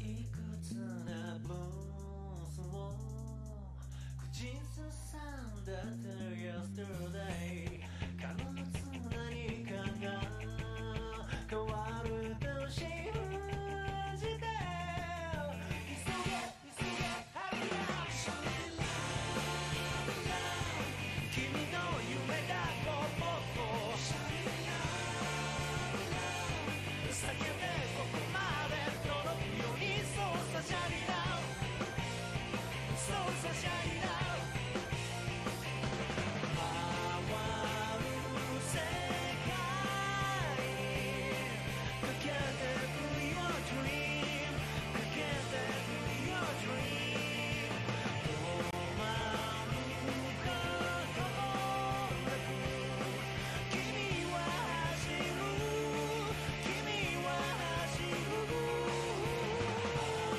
退屈なブースを口ずさんだ The Yesterday 必ず何かが変わると信じて急げ急げ Hurry up 君の夢だもっと叫んでここまで届くようにそうさシャリダウンそうさシャリダウン回る世界かけて to your dream かけて to your dream 止まることなく君は走る君は走る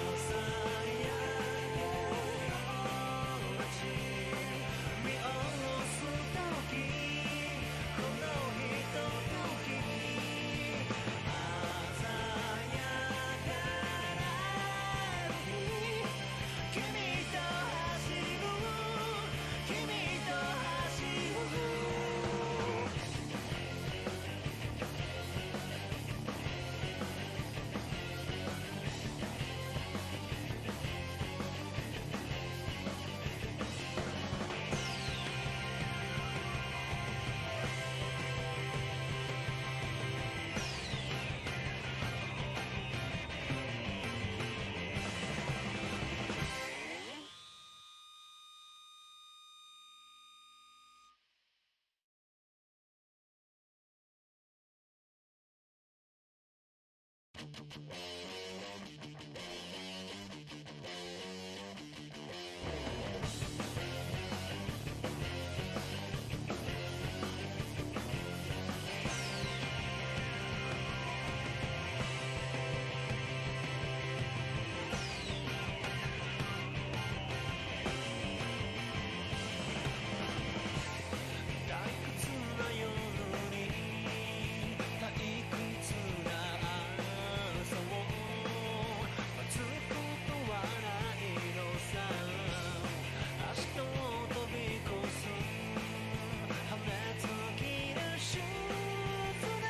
朝焼けの街見下ろす時このひとときに鮮やかな日君と走る君と走る退屈な夜に退屈な朝を待つことはないのさ明日を飛び越す羽根つきのシューズで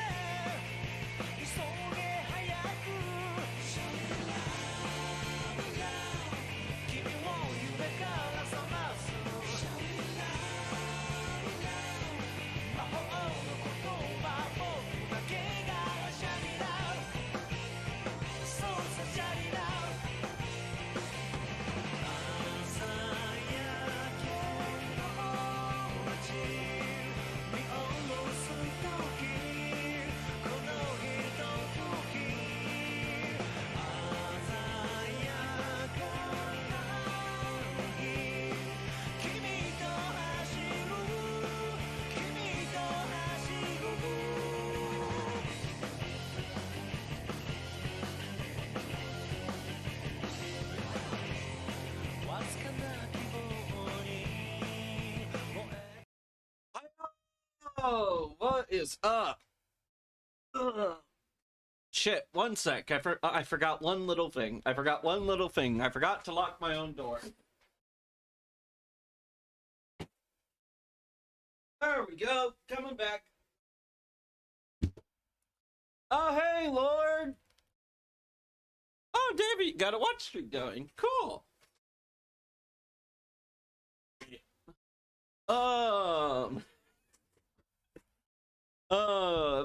急げ早く君を夢から覚ます魔法の言葉僕だけがシャリラそうさシャリラ朝焼けの街見下ろす時このひととき鮮やかな日君と走る君と走るわずかな希望に燃え Oh, what is up? Ugh. Shit, one sec. I forgot one little thing. I forgot one little thing. I forgot to lock my own door. There we go. Coming back. Oh, hey, Lord. Oh, Davey, you got a watch stream going. Cool.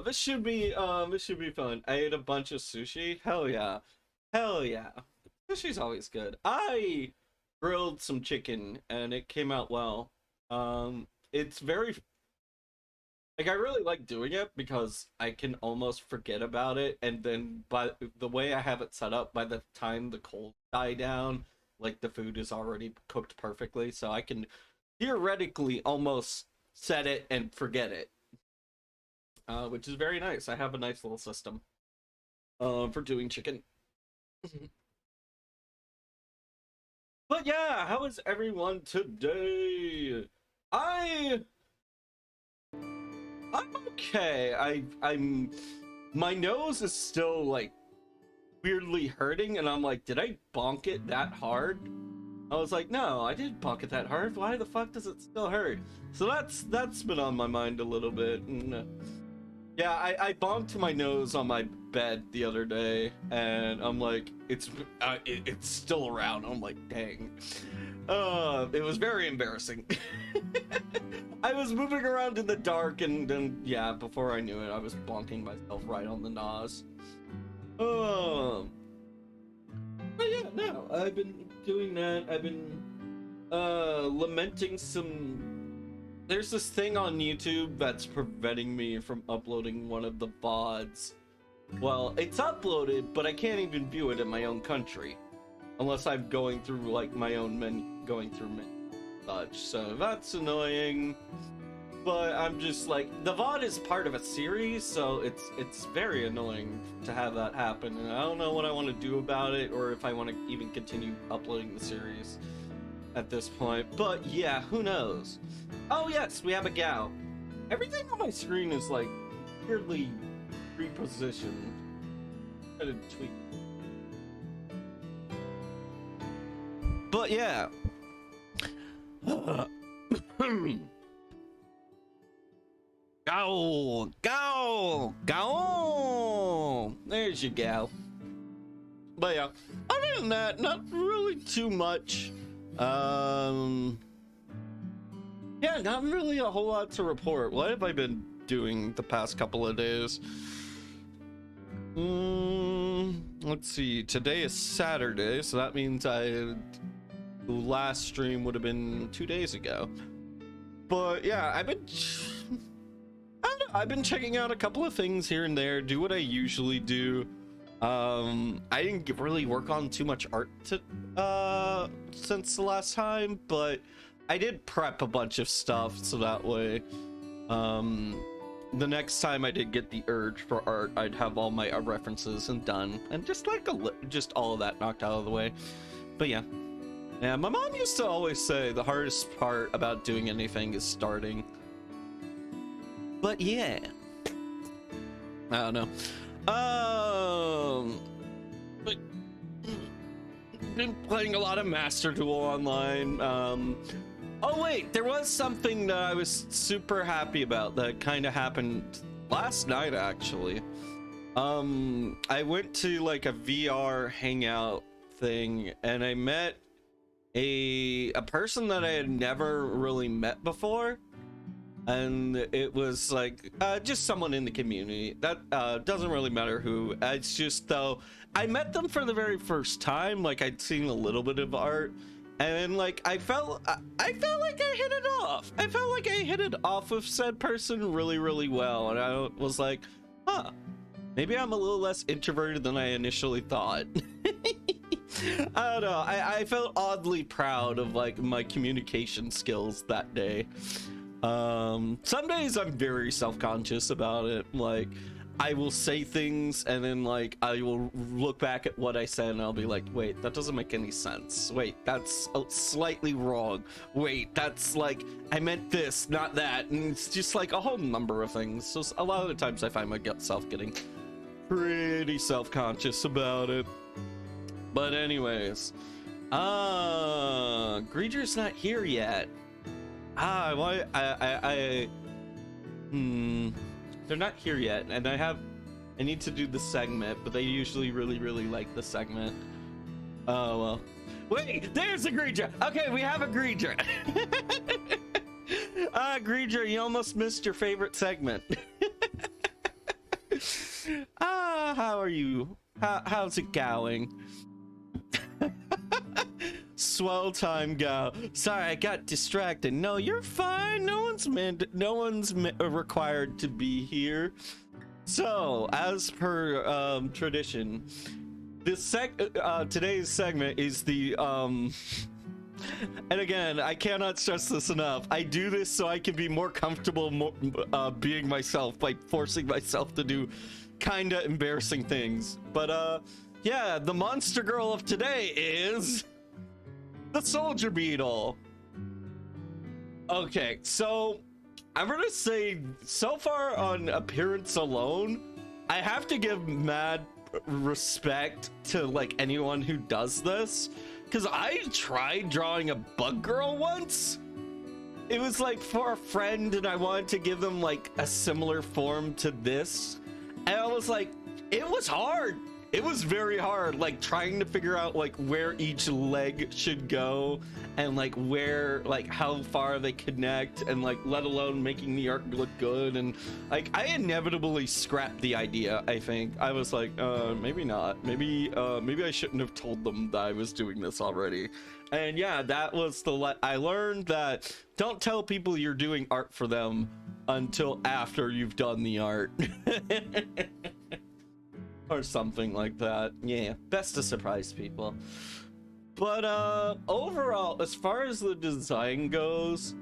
This should be fun. I ate a bunch of sushi. Hell yeah. Hell yeah. Sushi's always good. I grilled some chicken and it came out well. It's very like I really like doing it because I can almost forget about it, and then by the way I have it set up, by the time the cold die down, like the food is already cooked perfectly, so I can theoretically almost set it and forget it. Which is very nice. I have a nice little system for doing chicken. But yeah, how is everyone today? I'm okay. I'm my nose is still like weirdly hurting, and I'm like, did I bonk it that hard? I was like, no, I didn't bonk it that hard. Why the fuck does it still hurt? So that's been on my mind a little bit. And yeah, I bonked my nose on my bed the other day, and I'm like, it's still around. I'm like, dang. It was very embarrassing. I was moving around in the dark, and then yeah, before I knew it, I was bonking myself right on the nose. But yeah, no, I've been doing that. I've been lamenting some. There's this thing on YouTube that's preventing me from uploading one of the VODs. Well, it's uploaded, but I can't even view it in my own country unless I'm going through like my own menu, going through menu such. So that's annoying. But I'm just like, the VOD is part of a series, so it's very annoying to have that happen, and I don't know what I want to do about it, or if I want to even continue uploading the series at this point. But yeah, who knows? Oh yes, we have a gal. Everything on my screen is like weirdly repositioned. I didn't tweak. But yeah. Go! There's your gal. But yeah, other than that, not really too much. Yeah, not really a whole lot to report. What have I been doing the past couple of days? Let's see. Today is Saturday, so that means the last stream would have been 2 days ago. But yeah, I've been checking out a couple of things here and there, do what I usually do. I didn't really work on too much art since the last time, but I did prep a bunch of stuff, so that way the next time I did get the urge for art, I'd have all my references and done, and just like just all of that knocked out of the way. But yeah, my mom used to always say the hardest part about doing anything is starting. But yeah, I don't know. But been playing a lot of Master Duel online. Oh wait, there was something that I was super happy about that kind of happened last night actually. I went to like a VR hangout thing, and I met a person that I had never really met before. And it was like just someone in the community. That doesn't really matter who. It's just though I met them for the very first time. Like I'd seen a little bit of art, and like I felt like I hit it off. I felt like I hit it off with said person really, really well. And I was like, huh, maybe I'm a little less introverted than I initially thought. I don't know. I felt oddly proud of like my communication skills that day. Some days I'm very self-conscious about it. Like I will say things and then like I will look back at what I said and I'll be like, wait, that doesn't make any sense. Wait, that's slightly wrong. Wait, that's like I meant this, not that. And it's just like a whole number of things. So a lot of the times I find myself getting pretty self-conscious about it. But anyways, Greeger's not here yet. They're not here yet, and I need to do the segment, but they usually really like the segment. Oh well. Wait, there's a Greeger. Okay, we have a Greeger. Greeger, you almost missed your favorite segment. How are you? How's it going? Swell time, gal. Sorry, I got distracted. No, you're fine. No one's required to be here. So, as per tradition, this today's segment is the and again, I cannot stress this enough. I do this so I can be more comfortable being myself by forcing myself to do kinda embarrassing things. But yeah, the monster girl of today is the Soldier Beetle. Okay, so I'm gonna say so far on appearance alone, I have to give mad respect to like anyone who does this, because I tried drawing a bug girl once. It was like for a friend, and I wanted to give them like a similar form to this, and I was like, it was hard. It was very hard, like trying to figure out like where each leg should go, and like where, like how far they connect, and like let alone making the art look good. And like I inevitably scrapped the idea. I think I was like, maybe not. Maybe I shouldn't have told them that I was doing this already. And yeah, that was I learned that don't tell people you're doing art for them until after you've done the art. Or something like that. Yeah, best to surprise people. But overall, as far as the design goes,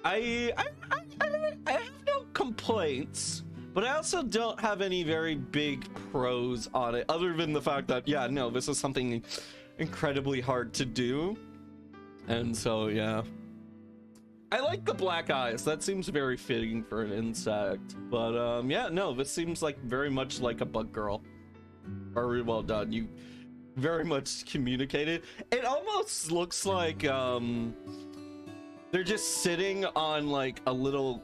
I have no complaints, but I also don't have any very big pros on it, other than the fact that, yeah, no, this is something incredibly hard to do. And so, yeah. I like the black eyes. That seems very fitting for an insect. But yeah, no, this seems like very much like a bug girl. Very well done. You very much communicated. It almost looks like they're just sitting on like a little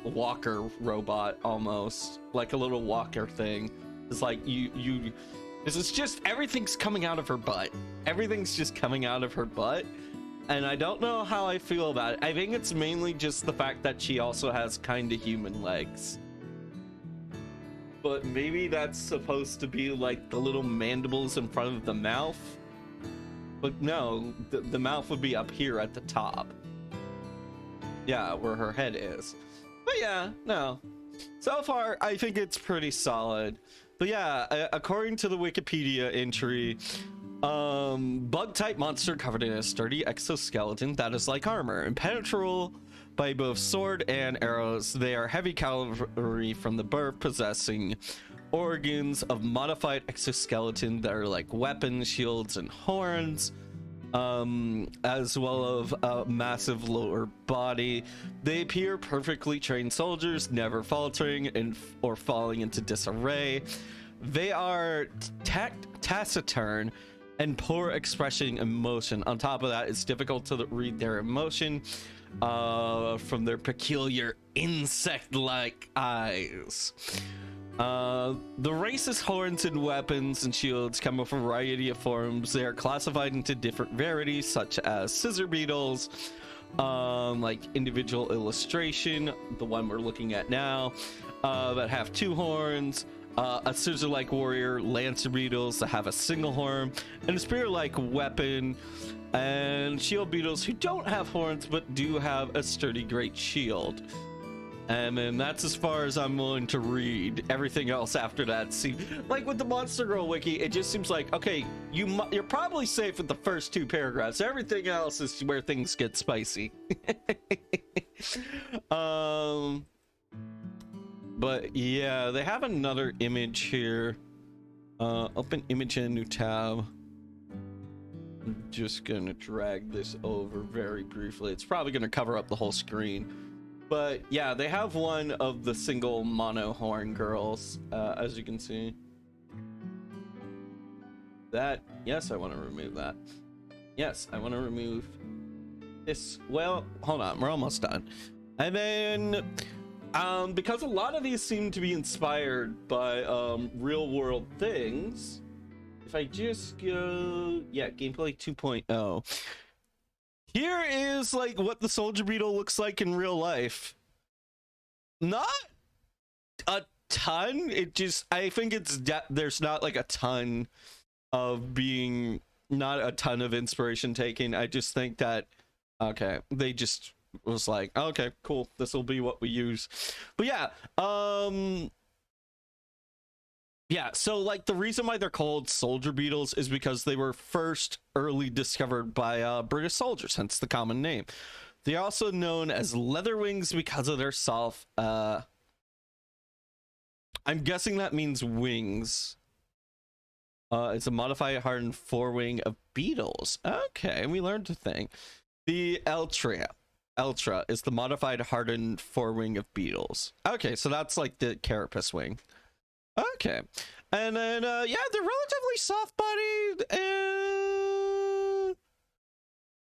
walker robot, almost like a little walker thing. It's like this is just, everything's coming out of her butt. Everything's just coming out of her butt. And I don't know how I feel about it. I think it's mainly just the fact that she also has kind of human legs. But maybe that's supposed to be like the little mandibles in front of the mouth. But no, the mouth would be up here at the top. Yeah, where her head is. But yeah, no. So far, I think it's pretty solid. But yeah, according to the Wikipedia entry, bug type monster covered in a sturdy exoskeleton that is like armor, impenetrable by both sword and arrows. They are heavy cavalry from the birth, possessing organs of modified exoskeleton that are like weapons, shields, and horns, as well as a massive lower body. They appear perfectly trained soldiers, never faltering or falling into disarray. They are taciturn and poor expressing emotion. On top of that, it's difficult to read their emotion from their peculiar insect-like eyes. The race's horns and weapons and shields come in a variety of forms. They are classified into different varieties, such as scissor beetles, like individual illustration, the one we're looking at now, that have 2 horns, a scissor-like warrior, lancer beetles that have a single horn, and a spear-like weapon, and shield beetles who don't have horns but do have a sturdy great shield. And then that's as far as I'm willing to read. Everything else after that seems like with the Monster Girl wiki, it just seems like, okay, you're probably safe with the first 2 paragraphs. Everything else is where things get spicy. But yeah, they have another image here. Open image in a new tab. I'm just gonna drag this over very briefly. It's probably gonna cover up the whole screen. But yeah, they have one of the single mono horn girls, as you can see. That, yes, I want to remove that. Yes, I want to remove this. Well, hold on, we're almost done. And then, because a lot of these seem to be inspired by real world things, if I just go, yeah, gameplay 2.0. Here is like what the soldier beetle looks like in real life. Not a ton. It just, I think it's there's not like a ton of being, not a ton of inspiration taken. I just think that, okay, they just was like, okay, cool, this will be what we use. But yeah, yeah, so like the reason why they're called soldier beetles is because they were first early discovered by British soldiers, hence the common name. They're also known as leatherwings because of their soft, I'm guessing that means wings. It's a modified hardened forewing of beetles. Okay, we learned a thing. The Elytra is the modified hardened forewing of beetles. Okay, so that's like the carapace wing. Okay. And then, yeah, they're relatively soft-bodied, and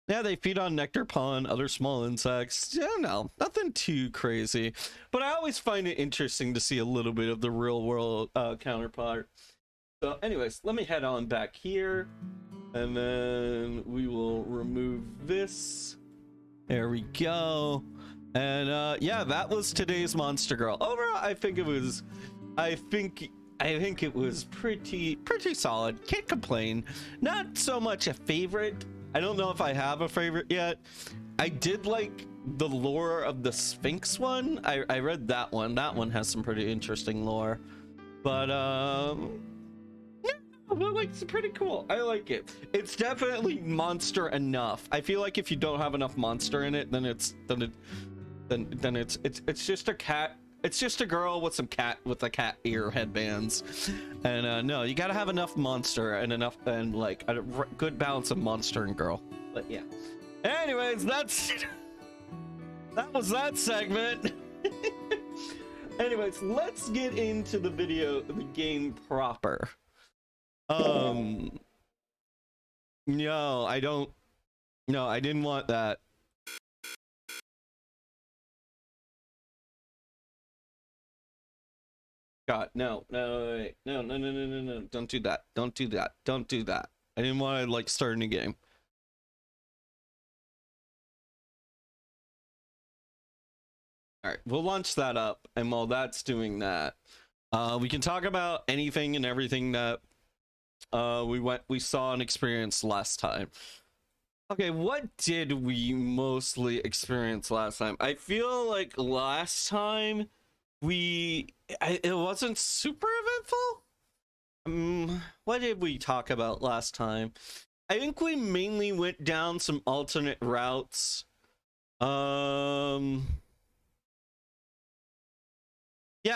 yeah, they feed on nectar, pollen, other small insects. Yeah, no, nothing too crazy. But I always find it interesting to see a little bit of the real-world counterpart. So anyways, let me head on back here, and then we will remove this. There we go. And yeah, that was today's Monster Girl. Overall, I think it was pretty solid. Can't complain. Not so much a favorite. I don't know if I have a favorite yet. I did like the lore of the Sphinx one. I read that one. That one has some pretty interesting lore. But yeah, like, it's pretty cool. I like it. It's definitely monster enough. I feel like if you don't have enough monster in it, then it's just a cat. It's just a girl with some cat with a cat ear headbands. And no, you gotta have enough monster and like a good balance of monster and girl. But yeah. Anyways, that was that segment. Anyways, let's get into the game proper. No, I didn't want that. God, no, wait. No, don't do that. Don't do that. I didn't want to like start a new game. All right, we'll launch that up, and while that's doing that, we can talk about anything and everything that we saw and experienced last time. Okay, what did we mostly experience last time? I feel like last time it wasn't super eventful. What did we talk about last time? I think we mainly went down some alternate routes. Yeah,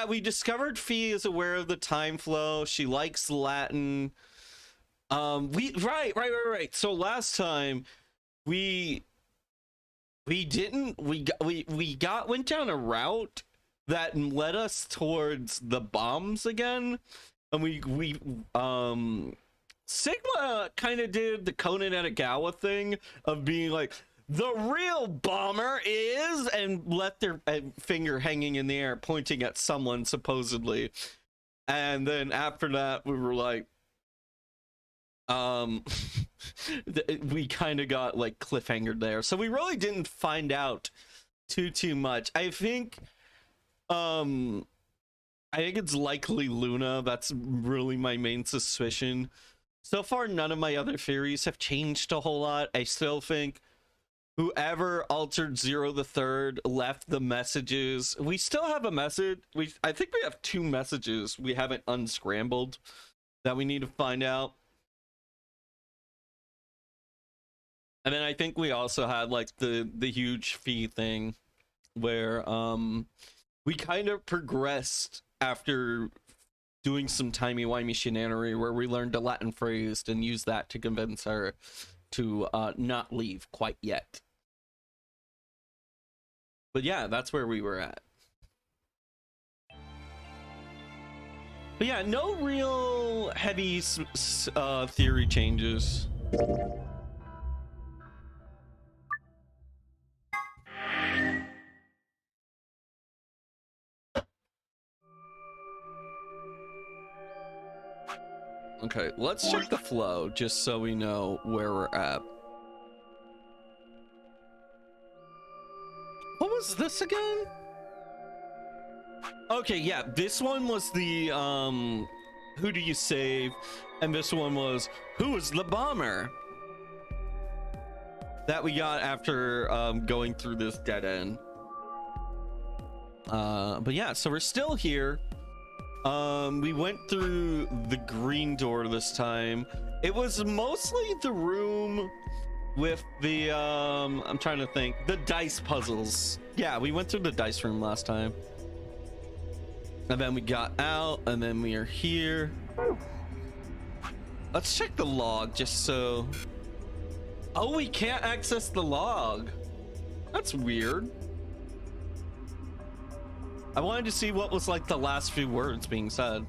we discovered Fee is aware of the time flow. She likes Latin. Right. So last time we went down a route that led us towards the bombs again, and Sigma kind of did the Conan Edogawa thing of being like, the real bomber is, and left their finger hanging in the air pointing at someone supposedly. And then after that we were like, we kind of got like cliffhangered there, so we really didn't find out too much. I think it's likely Luna. That's really my main suspicion. So far, none of my other theories have changed a whole lot. I still think whoever altered Zero the Third left the messages. We still have a message. I think we have 2 messages we haven't unscrambled that we need to find out. And then I think we also had like the huge Fee thing where we kind of progressed after doing some timey-wimey shenanery where we learned a Latin phrase and used that to convince her to not leave quite yet. But yeah, that's where we were at. But yeah, no real heavy theory changes. Okay, let's check the flow just so we know where we're at. What was this again? Okay, yeah, this one was the who do you save, and this one was who is the bomber that we got after going through this dead end. But yeah, so we're still here. We went through the green door this time. It was mostly the room with the I'm trying to think, the dice puzzles. Yeah, we went through the dice room last time, and then we got out, and then we are here. Let's check the log just so. Oh, we can't access the log. That's weird. I wanted to see what was like the last few words being said.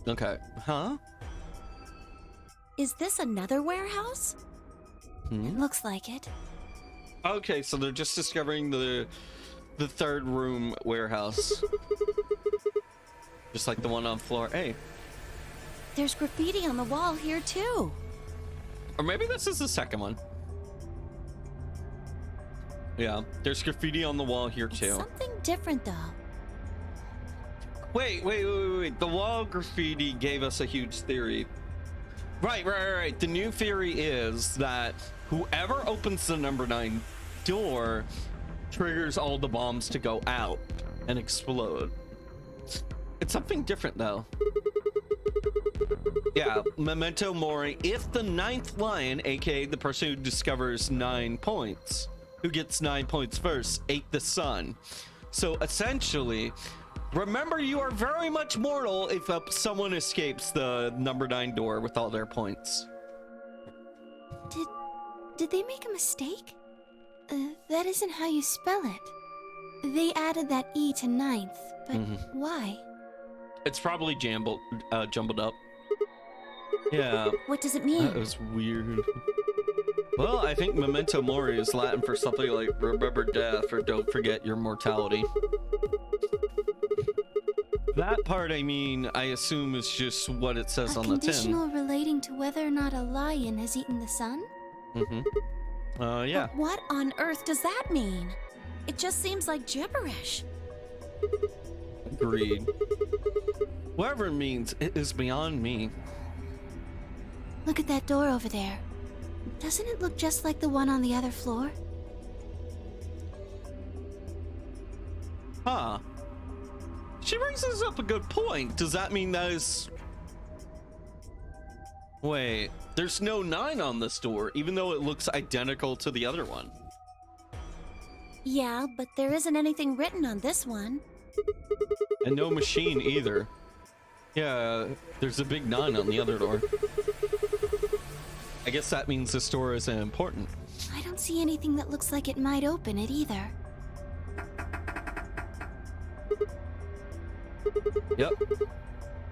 Okay. Huh? Is this another warehouse? It looks like it. Okay, so they're just discovering the third room warehouse. Just like the one on floor A. There's graffiti on the wall here too. Or maybe this is the second one. Yeah, there's graffiti on the wall here It's too. something different though. Wait. The wall graffiti gave us a huge theory. Right. The new theory is that whoever opens the number 9 door triggers all the bombs to go out and explode. It's something different though. Yeah, Memento Mori. If the 9th lion, aka the person who discovers 9 points, who gets 9 points first, ate the sun. So essentially, remember you are very much mortal if someone escapes the number 9 door with all their points. Did they make a mistake? That isn't how you spell it. They added that E to 9th, but why? It's probably jumbled up. Yeah. What does it mean? That was weird. Well, I think Memento Mori is Latin for something like remember death or don't forget your mortality. That part, I assume is just what it says on the tin. Conditional relating to whether or not a lion has eaten the sun? Yeah. But what on earth does that mean? It just seems like gibberish. Agreed. Whatever it means, it is beyond me. Look at that door over there. Doesn't it look just like the one on the other floor? Huh. She brings us up a good point. Does that mean that is... Wait, there's no 9 on this door, even though it looks identical to the other one. Yeah, but there isn't anything written on this one. And no machine either. Yeah, there's a big 9 on the other door. I guess that means this door isn't important. I don't see anything that looks like it might open it either. Yep.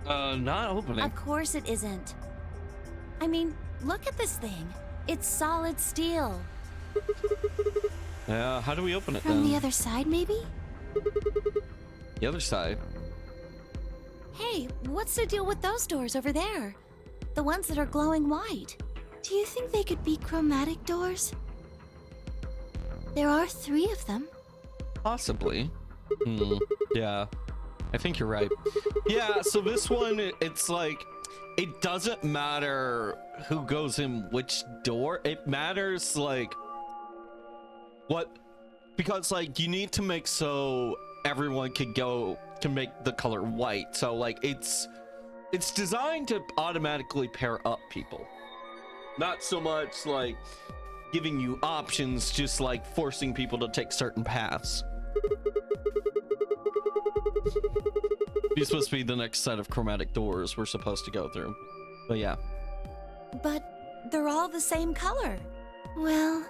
Not opening. Of course it isn't. I mean, look at this thing. It's solid steel. Yeah, how do we open it From then? the other side, maybe? The other side? Hey, what's the deal with those doors over there? The ones that are glowing white. Do you think they could be chromatic doors? There are 3 of them. Possibly. Yeah, I think you're right. Yeah, so this one, it's like, it doesn't matter who goes in which door. It matters, like, what, because, like, you need to make so everyone can make the color white. So, like, it's designed to automatically pair up people. Not so much, like, giving you options, just, like, forcing people to take certain paths. These supposed to be the next set of chromatic doors we're supposed to go through. But yeah. But they're all the same color. Well,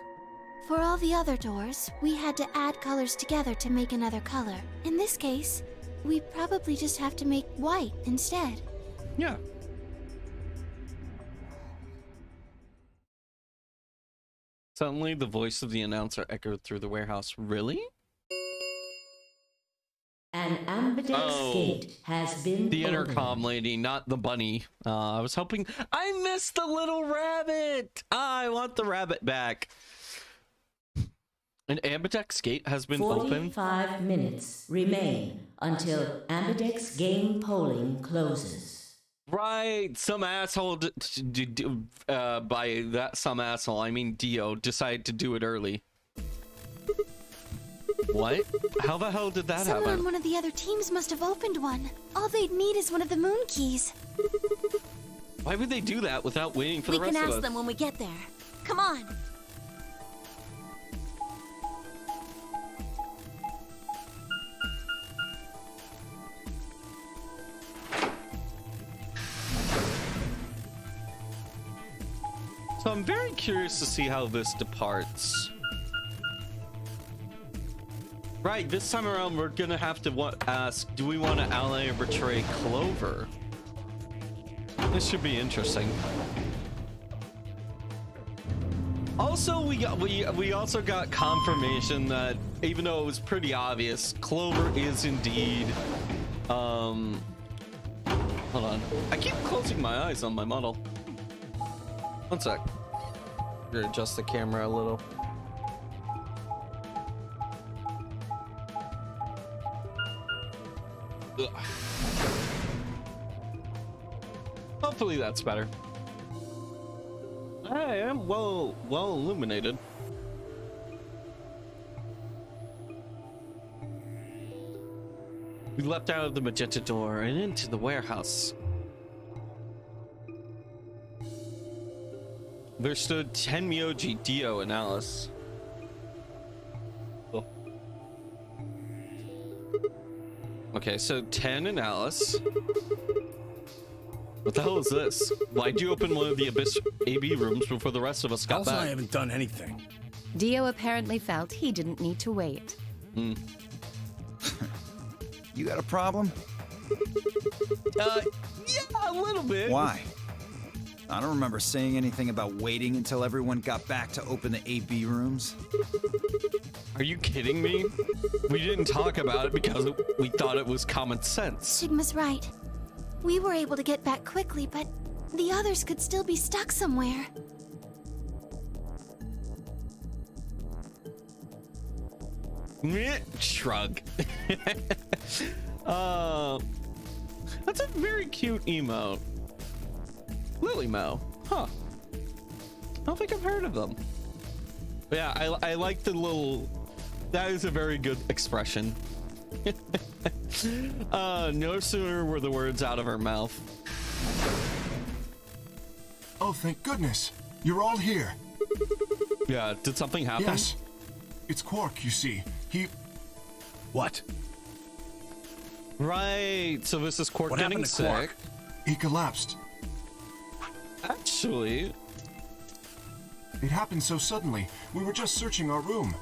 for all the other doors, we had to add colors together to make another color. In this case, we probably just have to make white instead. Yeah. Suddenly, the voice of the announcer echoed through the warehouse. Really? An ambidex gate has been The opened. intercom lady, not the bunny. I was hoping... I missed the little rabbit! I want the rabbit back. An ambidex gate has been opened. 45 minutes remain until ambidex game polling closes. Right, some asshole, by that some asshole, I mean Dio, decided to do it early. What? How the hell did that Someone on happen? one of the other teams must have opened one. All they'd need is one of the moon keys. Why would they do that without waiting for We the rest can of ask us? them when we get there. Come on. So I'm very curious to see how this departs. Right, this time around we're gonna have to ask, do we want to ally or betray Clover? This should be interesting. Also, we also got confirmation that even though it was pretty obvious, Clover is indeed hold on. I keep closing my eyes on my model. One sec. I'm gonna adjust the camera a little. Ugh. Hopefully that's better. I am well illuminated. We leapt out of the magenta door and into the warehouse. There stood Tenmyoji, Dio, and Alice. Oh. Okay, so Ten and Alice. What the hell is this? Why'd you open one of the Abyss AB rooms before the rest of us got Also, back? I haven't done anything. Dio apparently felt he didn't need to wait. You got a problem? Yeah, a little bit. Why? I don't remember saying anything about waiting until everyone got back to open the AB rooms. Are you kidding me? We didn't talk about it because we thought it was common sense. Sigma's right. We were able to get back quickly, but the others could still be stuck somewhere. Meh, shrug. That's a very cute emote. Lily Mo. Huh. I don't think I've heard of them. But yeah, I like the little... That is a very good expression. No sooner were the words out of her mouth. Oh, thank goodness. You're all here. Yeah, did something happen? Yes. It's Quark, you see. He... What? Right, so this is Quark What getting happened to sick. Quark? he collapsed. Actually, It happened so suddenly. We were just searching our room.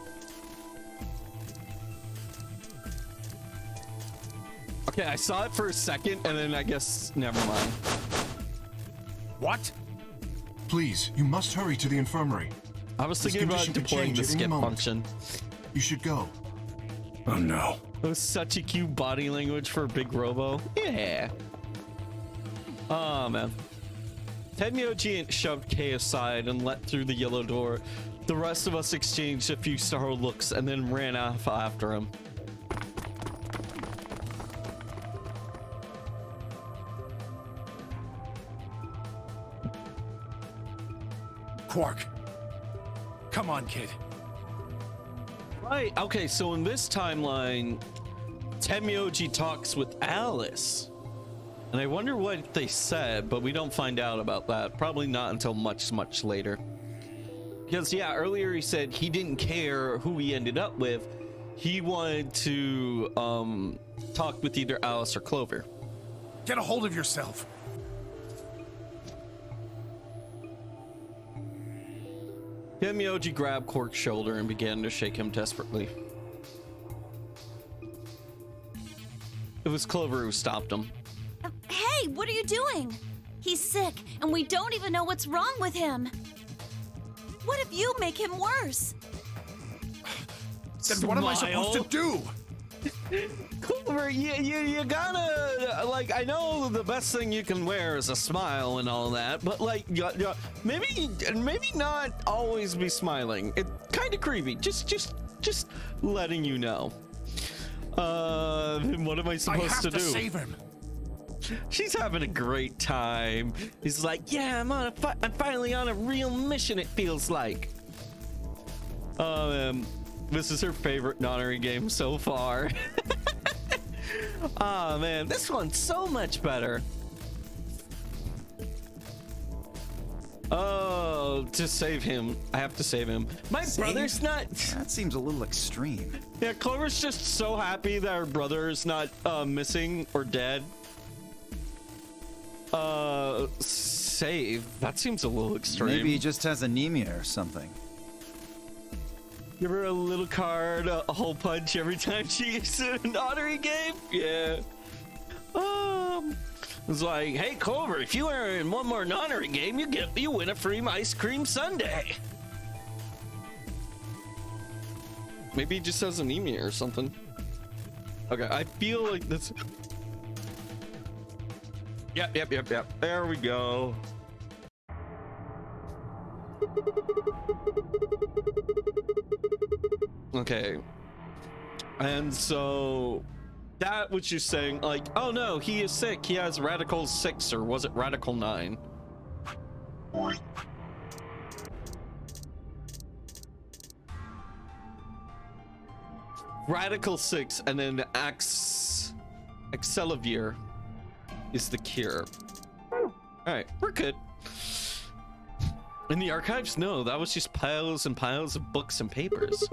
okay, I saw it for a second and then I guess never mind. What? Please, you must hurry to the infirmary. I was This thinking about condition could deploying change the at any skip moment. function. You should go. Oh no. It was such a cute body language for a big robo. Yeah. Oh man. Tenmyoji shoved Kay aside and let through the yellow door. The rest of us exchanged a few startled looks and then ran off after him. Quark. Come on, kid. Right. Okay, so in this timeline, Tenmyoji talks with Alice. And I wonder what they said, but we don't find out about that. Probably not until much, much later. Because, yeah, earlier he said he didn't care who he ended up with. He wanted to talk with either Alice or Clover. Get a hold of yourself. Tenmyoji grabbed Quark's shoulder and began to shake him desperately. It was Clover who stopped him. Hey, what are you doing? He's sick, and we don't even know what's wrong with him. What if you make him worse? Then what am I supposed to do? Clover, you gotta, like, I know the best thing you can wear is a smile and all that, but like, maybe not always be smiling. It's kind of creepy. Just letting you know. What am I I supposed have to to do? save him. She's having a great time. He's like, yeah, I'm finally on a real mission. It feels like. This is her favorite Nonary game so far. Oh man, this one's so much better. Oh, to save him, I have to save him. My brother's not. That seems a little extreme. Yeah, Clover's just so happy that her brother is not missing or dead. Save. That seems a little extreme. Maybe he just has anemia or something. Give her a little card, a hole punch every time she uses an Nonary game. Yeah. It's like, hey Clover, if you are in one more non-art game, you win a free ice cream sundae. Maybe he just has anemia or something. Okay, I feel like this. Yep. There we go. Okay. And so that what you're saying, like, oh no, he is sick. He has Radical 6, or was it Radical 9? Radical 6, and then Accelavir is the cure. Alright, we're good. In the archives, no, that was just piles and piles of books and papers.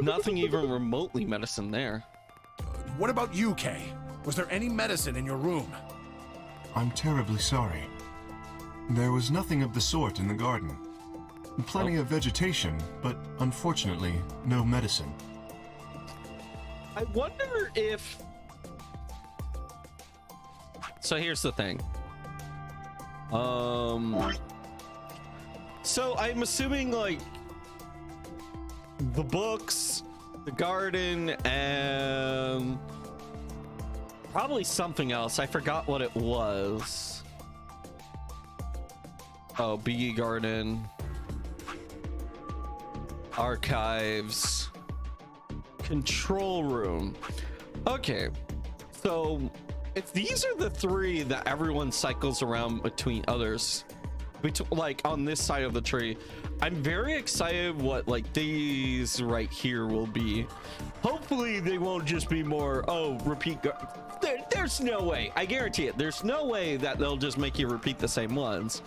Nothing even remotely medicine there. What about you, Kay? Was there any medicine in your room? I'm terribly sorry. There was nothing of the sort in the garden. Plenty of vegetation, but unfortunately, no medicine. I wonder if... So here's the thing. So I'm assuming like the books, the garden, and probably something else. I forgot what it was. Oh, Bee Garden, archives, control room. Okay, so if these are the three that everyone cycles around between others, like on this side of the tree, I'm very excited what like these right here will be. Hopefully they won't just be more, oh, repeat. There's no way, I guarantee it, there's no way that they'll just make you repeat the same ones.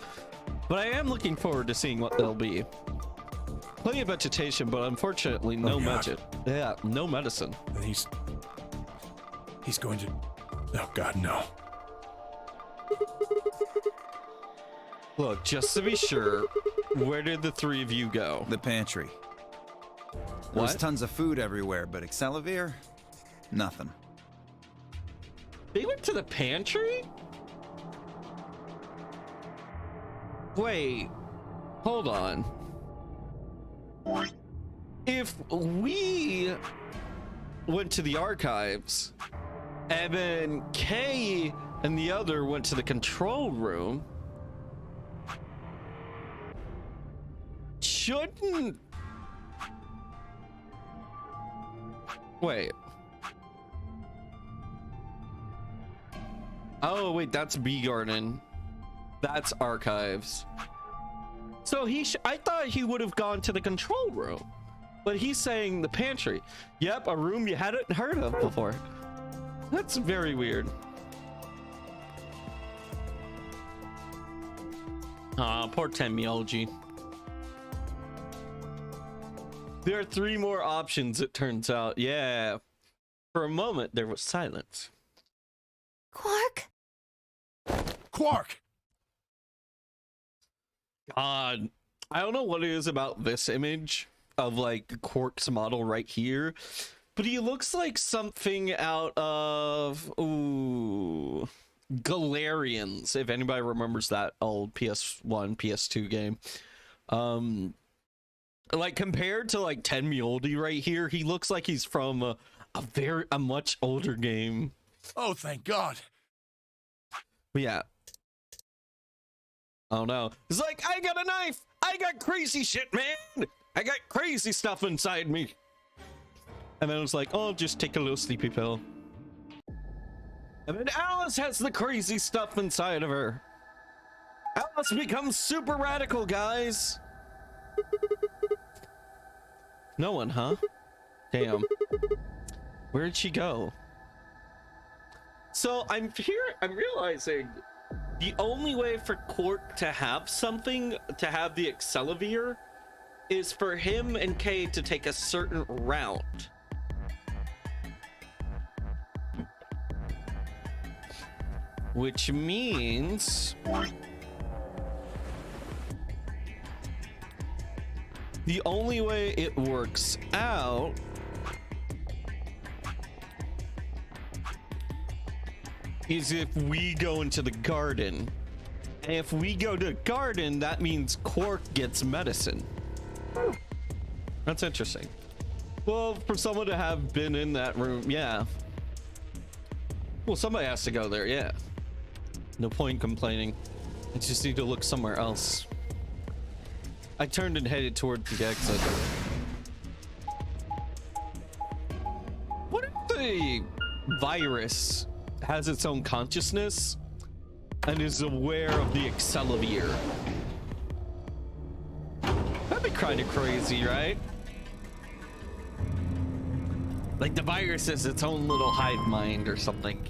But I am looking forward to seeing what they'll be. Plenty of vegetation, but unfortunately no no medicine. And he's going to... Oh God, no. Look, just to be sure, where did the three of you go? The pantry. There was tons of food everywhere, but Accelavir? Nothing. They went to the pantry? Wait, hold on. If we went to the archives, and then Kay and the other went to the control room, shouldn't... Wait. Oh, wait, that's Bee Garden. That's archives. So I thought he would have gone to the control room, but he's saying the pantry. Yep, a room you hadn't heard of before. That's very weird. Aw, poor Tenmyology. There are 3 more options, it turns out. Yeah. For a moment, there was silence. Quark? Quark! God, I don't know what it is about this image of like Quark's model right here, but he looks like something out of Galarians, if anybody remembers that old PS1, PS2 game. Like compared to like Tenmyology right here, he looks like he's from a much older game. Oh, thank God. But yeah. Oh no. It's like, I got a knife! I got crazy shit, man! I got crazy stuff inside me! And then it's like, oh, just take a little sleepy pill. And then Alice has the crazy stuff inside of her. Alice becomes super radical, guys! No one, huh? Damn. Where'd she go? So I'm realizing the only way for Quark to have something, to have the Accelavir, is for him and Kay to take a certain route. Which means the only way it works out is if we go into the garden. And if we go to the garden, that means Quark gets medicine. That's interesting. Well, for someone to have been in that room, yeah. Well, somebody has to go there, yeah. No point complaining. I just need to look somewhere else. I turned and headed toward the exit. What if the virus has its own consciousness and is aware of the Excelivir? That'd be kind of crazy, right? Like the virus is its own little hive mind or something.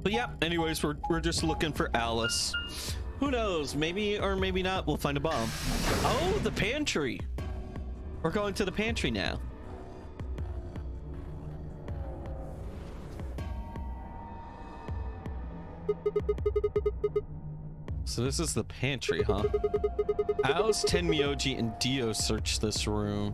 But yeah, anyways, we're just looking for Alice. Who knows? Maybe or maybe not. We'll find a bomb. Oh, the pantry. We're going to the pantry now. So this is the pantry, huh? Alice, Tenmyoji, and Dio search this room.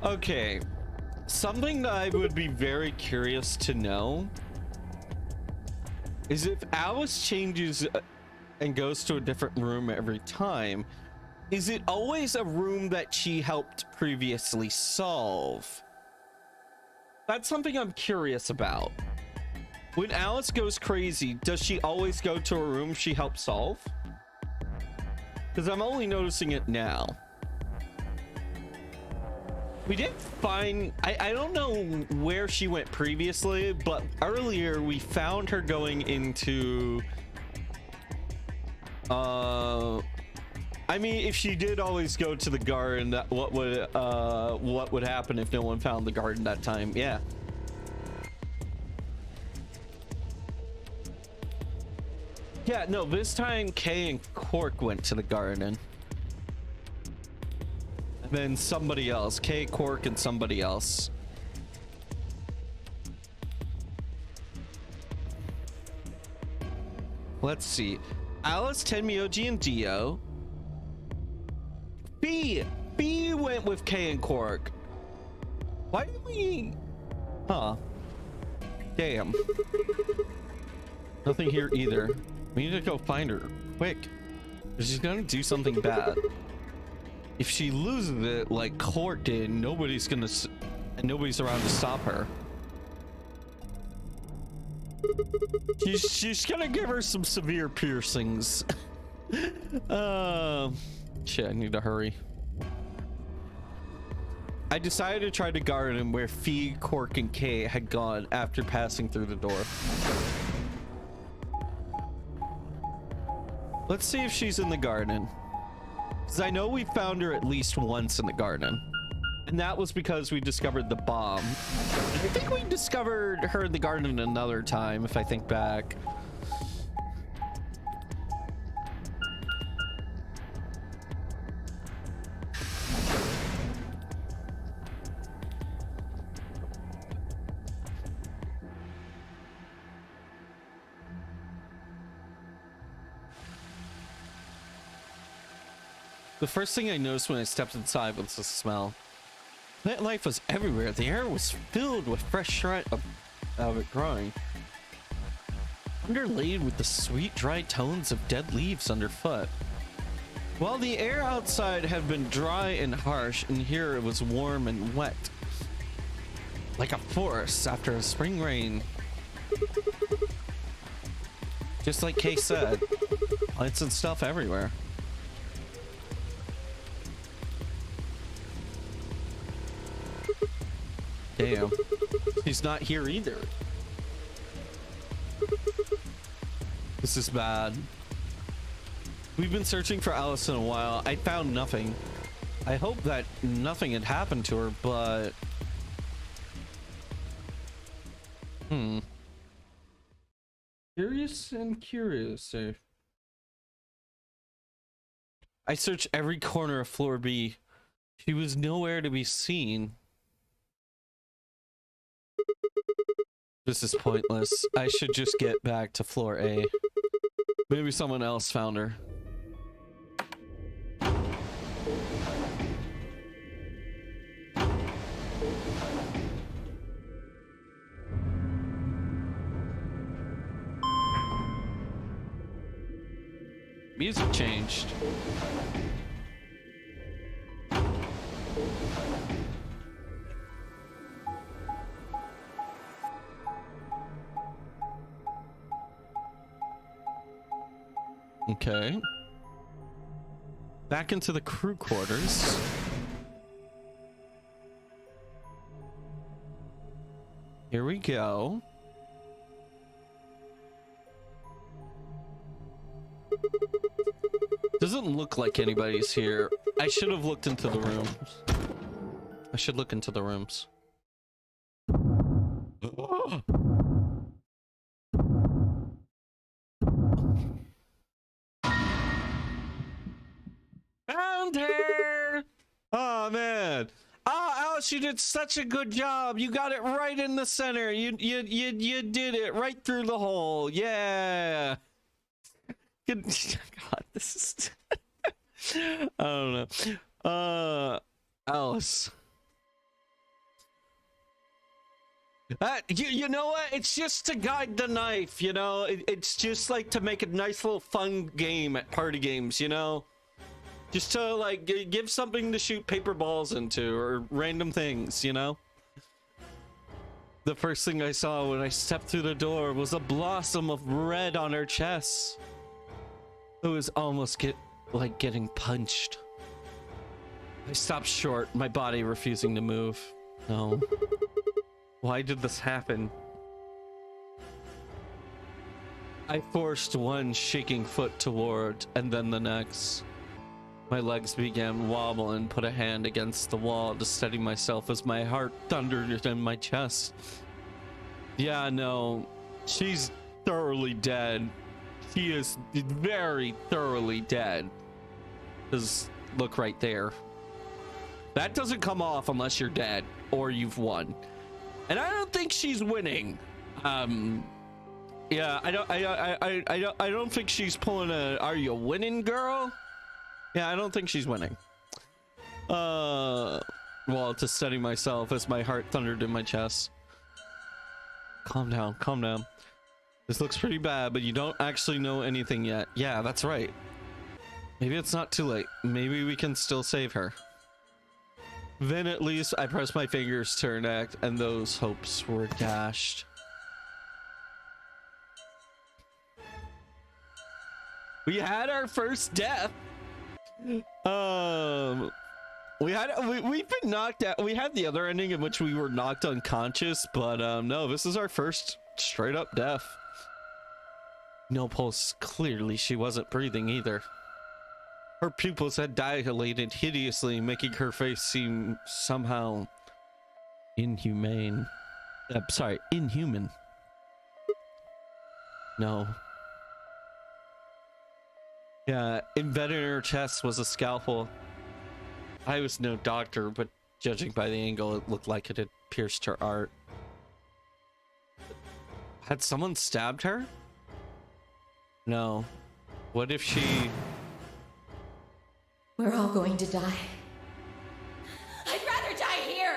Okay, something that I would be very curious to know is if Alice changes and goes to a different room every time, is it always a room that she helped previously solve? That's something I'm curious about. When Alice goes crazy, does she always go to a room she helped solve? Because I'm only noticing it now. We did find, I don't know where she went previously, but earlier we found her going into, I mean, if she did always go to the garden, what would happen if no one found the garden that time? Yeah. Yeah, no, this time Kay and Quark went to the garden. And then somebody else, Kay, Quark, and somebody else. Let's see. Alice, Tenmyoji, and Dio. B went with Kay and Quark. Why did we? Huh. Damn. Nothing here either. We need to go find her quick. She's gonna do something bad. If she loses it like Quark did, nobody's around to stop her. She's gonna give her some severe piercings. Shit, I need to hurry. I decided to try the garden where Fee, Quark, and Kay had gone after passing through the door. Let's see if she's in the garden. Because I know we found her at least once in the garden. And that was because we discovered the bomb. And I think we discovered her in the garden another time, if I think back. The first thing I noticed when I stepped inside was the smell. Plant life was everywhere. The air was filled with fresh shred of it growing, underlaid with the sweet, dry tones of dead leaves underfoot. While the air outside had been dry and harsh, in here it was warm and wet, like a forest after a spring rain. Just like Kay said, plants and stuff everywhere. Damn, he's not here either. This is bad. We've been searching for Alice in a while. I found nothing. I hope that nothing had happened to her, but... Curious and curious. I searched every corner of floor B. She was nowhere to be seen. This is pointless. I should just get back to floor A. Maybe someone else found her. Music changed. Okay. Back into the crew quarters. Here we go. Doesn't look like anybody's here. I should have looked into the rooms. I should look into the rooms. Found her! Oh man. Oh, Alice, you did such a good job. You got it right in the center. You did it right through the hole. Yeah. Good. God, this is I don't know. Alice. You know what? It's just to guide the knife, you know? It's just like to make a nice little fun game at party games, you know? Just to like give something to shoot paper balls into or random things, you know? The first thing I saw when I stepped through the door was a blossom of red on her chest. It was almost getting punched. I stopped short, my body refusing to move. No. Why did this happen? I forced one shaking foot toward, and then the next. My legs began wobbling, put a hand against the wall to steady myself as my heart thundered in my chest. Yeah, no, she's thoroughly dead. She is very thoroughly dead. Just look right there. That doesn't come off unless you're dead or you've won. And I don't think she's winning. Yeah, I don't think she's pulling a "Are you winning, girl?" Yeah, I don't think she's winning. Well, to steady myself as my heart thundered in my chest. Calm down, calm down. This looks pretty bad, but you don't actually know anything yet. Yeah, that's right. Maybe it's not too late. Maybe we can still save her. Then at least I pressed my fingers to her neck, and those hopes were dashed. We had our first death. We've been knocked out. We had the other ending in which we were knocked unconscious, but no, this is our first straight up death. No pulse. Clearly she wasn't breathing either. Her pupils had dilated hideously, making her face seem somehow inhuman. Inhuman. No. Yeah, embedded in her chest was a scalpel. I was no doctor, but judging by the angle, it looked like it had pierced her heart. Had someone stabbed her? No. What if she... We're all going to die. I'd rather die here!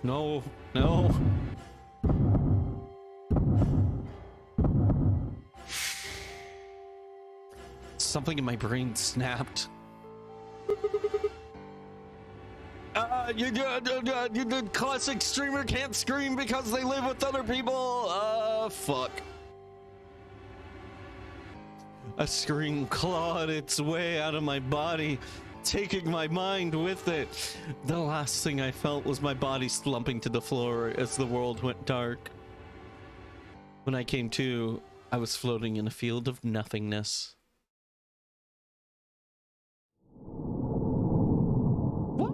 No, no. Something in my brain snapped. The classic streamer can't scream because they live with other people. Fuck. A scream clawed its way out of my body, taking my mind with it. The last thing I felt was my body slumping to the floor as the world went dark. When I came to, I was floating in a field of nothingness. What?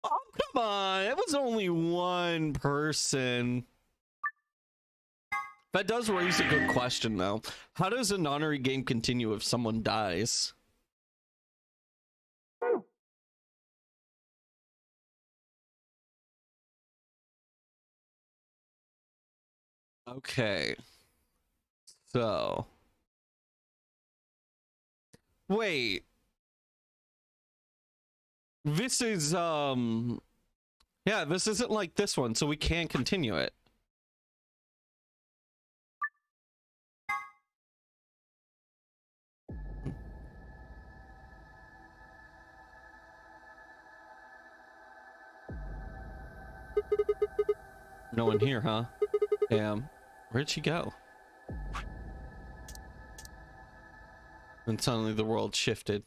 Oh, come on. It was only one person. That does raise a good question, though. How does a nonary game continue if someone dies? Okay. So. Wait. This is, yeah, this isn't like this one, so we can continue it. No one here, huh? Damn. Where'd she go? And suddenly the world shifted.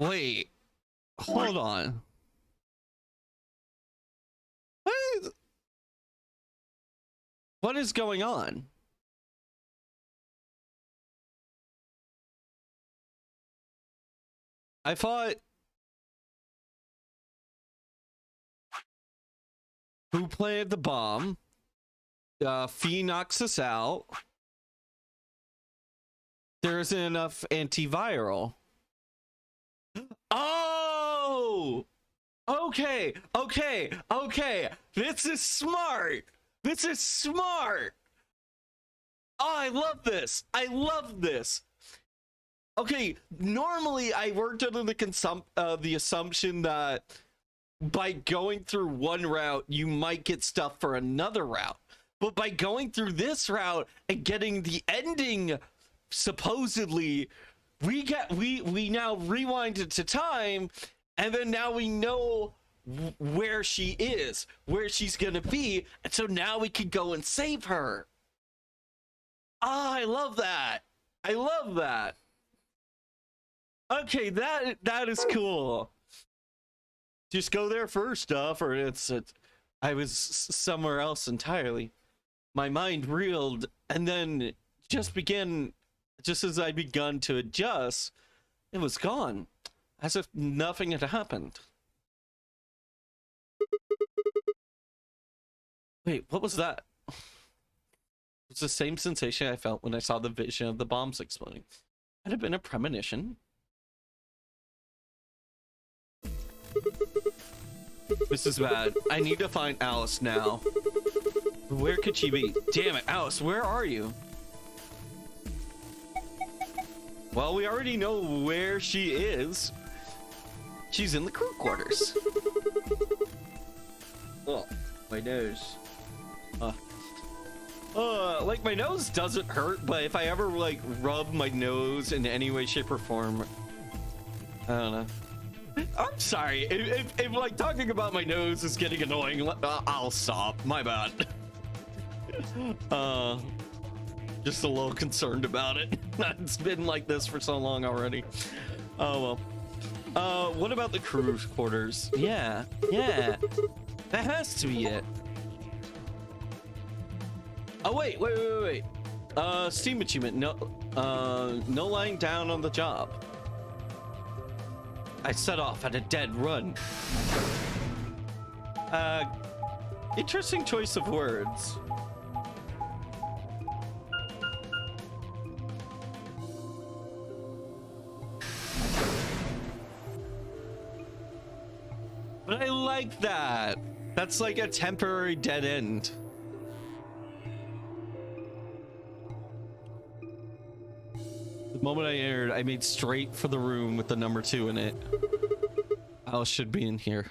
Wait. Hold on. What is going on? I thought... Who planted the bomb? Fee knocks us out. There isn't enough antiviral. Oh! Okay, okay, okay. This is smart. This is smart. Oh, I love this. I love this. Okay, normally I worked under the assumption that by going through one route, you might get stuff for another route. But by going through this route and getting the ending, supposedly, we now rewind it to time, and then now we know where she is, where she's gonna be, and so now we can go and save her. Ah, I love that. I love that. Okay, that is cool. Just go there first, or it's I was somewhere else entirely. My mind reeled, and then just as I begun to adjust, it was gone, as if nothing had happened. Wait, what was that? It's the same sensation I felt when I saw the vision of the bombs exploding. Had it been a premonition? This is bad. I need to find Alice now. Where could she be? Damn it, Alice, where are you? Well, we already know where she is. She's in the crew quarters. Oh, my nose. Like, my nose doesn't hurt, but if I ever, like, rub my nose in any way, shape, or form, I don't know. I'm sorry. If like, talking about my nose is getting annoying, I'll stop. My bad. Just a little concerned about it. It's been like this for so long already. Oh, well. What about the crew quarters? Yeah. That has to be it. Oh, wait. Steam achievement. No lying down on the job. I set off at a dead run. Interesting choice of words. But I like that. That's like a temporary dead end. The moment I entered, I made straight for the room with the number 2 in it. Alice should be in here.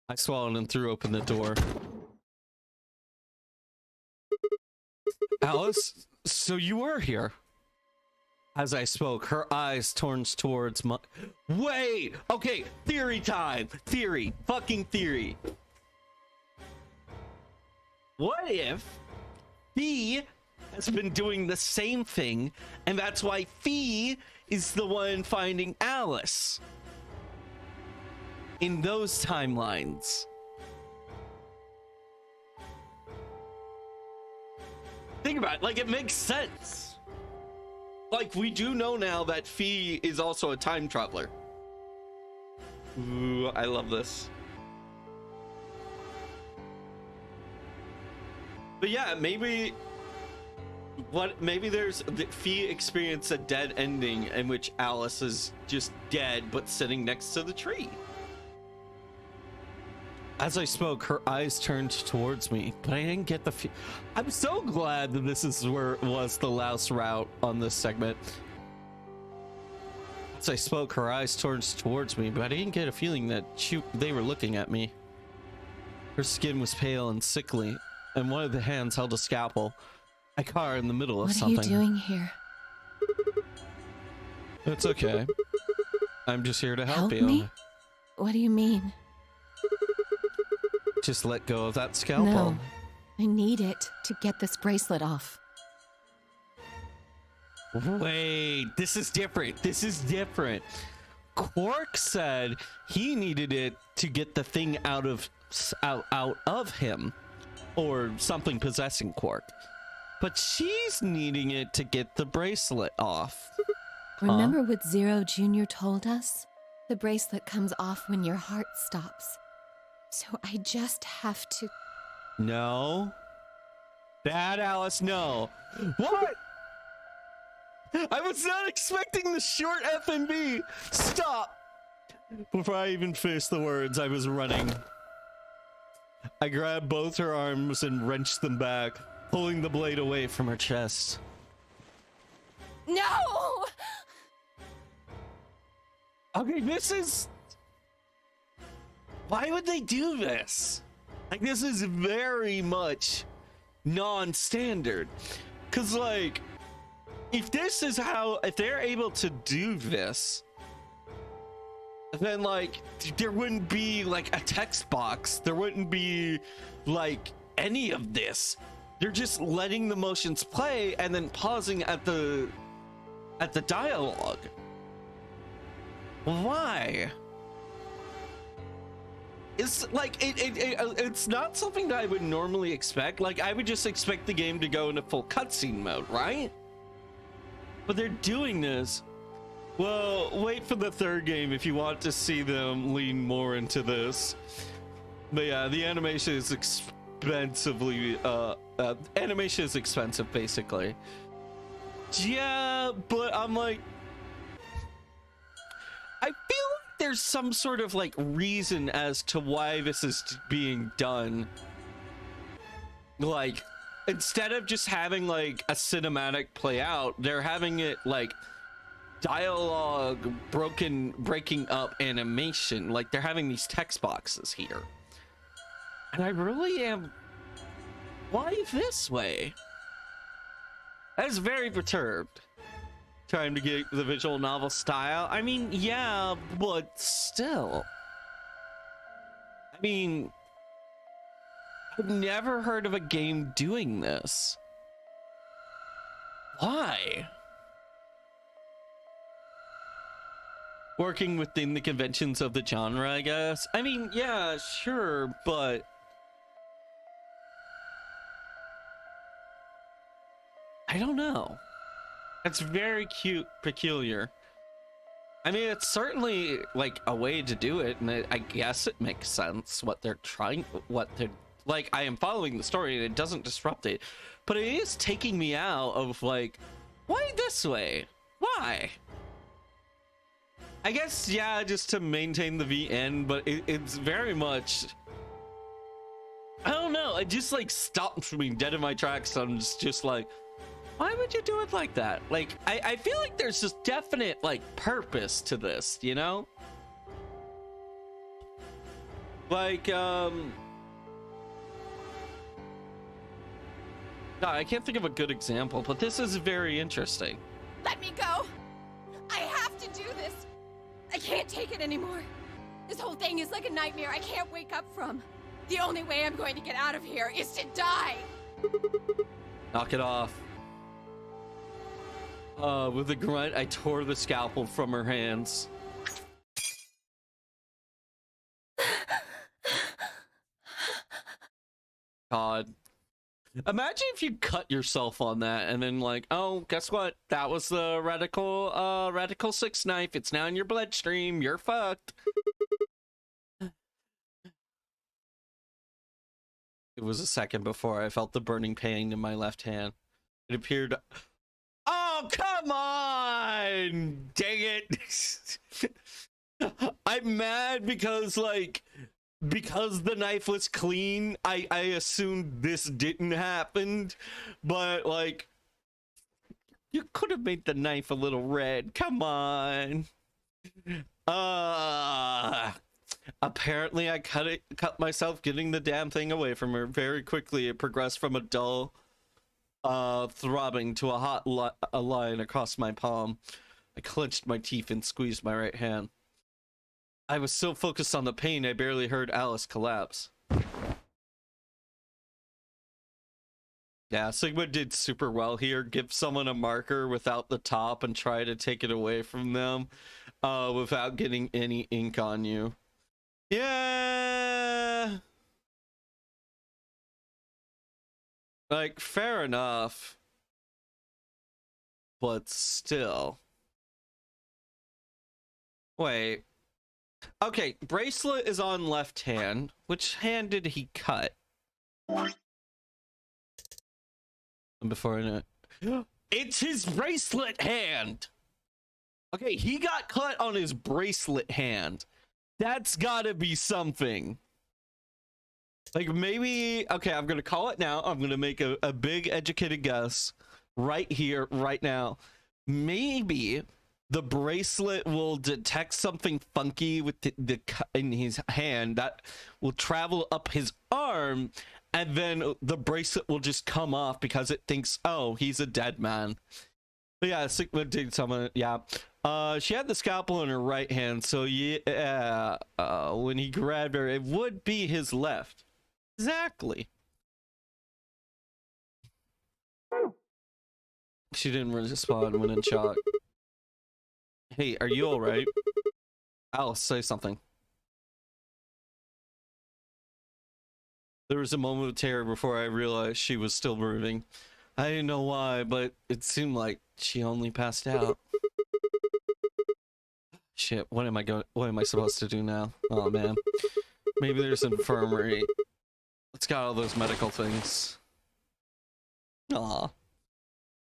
I swallowed and threw open the door. Alice, so you were here. As I spoke, her eyes turned towards my... Wait! Okay, theory time! Theory. Fucking theory. What if Fee has been doing the same thing, and that's why Fee is the one finding Alice in those timelines? Think about it, like, it makes sense. Like, we do know now that Fee is also a time traveler. Ooh, I love this. But yeah, maybe there's Fee experienced a dead ending in which Alice is just dead but sitting next to the tree. As I spoke, her eyes turned towards me, but I didn't get the I'm so glad that this is where it was the last route on this segment. As I spoke, her eyes turned towards me, but I didn't get a feeling that they were looking at me. Her skin was pale and sickly, and one of the hands held a scalpel. I caught her in the middle of something. What are you doing here? It's okay. I'm just here to help you. Me? What do you mean? Just let go of that scalpel. No, I need it to get this bracelet off. Wait, this is different. This is different. Quark said he needed it to get the thing out of him, or something possessing Quark. But she's needing it to get the bracelet off. Remember what Zero Jr. told us? The bracelet comes off when your heart stops. So I just have to... No. Bad Alice, no. What? I was not expecting the short F&B. Stop. Before I even finished the words, I was running. I grabbed both her arms and wrenched them back, pulling the blade away from her chest. No! Okay, this is... Why would they do this? Like, this is very much non-standard. Because, like, if this is how... If they're able to do this, then, like, there wouldn't be, like, a text box. There wouldn't be, like, any of this. They're just letting the motions play and then pausing at the dialogue. Why? It's like it's not something that I would normally expect. Like, I would just expect the game to go into full cutscene mode, right? But they're doing this. Well, wait for the third game if you want to see them lean more into this. But yeah, the animation is animation is expensive, basically. Yeah, but I'm like, I feel like there's some sort of like reason as to why this is being done. Like, instead of just having like a cinematic play out, they're having it like dialogue breaking up animation. Like, they're having these text boxes here. And I really am, why this way? That's very perturbed. Trying to get the visual novel style. I mean, yeah, but still. I mean, I've never heard of a game doing this. Why? Working within the conventions of the genre, I guess. I mean, yeah, sure, but I don't know. It's very peculiar. I mean, it's certainly like a way to do it, and I guess it makes sense what they're like. I am following the story and it doesn't disrupt it, but it is taking me out of like, why this way? Why? I guess, yeah, just to maintain the VN, but it's very much, I don't know, it just like stops me dead in my tracks. I'm just like, why would you do it like that? Like, I feel like there's this definite like purpose to this, you know? Like, no, I can't think of a good example, but this is very interesting. Let me go! I have to do this! I can't take it anymore. This whole thing is like a nightmare I can't wake up from. The only way I'm going to get out of here is to die! Knock it off. With a grunt, I tore the scalpel from her hands. God. Imagine if you cut yourself on that and then like, oh, guess what? That was the Radical 6 knife. It's now in your bloodstream. You're fucked. it was a second before I felt the burning pain in my left hand. It appeared. Oh, come on! Dang it! I'm mad because, like, because the knife was clean, I assumed this didn't happen, but, like, you could have made the knife a little red. Come on. Apparently I cut myself getting the damn thing away from her. Very quickly it progressed from a dull throbbing to a hot line across my palm. I clenched my teeth and squeezed my right hand. I was so focused on the pain I barely heard Alice collapse. Yeah, Sigma did super well here. Give someone a marker without the top and try to take it away from them without getting any ink on you. Yeah. Like, fair enough. But still. Wait. Okay, bracelet is on left hand. Which hand did he cut? Before I know, it's his bracelet hand. Okay, he got cut on his bracelet hand. That's gotta be something. Like, maybe, okay, I'm gonna call it now. I'm gonna make a big educated guess right here, right now. Maybe the bracelet will detect something funky with the in his hand that will travel up his arm, and then the bracelet will just come off because it thinks, oh, he's a dead man. But yeah, Sigma did someone, yeah. She had the scalpel in her right hand, so yeah, when he grabbed her, it would be his left. Exactly. She didn't respond when in shock. Hey, are you alright? Alice, say something. There was a moment of terror before I realized she was still breathing. I didn't know why, but it seemed like she only passed out. Shit, what am I supposed to do now? Oh man. Maybe there's an infirmary. It's got all those medical things. Aw.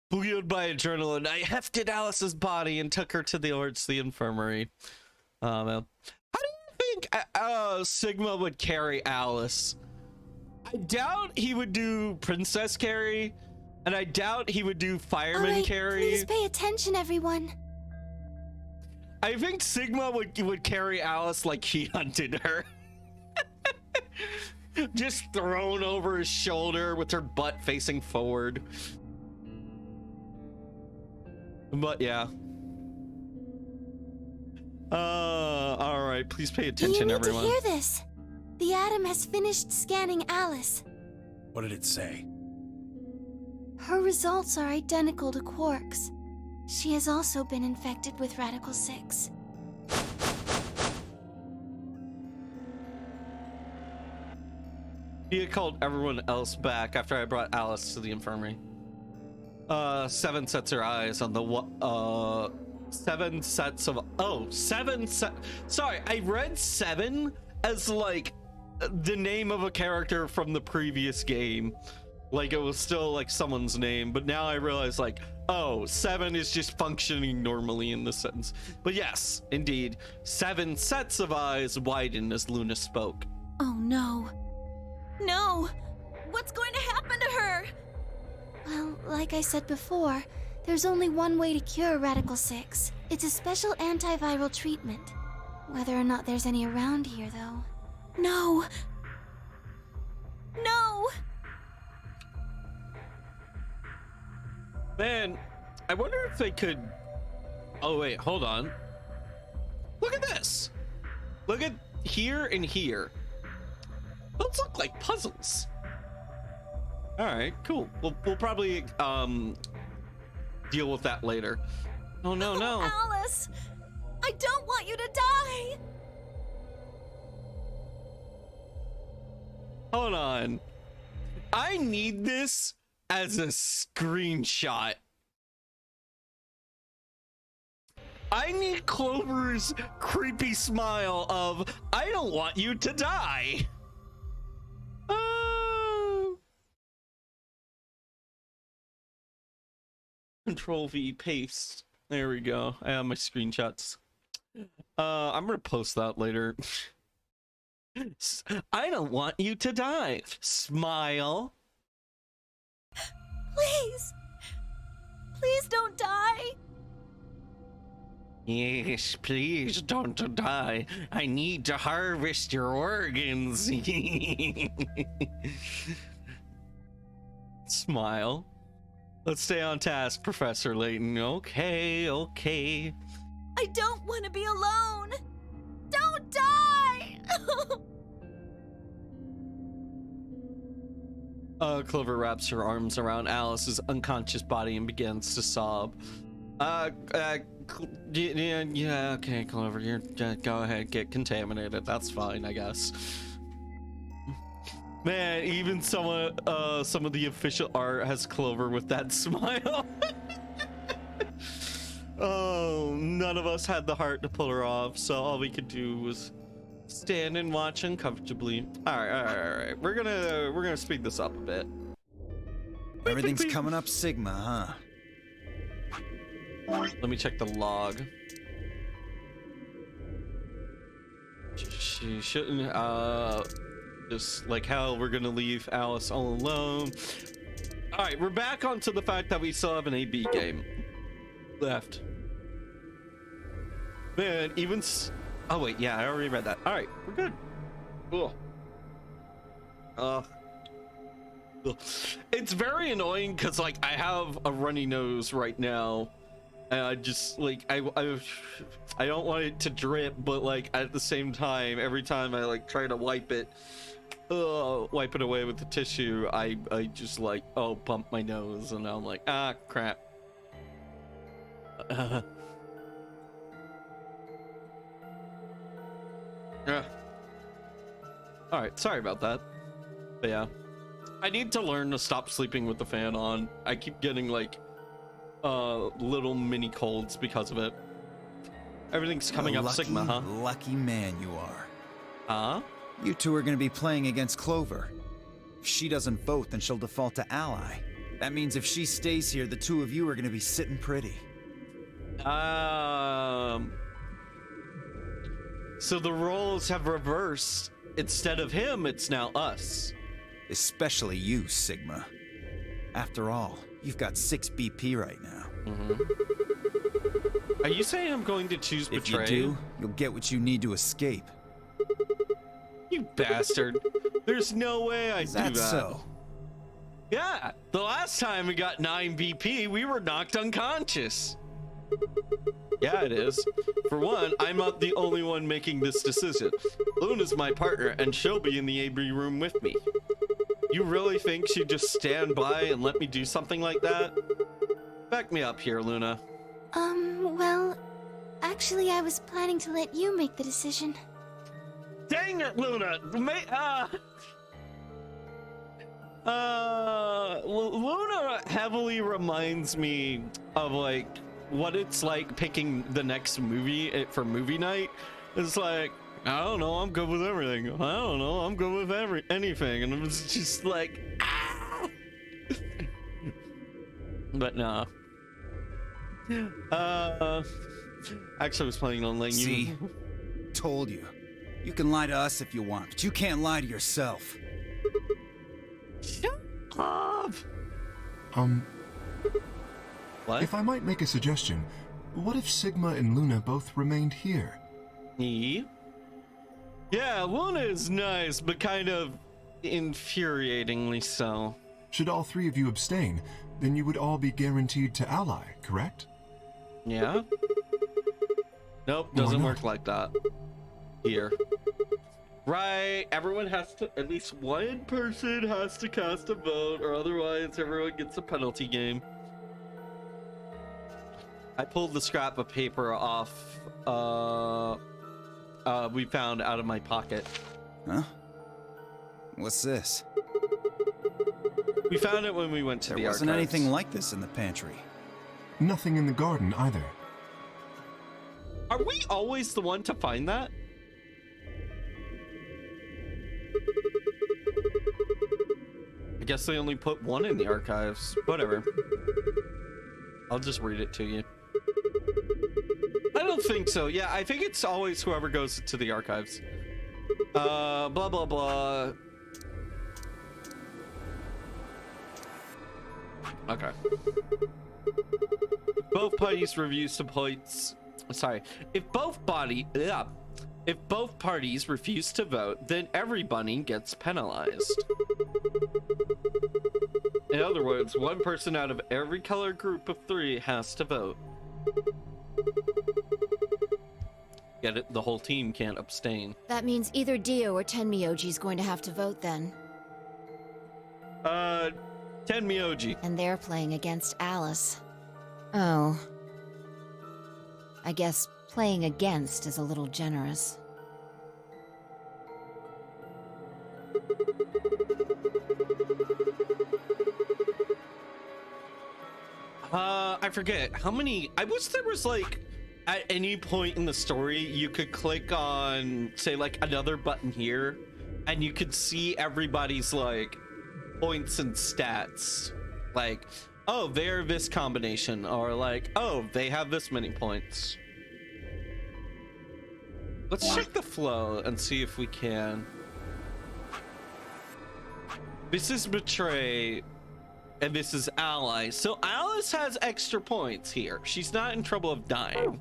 Buoyed by adrenaline, I hefted Alice's body and took her towards the infirmary. Oh man. How do you think Sigma would carry Alice? I doubt he would do princess carry, and I doubt he would do fireman carry. Please pay attention, everyone. I think Sigma would carry Alice like he hunted her. Just thrown over his shoulder with her butt facing forward. But yeah. All right, please pay attention, everyone. You need to hear this. The Atom has finished scanning Alice. What did it say? Her results are identical to Quark's. She has also been infected with Radical 6. He had called everyone else back after I brought Alice to the infirmary. 7 sets her eyes on the 7 sets of sorry, I read 7 as like the name of a character from the previous game, like it was still like someone's name, but now I realize like, oh, 7 is just functioning normally in this sentence. But yes, indeed, 7 sets of eyes widened as Luna spoke. Oh no. No! What's going to happen to her? Well, like I said before, there's only one way to cure Radical 6. It's a special antiviral treatment. Whether or not there's any around here, though. No! No! Man, I wonder if they could... Oh wait, hold on. Look at this! Look at here and here. Those look like puzzles. Alright, cool. We'll probably deal with that later. Oh no, no. Alice! I don't want you to die! Hold on. I need this as a screenshot. I need Clover's creepy smile of, I don't want you to die. Control V, paste. There we go. I have my screenshots. I'm gonna post that later. I don't want you to die. Smile. Please! Please don't die! Yes, please don't die. I need to harvest your organs. Smile. Let's stay on task, Professor Layton. Okay, okay. I don't want to be alone! Don't die! Clover wraps her arms around Alice's unconscious body and begins to sob. Yeah, okay, Clover, you're go ahead, get contaminated. That's fine, I guess. Man, even some of the official art has Clover with that smile. Oh, none of us had the heart to pull her off, so all we could do was stand and watch uncomfortably. All right. We're gonna speed this up a bit. Everything's coming up Sigma, huh? Let me check the log. She shouldn't. Just like how we're gonna leave Alice all alone. All right, we're back onto the fact that we still have an AB game left. Man, even. Oh wait, yeah, I already read that. All right, we're good. Cool. It's very annoying because like I have a runny nose right now, and I just like I don't want it to drip, but like at the same time, every time I like try to wipe it away with the tissue, I just like bump my nose, and I'm like, ah, crap. All right, sorry about that. But yeah, I need to learn to stop sleeping with the fan on. I keep getting like little mini colds because of it. Everything's coming up Sigma, huh? Lucky man you are. Huh? You two are going to be playing against Clover. If she doesn't vote, then she'll default to ally. That means if she stays here, the two of you are going to be sitting pretty. So the roles have reversed. Instead of him, it's now us. Especially you, Sigma. After all, you've got 6 BP right now. Are you saying I'm going to choose betray? If you do, you'll get what you need to escape. You bastard. There's no way I'd do that. Is that so? Yeah, the last time we got 9 BP, we were knocked unconscious. Yeah, it is. For one, I'm not the only one making this decision. Luna's my partner, and she'll be in the AB room with me. You really think she'd just stand by and let me do something like that? Back me up here, Luna. Well, actually, I was planning to let you make the decision. Dang it, Luna! Luna heavily reminds me of like what it's like picking the next movie for movie night. It's like, I don't know, I'm good with everything. I don't know, I'm good with anything, and it was just like, ah! But nah. Actually, I was planning on letting See? Told you. You can lie to us if you want, but you can't lie to yourself. Shut up! What? If I might make a suggestion, what if Sigma and Luna both remained here? Me? Yeah, Luna is nice, but kind of infuriatingly so. Should all 3 of you abstain, then you would all be guaranteed to ally, correct? Yeah? Nope, doesn't work like that. Here. Right, everyone has to, at least one person has to cast a vote, or otherwise everyone gets a penalty game. I pulled the scrap of paper off, we found out of my pocket. Huh? What's this? We found it when we went to the archives. There wasn't anything like this in the pantry. Nothing in the garden either. Are we always the one to find that? I guess they only put one in the archives. Whatever. I'll just read it to you. I don't think so. Yeah, I think it's always whoever goes to the archives. Blah, blah, blah. Okay. Both parties refuse to points. Sorry. If both parties refuse to vote, then every bunny gets penalized. In other words, one person out of every color group of 3 has to vote. Get it? The whole team can't abstain. That means either Dio or Tenmyoji's going to have to vote then. Tenmyoji. And they're playing against Alice. Oh. I guess playing against is a little generous. I forget how many. I wish there was like at any point in the story you could click on, say, like another button here, and you could see everybody's like points and stats. Like, oh, they're this combination, or like, oh, they have this many points. Let's check the flow and see if we can. This is Betray. And this is Ally. So Alice has extra points here. She's not in trouble of dying.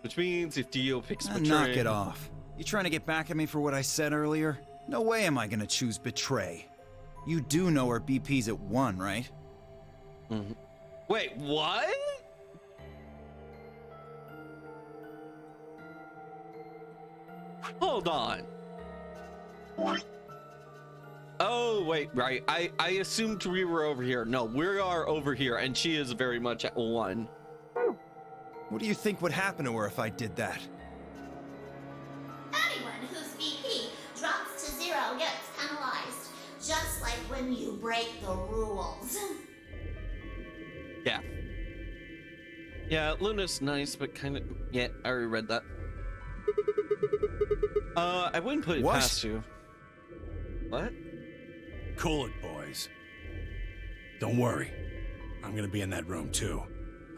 Which means if Dio picks Betray... Knock it off. You trying to get back at me for what I said earlier? No way am I gonna choose Betray. You do know our BP's at 1, right? Mm-hmm. Wait, what? Hold on. Oh, wait, right. I assumed we were over here. No, we are over here, and she is very much at 1. What do you think would happen to her if I did that? Anyone whose BP drops to 0 gets penalized, just like when you break the rules. Yeah. Yeah, Luna's nice, but kind of... Yeah, I already read that. I wouldn't put it past you. What? Cool it, boys. Don't worry. I'm gonna be in that room, too.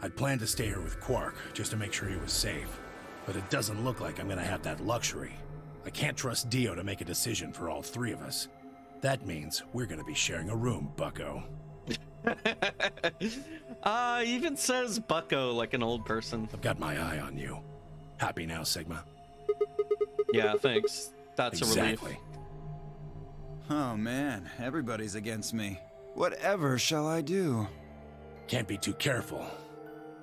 I'd planned to stay here with Quark, just to make sure he was safe. But it doesn't look like I'm gonna have that luxury. I can't trust Dio to make a decision for all 3 of us. That means we're gonna be sharing a room, bucko. Even says bucko like an old person. I've got my eye on you. Happy now, Sigma? Yeah, thanks. That's exactly. A relief. Oh man, everybody's against me. Whatever shall I do? Can't be too careful.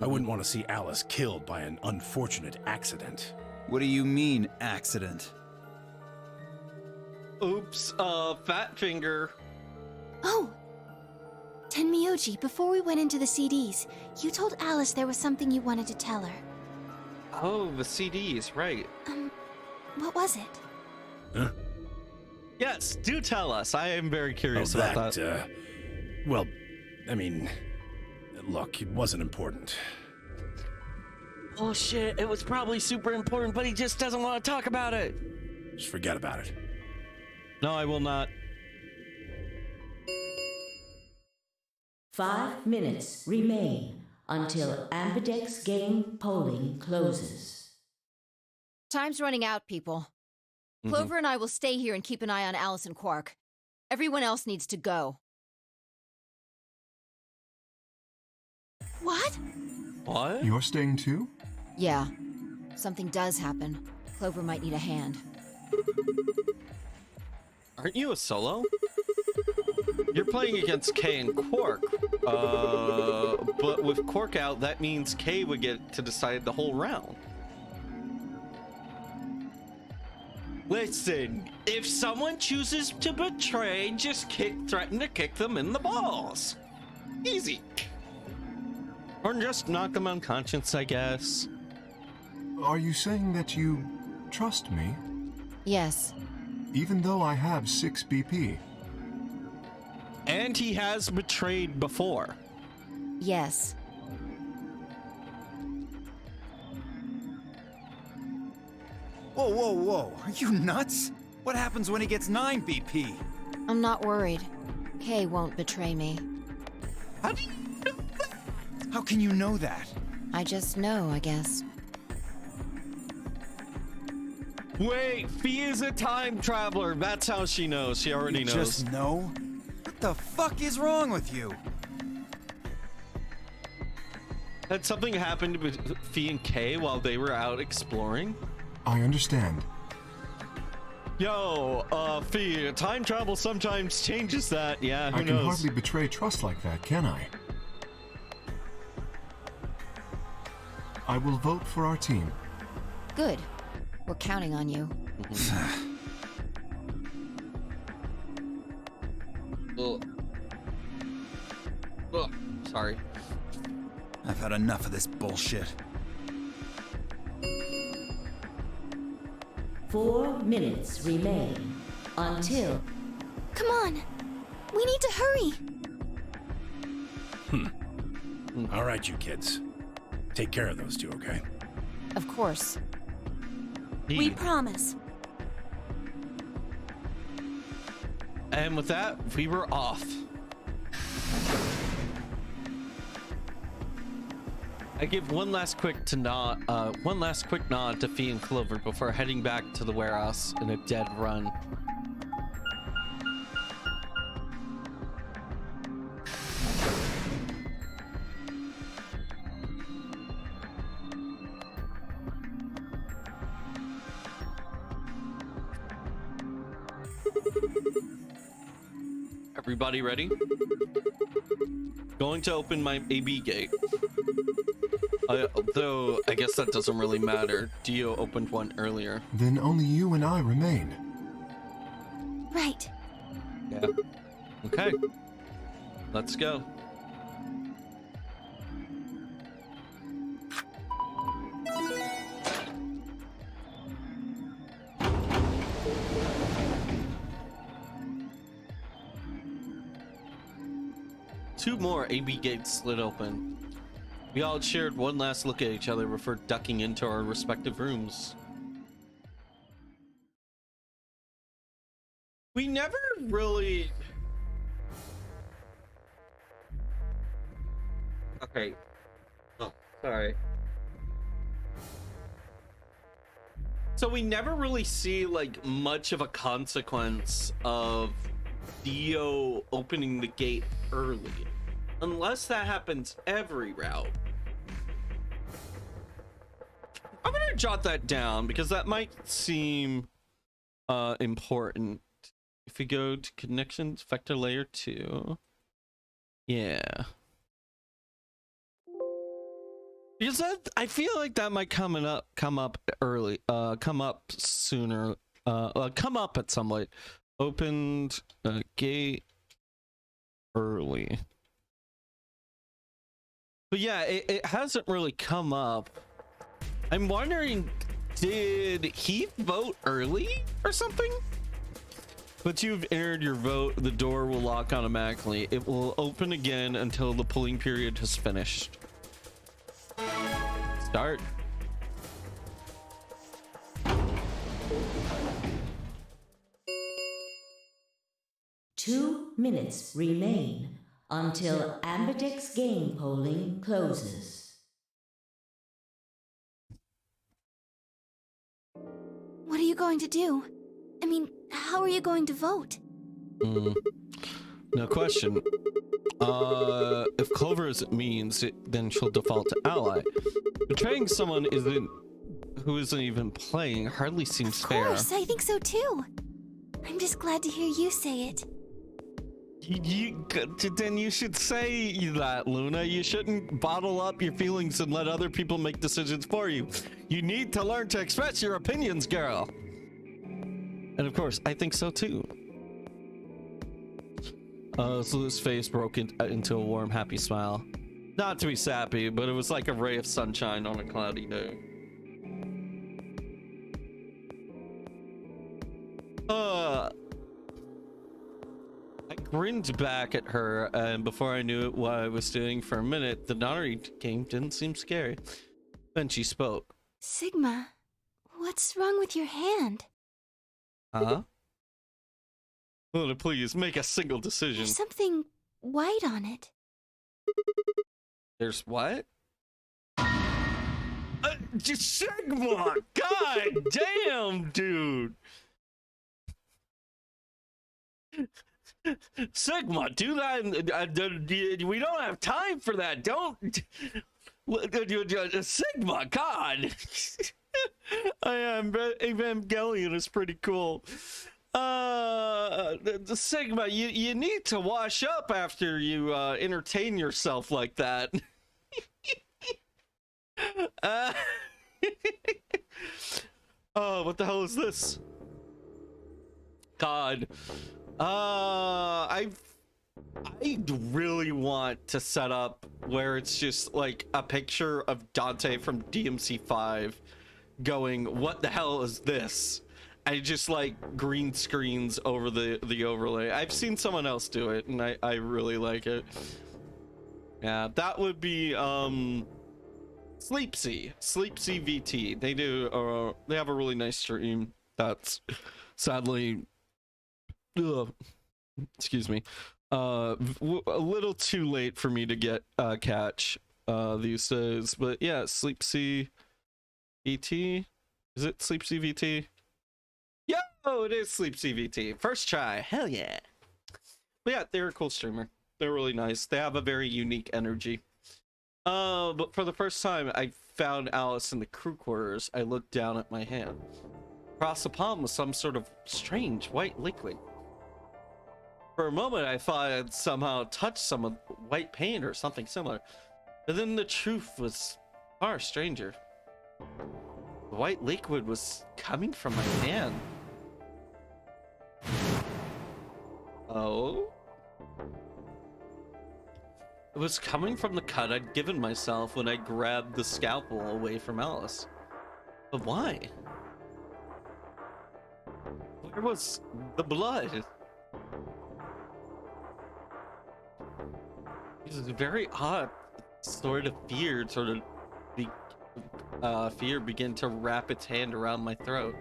I wouldn't want to see Alice killed by an unfortunate accident. What do you mean, accident? Oops, fat finger. Oh! Tenmyoji, before we went into the CDs, you told Alice there was something you wanted to tell her. Oh, the CDs, right. What was it? Huh? Yes, do tell us. I am very curious about that. Well, I mean, look, it wasn't important. Oh shit, it was probably super important, but he just doesn't want to talk about it. Just forget about it. No, I will not. 5 minutes remain until Ambidex game polling closes. Time's running out, people. Clover and I will stay here and keep an eye on Alice and Quark. Everyone else needs to go. What? What? You're staying too? Yeah. Something does happen. Clover might need a hand. Aren't you a solo? You're playing against Kay and Quark. But with Quark out, that means Kay would get to decide the whole round. Listen, if someone chooses to betray, just threaten to kick them in the balls. Easy. Or just knock them unconscious, I guess. Are you saying that you trust me? Yes. Even though I have 6 BP? And he has betrayed before. Yes. Whoa, whoa, whoa. Are you nuts? What happens when he gets 9 BP? I'm not worried. Kay won't betray me. How do you know that? How can you know that? I just know, I guess. Wait, Fee is a time traveler. That's how she knows. She already You knows. just know? What the fuck is wrong with you? Had something happened with Fee and Kay while they were out exploring? I understand. Yo, Fee, time travel sometimes changes that. Yeah, who I can knows? hardly betray trust like that, can I? I will vote for our team. Good. We're counting on you. Ugh. Ugh, sorry. I've had enough of this bullshit. 4 minutes remain until... Come on! We need to hurry! All right, you kids. Take care of those two, okay? Of course. We promise. And with that, we were off. I give one last quick nod to Fee and Clover before heading back to the warehouse in a dead run. Everybody ready? Going to open my AB gate. Though I guess that doesn't really matter. Dio opened one earlier. Then only you and I remain. Right. Yeah. Okay. Let's go. Two more AB gates slid open. We all shared one last look at each other before ducking into our respective rooms. We never really... Okay. Oh, sorry. So we never really see like much of a consequence of Dio opening the gate early. Unless that happens every route. I'm gonna jot that down because that might seem important. If we go to connections, vector layer 2. Yeah. Because that, I feel like that might come up early, come up sooner, come up at some point. Opened gate early. But yeah, it hasn't really come up. I'm wondering, did he vote early or something? Once you've entered your vote, the door will lock automatically. It will open again until the polling period has finished. Start. Two minutes remain until Ambidex game polling closes. What are you going to do? I mean, how are you going to vote? No question. If Clover is means, then she'll default to ally. Betraying someone who isn't even playing hardly seems fair. Of course, I think so too. I'm just glad to hear you say it. Then you should say that, Luna. You shouldn't bottle up your feelings and let other people make decisions for you. You need to learn to express your opinions, girl. And of course, I think so too. Lulu's face broke into a warm, happy smile. Not to be sappy, but it was like a ray of sunshine on a cloudy day. I grinned back at her, and before I knew what I was doing for a minute, the notary game didn't seem scary. Then she spoke. Sigma, what's wrong with your hand? Huh? Luna, please, make a single decision. There's something white on it. There's what? Sigma! God damn, dude! Sigma, do that. We don't have time for that. Don't. Sigma, God. I am. Evangelion is pretty cool. The Sigma, you need to wash up after you entertain yourself like that. Oh, what the hell is this? God. I really want to set up where it's just like a picture of Dante from DMC5 going, what the hell is this? I just like green screens over the overlay. I've seen someone else do it and I really like it. Yeah, that would be Sleepsy VT. They have a really nice stream that's sadly excuse me, a little too late for me to get catch these days. But yeah, Sleepsy VT. Is it Sleepsy VT? Yo, it is Sleepsy VT. First try. Hell yeah. But yeah, they're a cool streamer. They're really nice. They have a very unique energy. But for the first time I found Alice in the crew quarters, I looked down at my hand. Across the palm was some sort of strange white liquid. For a moment, I thought I'd somehow touched some white paint or something similar. But then the truth was far stranger. The white liquid was coming from my hand. Oh? It was coming from the cut I'd given myself when I grabbed the scalpel away from Alice. But why? Where was the blood? This is very odd. Sort of fear began to wrap its hand around my throat.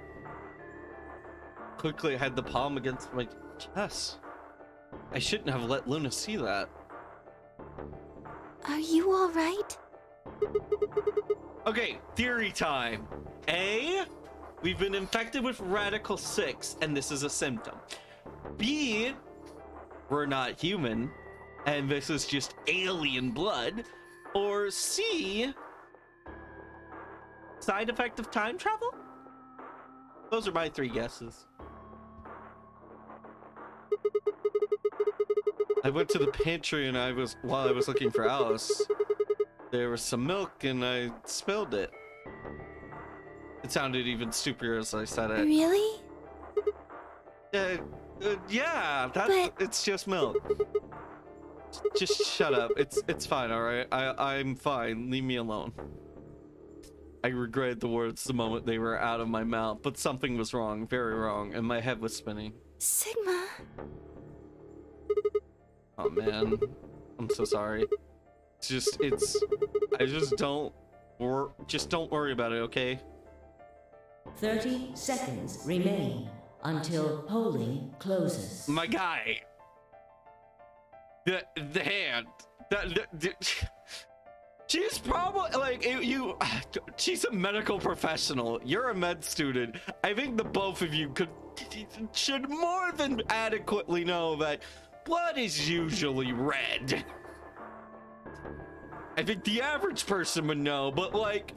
Quickly, I had the palm against my chest. I shouldn't have let Luna see that. Are you all right? Okay, theory time. A, we've been infected with Radical 6, and this is a symptom. B, we're not human, and this is just alien blood. Or C, side effect of time travel? Those are my three guesses. I went to the pantry and while I was looking for Alice, there was some milk and I spilled it. It sounded even stupider as I said it. Really? Yeah, it's just milk. Just shut up. It's fine, all right? I'm fine. Leave me alone. I regretted the words the moment they were out of my mouth, but something was wrong, very wrong, and my head was spinning. Sigma. Oh man, I'm so sorry. Don't worry about it, okay? 30 seconds remain until polling closes. My guy. The hand. She's probably like she's a medical professional. You're a med student. I think the both of you should more than adequately know that blood is usually red. I think the average person would know, but like,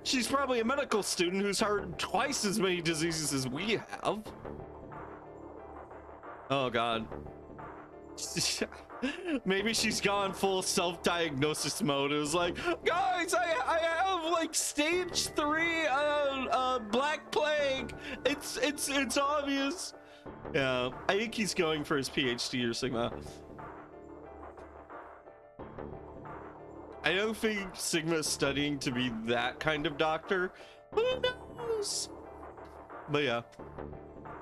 she's probably a medical student who's heard twice as many diseases as we have. Oh God. Maybe she's gone full self-diagnosis mode. It was like, guys, I have like stage 3 black plague. It's obvious. Yeah, I think he's going for his PhD or Sigma. I don't think Sigma is studying to be that kind of doctor. Who knows? But yeah.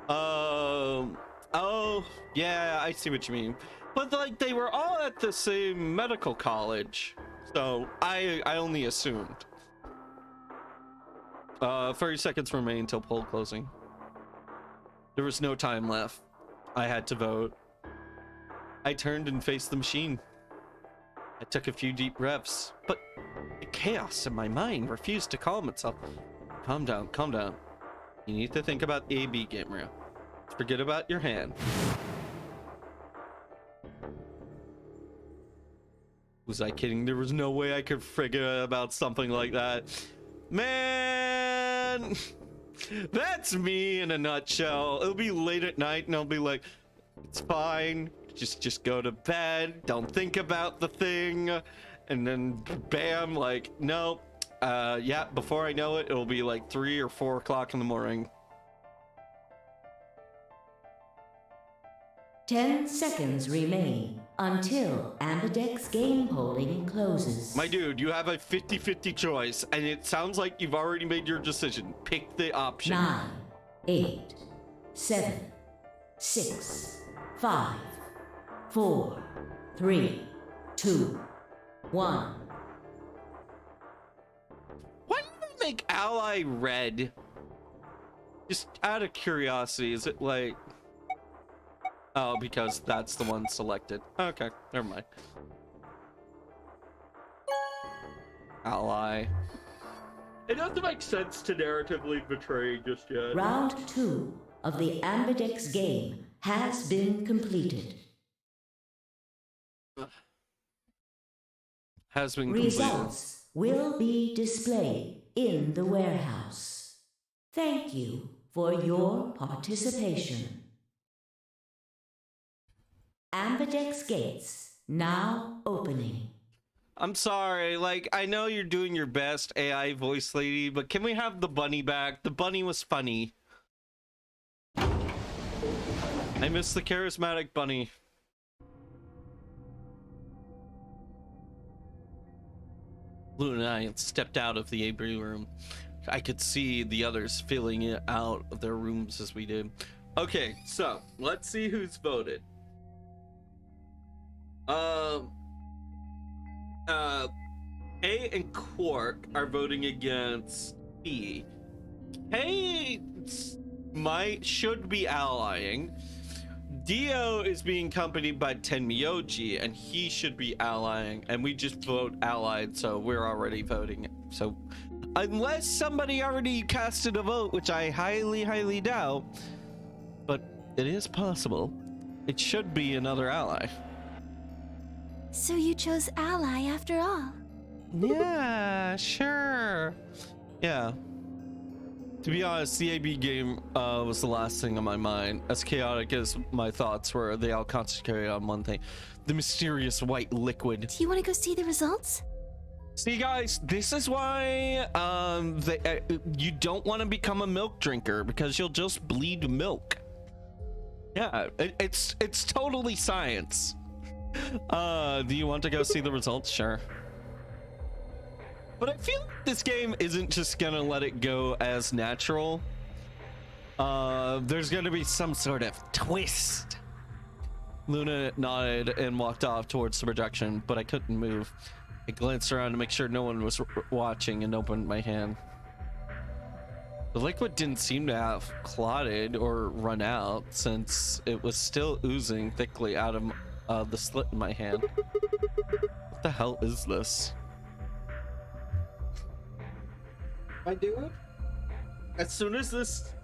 Oh, yeah, I see what you mean. But like, they were all at the same medical college, so I only assumed. 30 seconds remain until poll closing. There was no time left. I had to vote. I turned and faced the machine. I took a few deep breaths, but the chaos in my mind refused to calm itself. Calm down, calm down. You need to think about AB, Gabriel. Forget about your hand. Was I kidding? There was no way I could figure about something like that. Man, that's me in a nutshell. It'll be late at night and I'll be like, it's fine. Just go to bed. Don't think about the thing. And then bam, like, no. Yeah, before I know it, it'll be like 3 or 4 o'clock in the morning. 10 seconds remain until Ambidex game polling closes. My dude, you have a 50-50 choice, and it sounds like you've already made your decision. Pick the option. 9, 8, 7, 6, 5, 4, 3, 2, 1. Why did they make Ally red? Just out of curiosity, is it like... Oh, because that's the one selected. Okay, never mind. Ally. It doesn't make sense to narratively betray just yet. Round 2 of the Ambidex game has been completed. Has been completed. Results will be displayed in the warehouse. Thank you for your participation. Ambidex gates now opening. I'm sorry, like, I know you're doing your best, AI voice lady, but can we have the bunny back? The bunny was funny. I miss the charismatic bunny. Luna and I had stepped out of the AB room. I could see the others filling it out of their rooms as we did. Okay, so let's see who's voted. A and Quark are voting against B. K should be allying. Dio is being accompanied by Tenmyoji, and he should be allying, and we just vote allied, so we're already voting. So unless somebody already casted a vote, which I highly doubt, but it is possible, it should be another ally. So you chose Ally after all? Yeah, sure. Yeah. To be honest, the AB game was the last thing on my mind. As chaotic as my thoughts were, they all concentrated on one thing. The mysterious white liquid. Do you want to go see the results? See, guys, this is why you don't want to become a milk drinker, because you'll just bleed milk. Yeah, it's totally science. Do you want to go see the results? Sure. But I feel like this game isn't just gonna let it go as natural. There's gonna be some sort of twist. Luna nodded and walked off towards the projection, but I couldn't move. I glanced around to make sure no one was watching and opened my hand. The liquid didn't seem to have clotted or run out, since it was still oozing thickly out of the slit in my hand. What the hell is this? My dude, as soon as this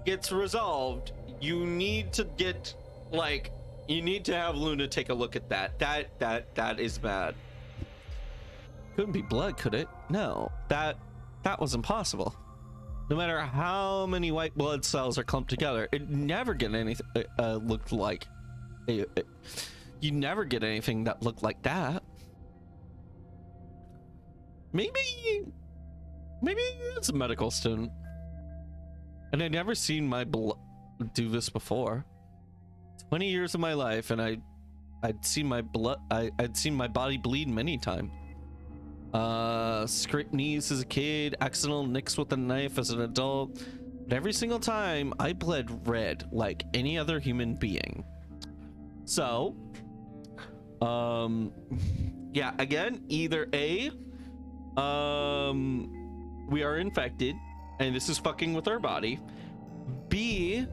gets resolved, you need to get, like, you need to have Luna take a look at that. That is bad. Couldn't be blood, could it? No, that was impossible. No matter how many white blood cells are clumped together, it never get anything looked like. You never get anything that looked like that. Maybe it's a medical student, and I'd never seen my blood do this before. 20 years of my life, and I'd seen my blood. I'd seen my body bleed many times. Scraped knees as a kid, accidental nicks with a knife as an adult. But every single time, I bled red like any other human being. So, yeah, again, either A, we are infected, and this is fucking with our body. B,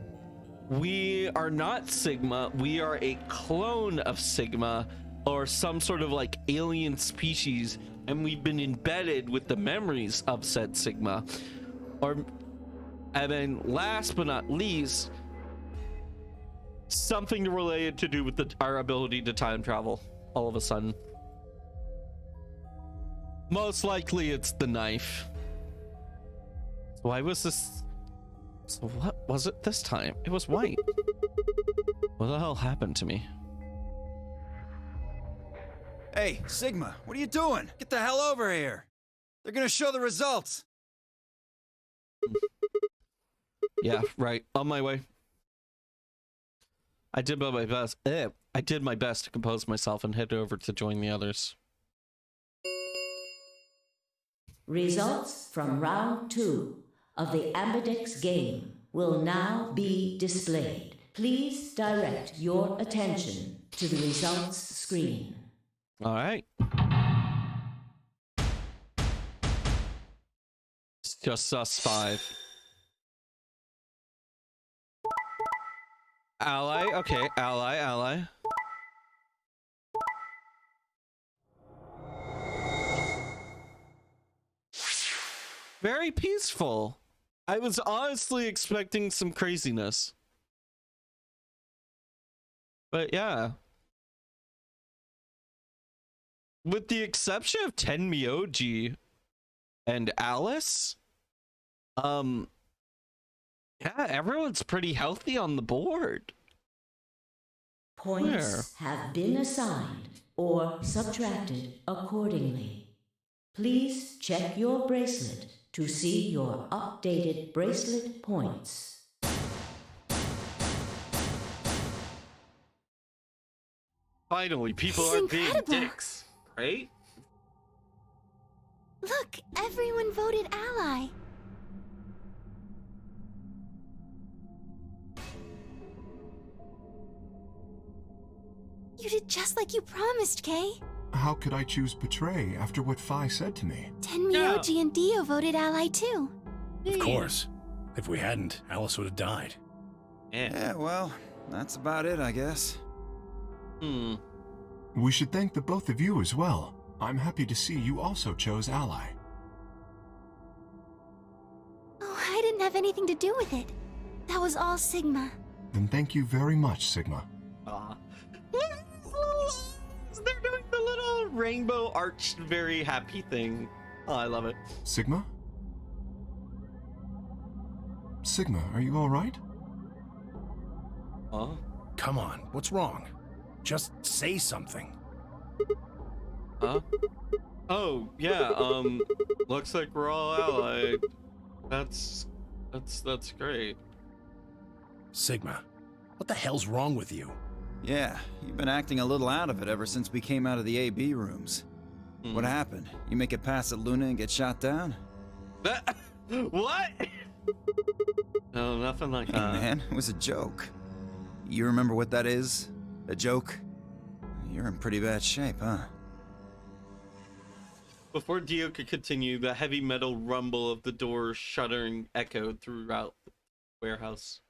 we are not Sigma, we are a clone of Sigma, or some sort of like alien species, and we've been embedded with the memories of said Sigma. And then last but not least, something related to do with our ability to time travel all of a sudden. Most likely it's the knife. Why was this? So what was it this time? It was white. What the hell happened to me? Hey, Sigma, what are you doing? Get the hell over here. They're gonna show the results. Yeah, right. On my way. I did my best. I did my best to compose myself and head over to join the others. Results from round 2 of the Ambidex game will now be displayed. Please direct your attention to the results screen. All right. It's just us 5. Ally, okay, ally. Very peaceful. I was honestly expecting some craziness. But yeah. With the exception of Tenmyoji and Alice, yeah, everyone's pretty healthy on the board. Points have been assigned or subtracted accordingly. Please check your bracelet to see your updated bracelet points. Finally, people This is aren't being incredible. dicks, right? Look, everyone voted ally. You did just like you promised, Kay. How could I choose Betray after what Phi said to me? Tenmyoji and Dio voted ally too. Of course. If we hadn't, Alice would have died. Yeah, well, that's about it, I guess. We should thank the both of you as well. I'm happy to see you also chose Ally. Oh, I didn't have anything to do with it. That was all Sigma. Then thank you very much, Sigma. They're doing the little rainbow arched, very happy thing. Oh, I love it. Sigma? Sigma, are you alright? Huh? Come on, what's wrong? Just say something. Huh? Oh, yeah, looks like we're all allied. That's great. Sigma, what the hell's wrong with you? Yeah, you've been acting a little out of it ever since we came out of the AB rooms. What happened? You make it past the Luna and get shot down? What? No, nothing like Hey, that. man, it was a joke. You remember what that is? A joke? You're in pretty bad shape, huh? Before Dio could continue, the heavy metal rumble of the door shuddering echoed throughout the warehouse.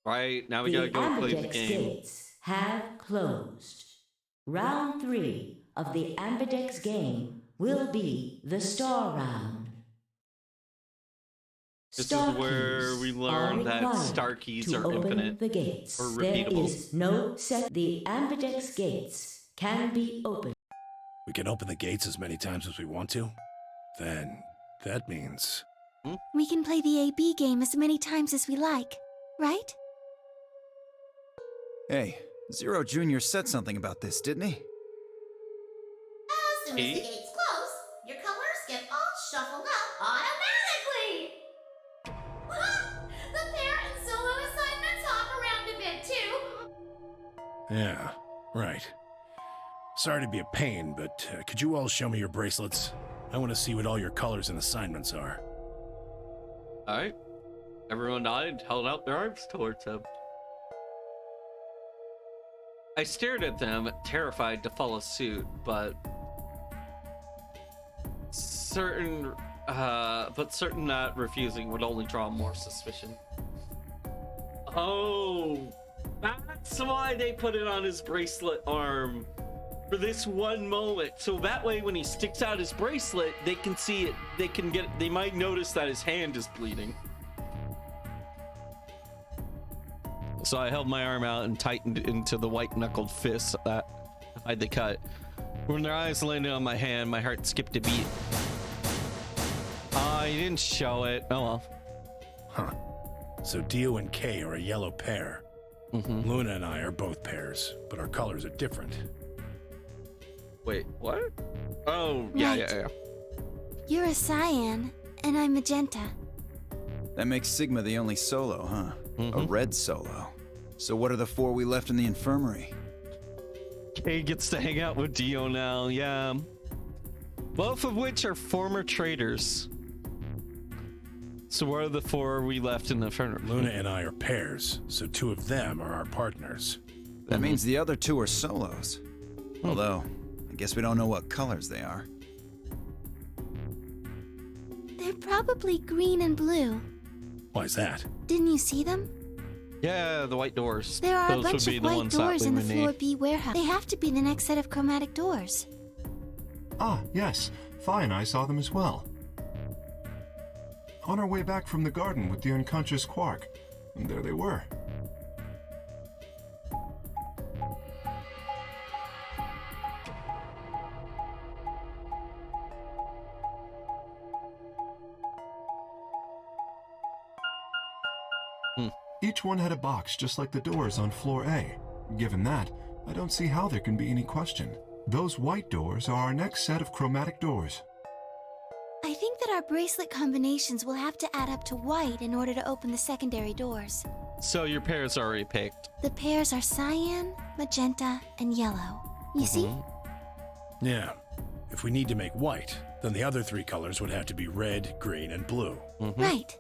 Right, now we gotta go play the Ambidex game. gates have closed. Round 3 of the Ambidex game will be the Star Round. This Star is where keys we are learn that required star keys to are open infinite the gates. or There repeatable. is no set. The Ambidex gates can be opened. We can open the gates as many times as we want to? Then that means... We can play the AB game as many times as we like, right? Hey, Zero Jr. said something about this, didn't he? As soon as the gates close, your colors get all shuffled up automatically. The pair and solo assignments hop around a bit too. Yeah, right. Sorry to be a pain, but could you all show me your bracelets? I want to see what all your colors and assignments are. Alright. Everyone nodded, held out their arms towards him. I stared at them, terrified to follow suit, but certain that refusing would only draw more suspicion. Oh, that's why they put it on his bracelet arm. For this one moment. So that way when he sticks out his bracelet, they can see it. They might notice that his hand is bleeding. So I held my arm out and tightened it into the white-knuckled fist that hide the cut. When their eyes landed on my hand, my heart skipped a beat. You didn't show it. Oh well. Huh. So Dio and Kay are a yellow pair. Luna and I are both pairs, but our colors are different. Wait, what? Oh, yeah, Right. yeah. You're a cyan, and I'm magenta. That makes Sigma the only solo, huh? A red solo. So what are the 4 we left in the infirmary? Kay gets to hang out with Dio now, yeah. Both of which are former traders. So what are the 4 we left in the infirmary? Luna and I are pairs, so 2 of them are our partners. That means the other 2 are solos. Although, I guess we don't know what colors they are. They're probably green and blue. Why's that? Didn't you see them? Yeah, the white doors. There are Those a bunch would be of the white ones doors that in we the would floor need. B warehouse. They have to be the next set of chromatic doors. Ah, yes. Fi and I saw them as well. On our way back from the garden with the unconscious Quark. And there they were. Each one had a box just like the doors on floor A. Given that, I don't see how there can be any question. Those white doors are our next set of chromatic doors. I think that our bracelet combinations will have to add up to white in order to open the secondary doors. So your pairs are already picked. The pairs are cyan, magenta, and yellow. You see? Yeah. If we need to make white, then the other 3 colors would have to be red, green, and blue. Right.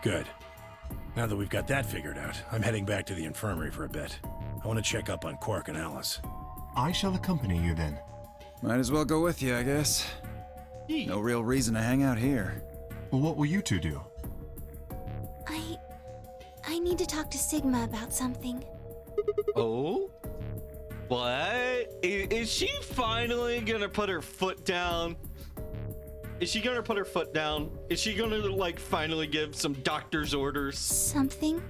Good. Now that we've got that figured out, I'm heading back to the infirmary for a bit. I want to check up on Quark and Alice. I shall accompany you then. Might as well go with you, I guess. No real reason to hang out here. Well, what will you 2 do? I need to talk to Sigma about something. Oh? What? Is she finally gonna put her foot down? Is she gonna put her foot down? Is she gonna, like, finally give some doctor's orders? Something?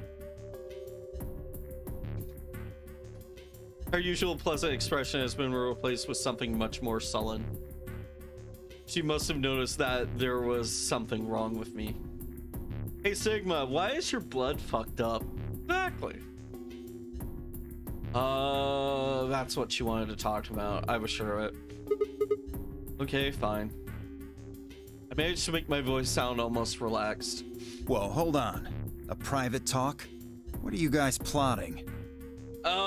Her usual pleasant expression has been replaced with something much more sullen. She must have noticed that there was something wrong with me. Hey Sigma, why is your blood fucked up? Exactly. That's what she wanted to talk about. I was sure of it. Okay, fine. I managed to make my voice sound almost relaxed. Whoa, hold on. A private talk? What are you guys plotting?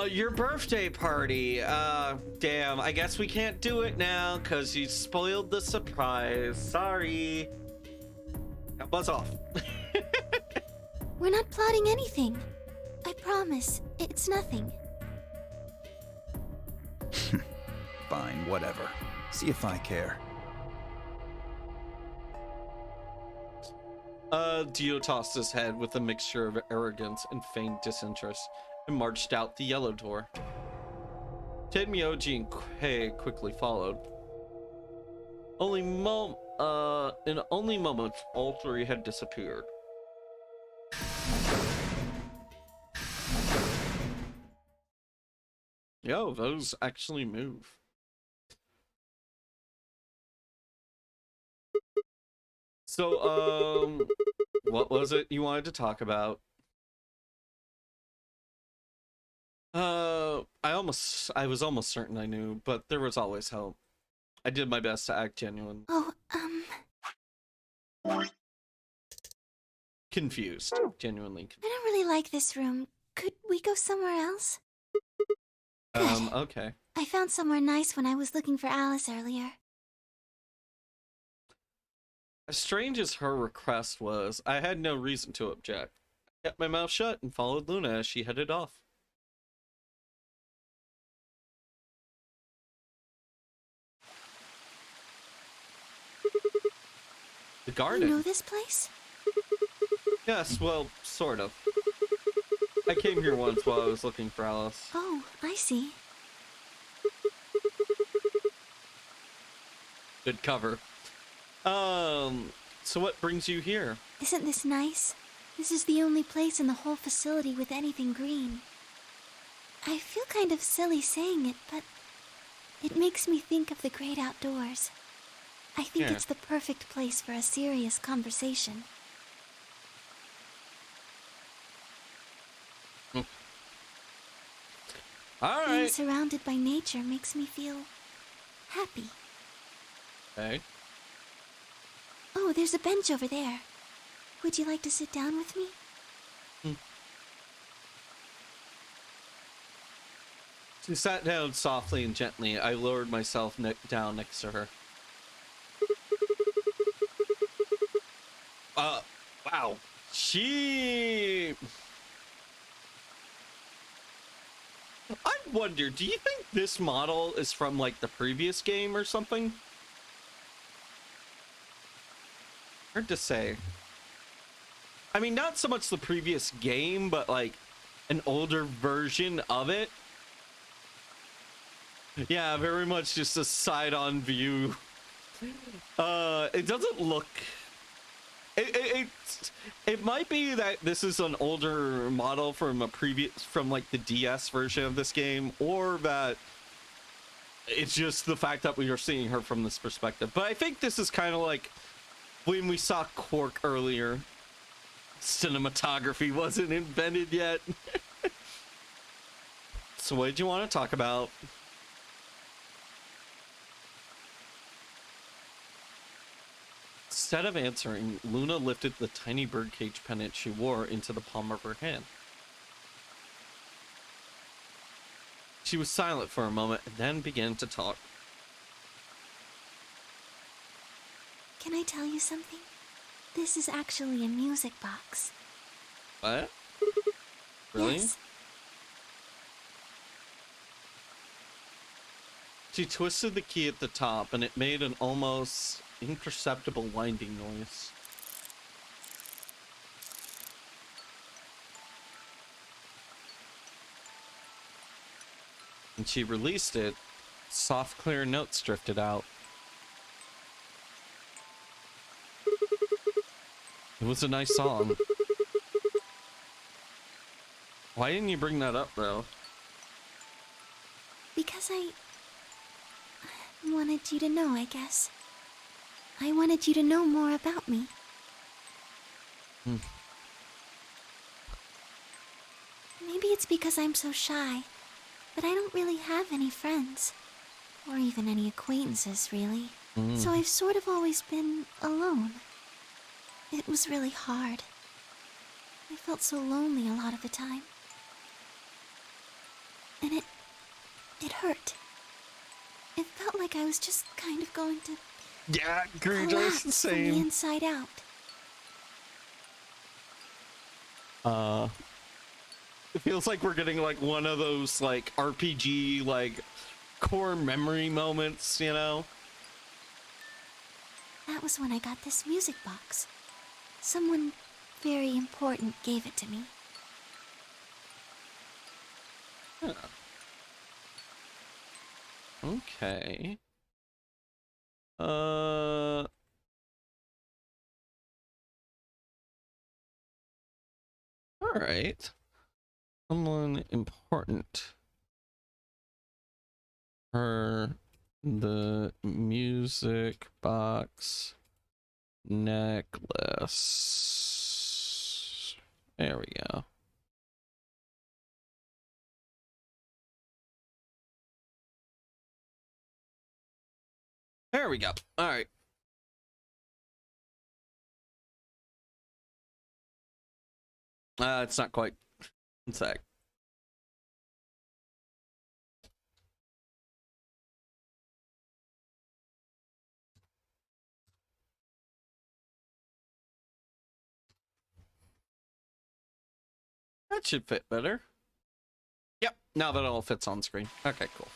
Your birthday party. Damn, I guess we can't do it now because you spoiled the surprise. Sorry. Now buzz off. We're not plotting anything. I promise. It's nothing. Fine, whatever. See if I care. Dio tossed his head with a mixture of arrogance and feigned disinterest and marched out the yellow door. Tenmyoji and Kay quickly followed. In only moments, all 3 had disappeared. Yo, those actually move. So, what was it you wanted to talk about? I was almost certain I knew, but there was always hope. I did my best to act genuine. Oh, Confused. Genuinely I don't really like this room. Could we go somewhere else? confused. Okay. I found somewhere nice when I was looking for Alice earlier. As strange as her request was, I had no reason to object. I kept my mouth shut and followed Luna as she headed off. The You garden. know this place? Yes, well, sort of. I came here once while I was looking for Alice. Oh, I see. Good cover. So what brings you here? Isn't this nice? This is the only place in the whole facility with anything green. I feel kind of silly saying it, but it makes me think of the great outdoors. I think Yeah. it's the perfect place for a serious conversation. All Being right. surrounded by nature makes me feel happy. Okay. Oh, there's a bench over there. Would you like to sit down with me? She sat down softly and gently. I lowered myself down next to her. Wow. I wonder, do you think this model is from, like, the previous game or something? Hard to say. I mean, not so much the previous game, but, like, an older version of it. Yeah, very much just a side-on view. It doesn't look... It might be that this is an older model from like the DS version of this game, or that it's just the fact that we are seeing her from this perspective. But I think this is kind of like when we saw Quark earlier. Cinematography wasn't invented yet. So what did you want to talk about? Instead of answering, Luna lifted the tiny birdcage pendant she wore into the palm of her hand. She was silent for a moment and then began to talk. Can I tell you something? This is actually a music box. What? Really? Yes. She twisted the key at the top and it made an almost imperceptible winding noise. When she released it, soft, clear notes drifted out. It was a nice song. Why didn't you bring that up, though? Because I wanted you to know, I guess. I wanted you to know more about me. Maybe it's because I'm so shy, but I don't really have any friends. Or even any acquaintances, really. So I've sort of always been alone. It was really hard. I felt so lonely a lot of the time. And it hurt. It felt like I was just kind of going to Yeah, Green collapse the from the same. inside out. It feels like we're getting like one of those like RPG like core memory moments, you know? That was when I got this music box. Someone very important gave it to me. Huh. Okay. All right. Someone important. Her the music box necklace. There we go. There we go. All right. It's not quite. One sec. That should fit better. Yep, now that all fits on screen. Okay, cool.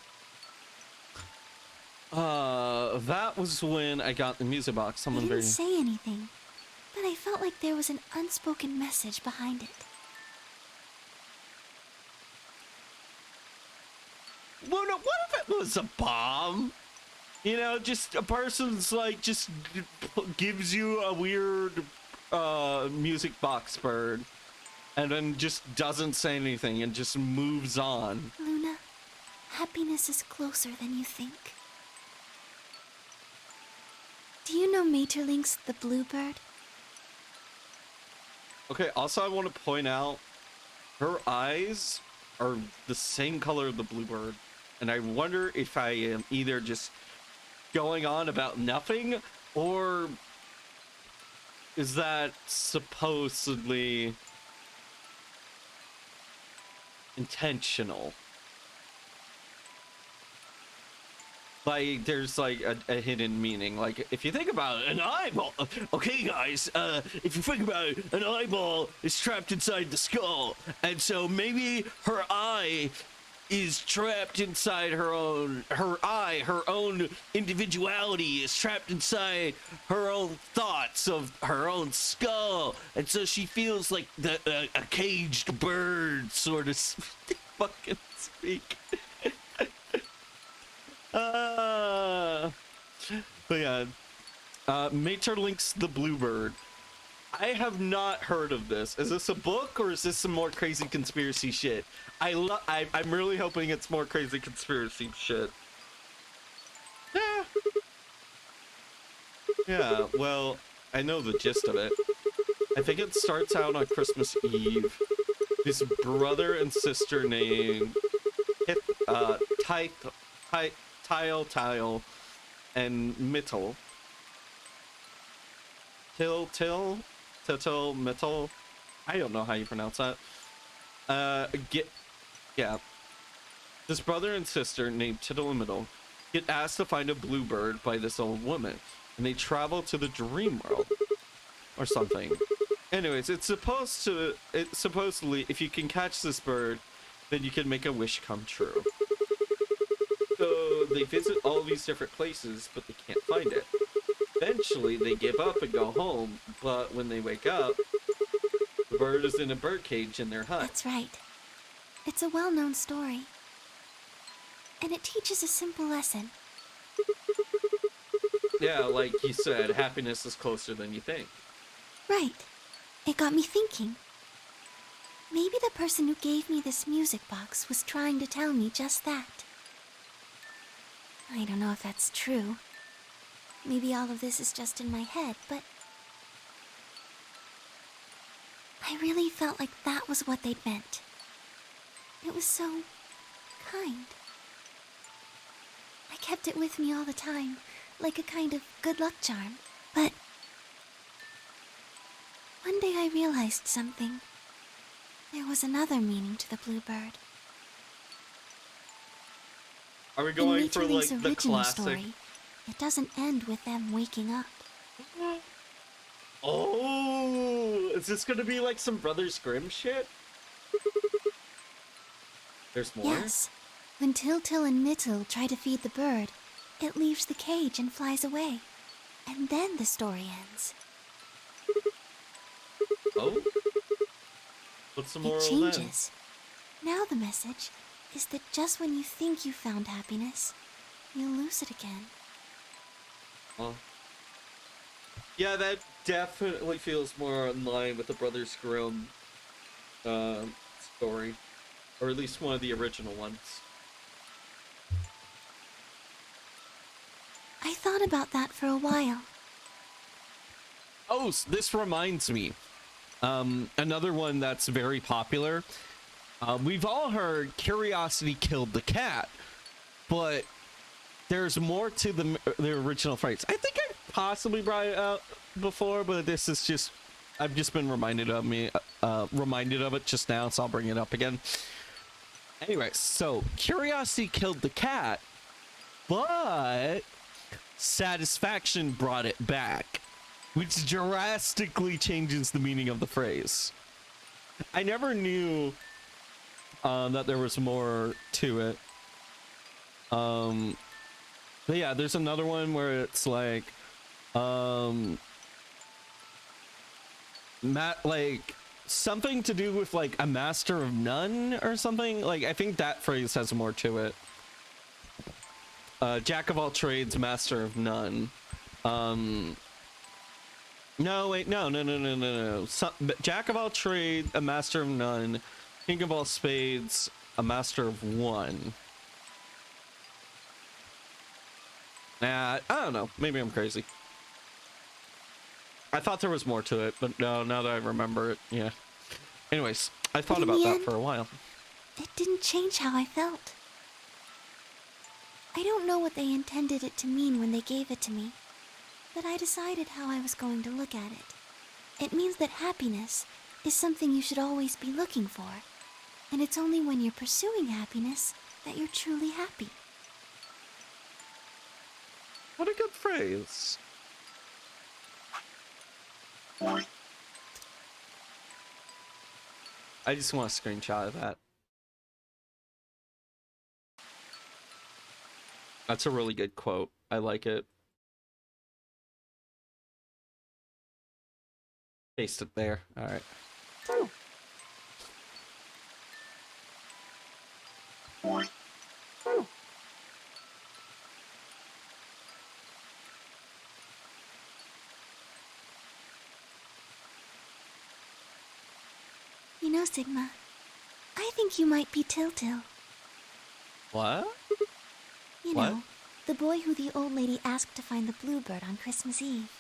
That was when I got the music box. I Someone didn't very. say anything, but I felt like there was an unspoken message behind it. Luna, what if it was a bomb? You know, just a person's like just gives you a weird music box bird and then just doesn't say anything and just moves on. Luna, happiness is closer than you think. Do you know Maeterlinck's The Bluebird? Okay, also I want to point out her eyes are the same color of the bluebird, and I wonder if I am either just going on about nothing, or is that supposedly intentional? Like, there's like a hidden meaning. Like, if you think about it, an eyeball. Okay, guys, if you think about it, an eyeball is trapped inside the skull, and so maybe her eye is trapped inside her own individuality is trapped inside her own thoughts of her own skull, and so she feels like a caged bird, sort of fucking speak. But yeah, Maeterlinck's The Bluebird. I have not heard of this. Is this a book or is this some more crazy conspiracy shit? I'm really hoping it's more crazy conspiracy shit. Yeah, well, I know the gist of it. I think it starts out on Christmas Eve. This brother and sister named Tile and Mittel. Mittel. I don't know how you pronounce that. This brother and sister named Tittle and Mittel get asked to find a bluebird by this old woman, and they travel to the dream world or something. Anyways, supposedly, if you can catch this bird, then you can make a wish come true. So they visit all these different places, but they can't find it. Eventually, they give up and go home, but when they wake up, the bird is in a birdcage in their hut. That's right. It's a well-known story. And it teaches a simple lesson. Yeah, like you said, happiness is closer than you think. Right. It got me thinking. Maybe the person who gave me this music box was trying to tell me just that. I don't know if that's true. Maybe all of this is just in my head, but I really felt like that was what they'd meant. It was so kind. I kept it with me all the time, like a kind of good luck charm. But one day I realized something. There was another meaning to the bluebird. Are we going for like Maeterlinck's the original classic? story, it doesn't end with them waking up. Oh, is this gonna be like some Brothers Grimm shit? There's more? Yes. When Till and Mittel try to feed the bird, it leaves the cage and flies away. And then the story ends. Oh? What's the moral It then? changes. Now the message is that just when you think you found happiness, you'll lose it again. Oh. Yeah, that definitely feels more in line with the Brothers Grimm story. Or at least one of the original ones. I thought about that for a while. Oh, this reminds me. Another one that's very popular. We've all heard Curiosity Killed the Cat, but there's more to the original phrase. I think I possibly brought it out before, but this is just, I've just been reminded of it just now, so I'll bring it up again. Anyway, so Curiosity killed the cat, but satisfaction brought it back, which drastically changes the meaning of the phrase. I never knew that there was more to it. But yeah, there's another one where it's like, like something to do with like a master of none or something. Like I think that phrase has more to it. Jack of all trades, master of none. No, wait, no. Jack of all trades, a master of none. King of all spades, a master of one. Nah, I don't know. Maybe I'm crazy. I thought there was more to it, but no, now that I remember it, yeah. Anyways, I thought about that for a while. It didn't change how I felt. I don't know what they intended it to mean when they gave it to me, but I decided how I was going to look at it. It means that happiness is something you should always be looking for, and it's only when you're pursuing happiness that you're truly happy. What a good phrase. I just want a screenshot of that. That's a really good quote. I like it. Paste it there. All right. You know, Sigma, I think you might be Tiltil. What? You What? know, the boy who the old lady asked to find the bluebird on Christmas Eve.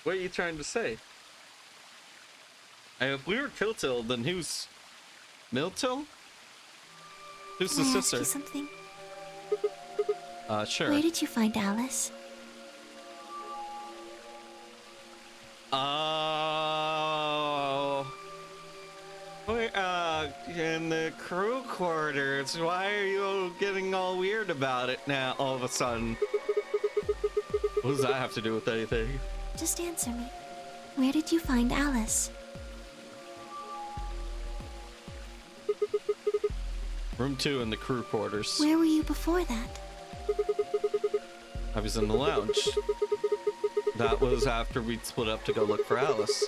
What are you trying to say? If we were Tiltil, then who's Miltil? Who's the Can I sister? ask you something? Sure. Where did you find Alice? Oh. We're, in the crew quarters. Why are you getting all weird about it now, all of a sudden? What does that have to do with anything? Just answer me. Where did you find Alice? Room 2 in the crew quarters. Where were you before that? I was in the lounge. That was after we'd split up to go look for Alice.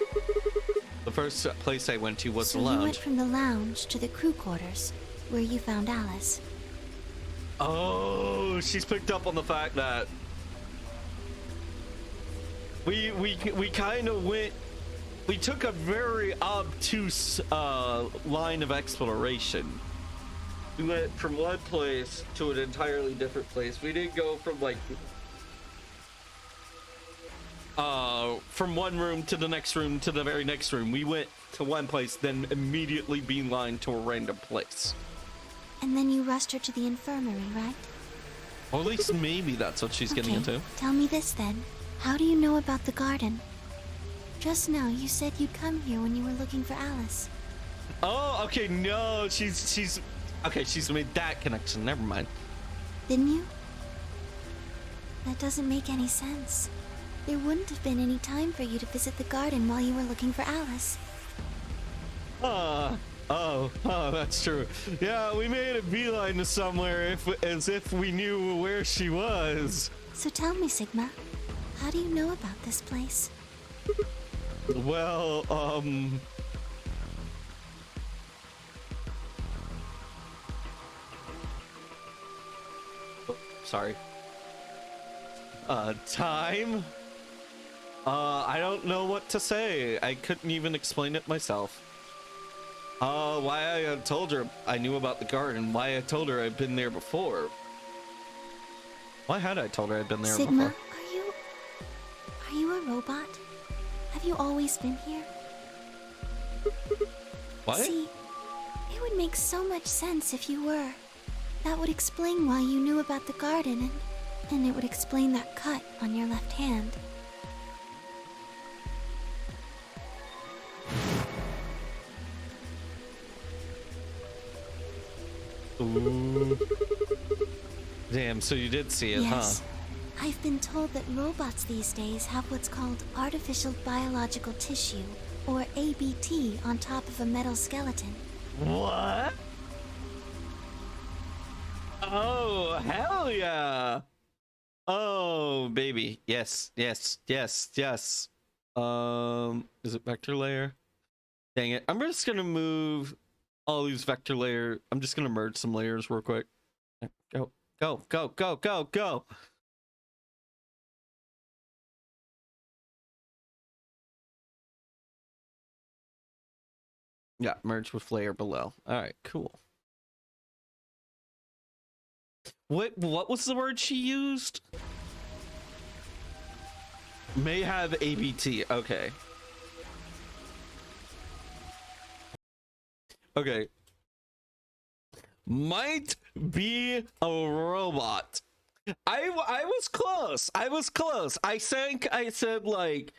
The first place I went to was So the you went lounge. from the lounge to the crew quarters, where you found Alice. Oh, she's picked up on the fact that we kind of went. We took a very obtuse line of exploration. We went from one place to an entirely different place. We didn't go from like from one room to the next room to the very next room. We went to one place, then immediately beeline to a random place. And then you rushed her to the infirmary, right? Or at least maybe that's what she's getting into. Tell me this then. How do you know about the garden? Just now you said you'd come here when you were looking for Alice. Oh, okay, no, she's okay, she's made that connection. Never mind. Didn't you? That doesn't make any sense. There wouldn't have been any time for you to visit the garden while you were looking for Alice. Oh, that's true. Yeah, we made a beeline to somewhere as if we knew where she was. So tell me, Sigma, how do you know about this place? Well, sorry. Time? I don't know what to say. I couldn't even explain it myself. Why I told her I knew about the garden, why I told her I'd been there before. Why had I told her I'd been there Sigma, before? are you a robot? Have you always been here? What? See, it would make so much sense if you were. That would explain why you knew about the garden, and it would explain that cut on your left hand. Ooh. Damn, so you did see it, Yes. huh? I've been told that robots these days have what's called artificial biological tissue, or ABT, on top of a metal skeleton. What? Oh, hell Oh, baby. Yes, yes, yes, yes. Is it vector layer? Dang it. I'm just gonna move all these vector layer. I'm just gonna merge some layers real quick. Go, go, go, go, go, go. Yeah, merge with layer below. All right, cool. What was the word she used? May have ABT. Okay. Okay. Might be a robot. I was close. I was close. I said like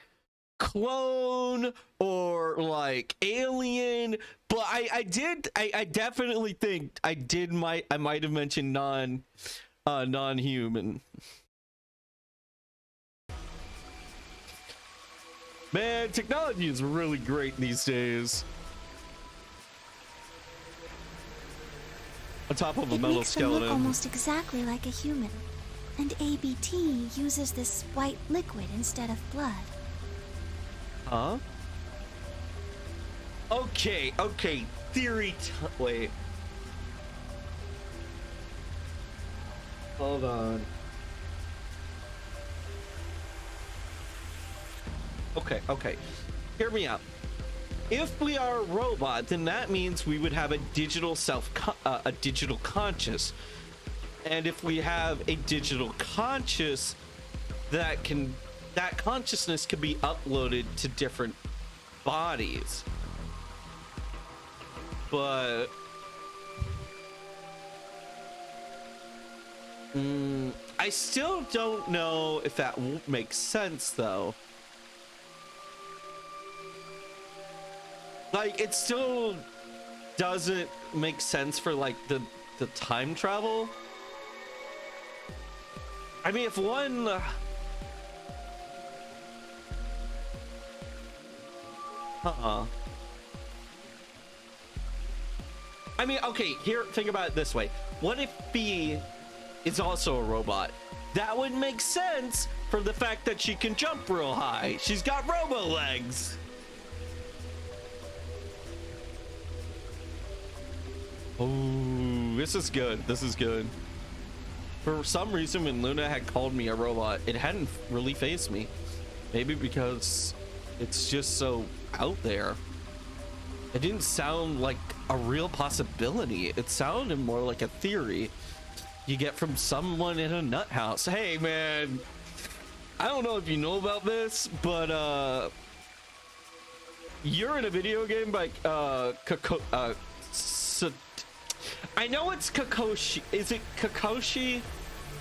clone or like alien, but I definitely think I might have mentioned non-human. Man, technology is really great these days. On top of a metal makes them look skeleton. almost exactly like a human. And ABT uses this white liquid instead of blood. Huh? Okay, okay. Theory wait. Hold on. Okay, okay. Hear me out. If we are a robot, then that means we would have a digital a digital conscious. And if we have a digital conscious, that consciousness can be uploaded to different bodies. But I still don't know if that makes sense though. Like, it still doesn't make sense for like the time travel. I mean, if one I mean, okay, here, think about it this way. What if B is also a robot? That would make sense for the fact that she can jump real high. She's got robo legs. Oh, this is good. This is good. For some reason, when Luna had called me a robot, it hadn't really fazed me. Maybe because it's just so out there. It didn't sound like a real possibility. It sounded more like a theory you get from someone in a nut house. Hey, man, I don't know if you know about this, but you're in a video game by I know it's Kakoshi. Is it Kakoshi?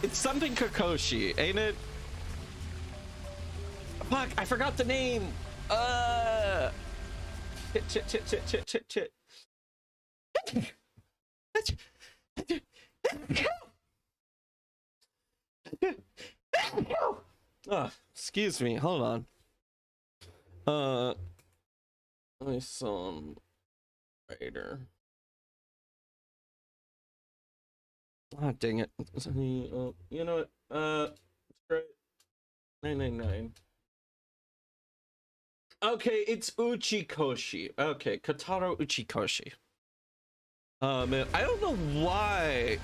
It's something Kakoshi, ain't it? Fuck, I forgot the name. Chit. Oh, excuse me. Hold on. I saw him later. Ah, dang it. You know what? 999. Okay, it's Uchikoshi. Okay, Kotaro Uchikoshi. Man, I don't know why.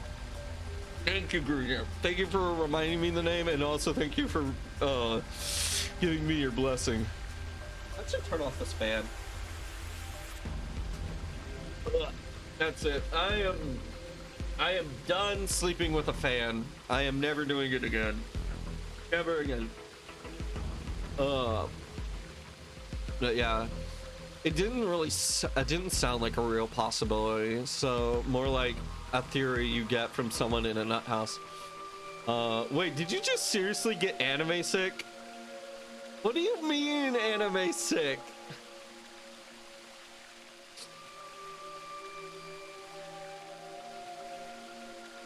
Thank you, Green. Thank you for reminding me the name, and also thank you for giving me your blessing. I should turn off this fan. That's it. I am done sleeping with a fan. I am never doing it again. Never again. But yeah, it didn't sound like a real possibility. So more like a theory you get from someone in a nut house. Wait, did you just seriously get anime sick? What do you mean anime sick?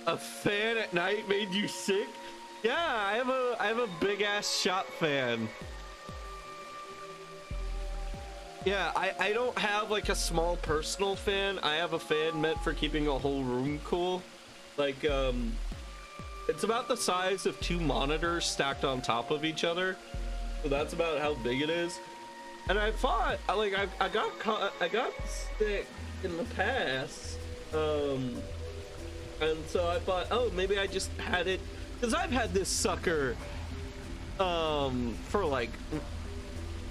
A fan at night made you sick? Yeah, I have a big ass shop fan. Yeah, I don't have like a small personal fan. I have a fan meant for keeping a whole room cool. Like it's about the size of 2 monitors stacked on top of each other. So that's about how big it is. And I thought, like, I got sick in the past, and so I thought, oh, maybe I just had it, because I've had this sucker for like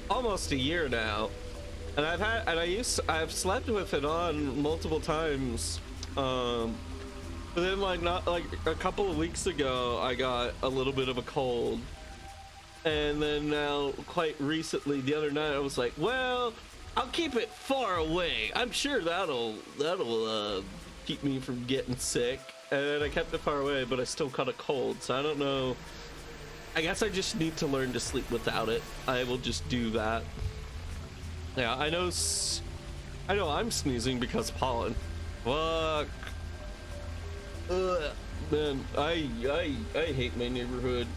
almost a year now, and I've slept with it on multiple times, but then like not like a couple of weeks ago I got a little bit of a cold, and then now quite recently the other night I was like, well, I'll keep it far away, I'm sure that'll keep me from getting sick, and I kept it far away, but I still caught a cold, so I don't know. I guess I just need to learn to sleep without it. I will just do that. Yeah, I know I'm sneezing because of pollen. Fuck. Ugh. Man, I hate my neighborhood.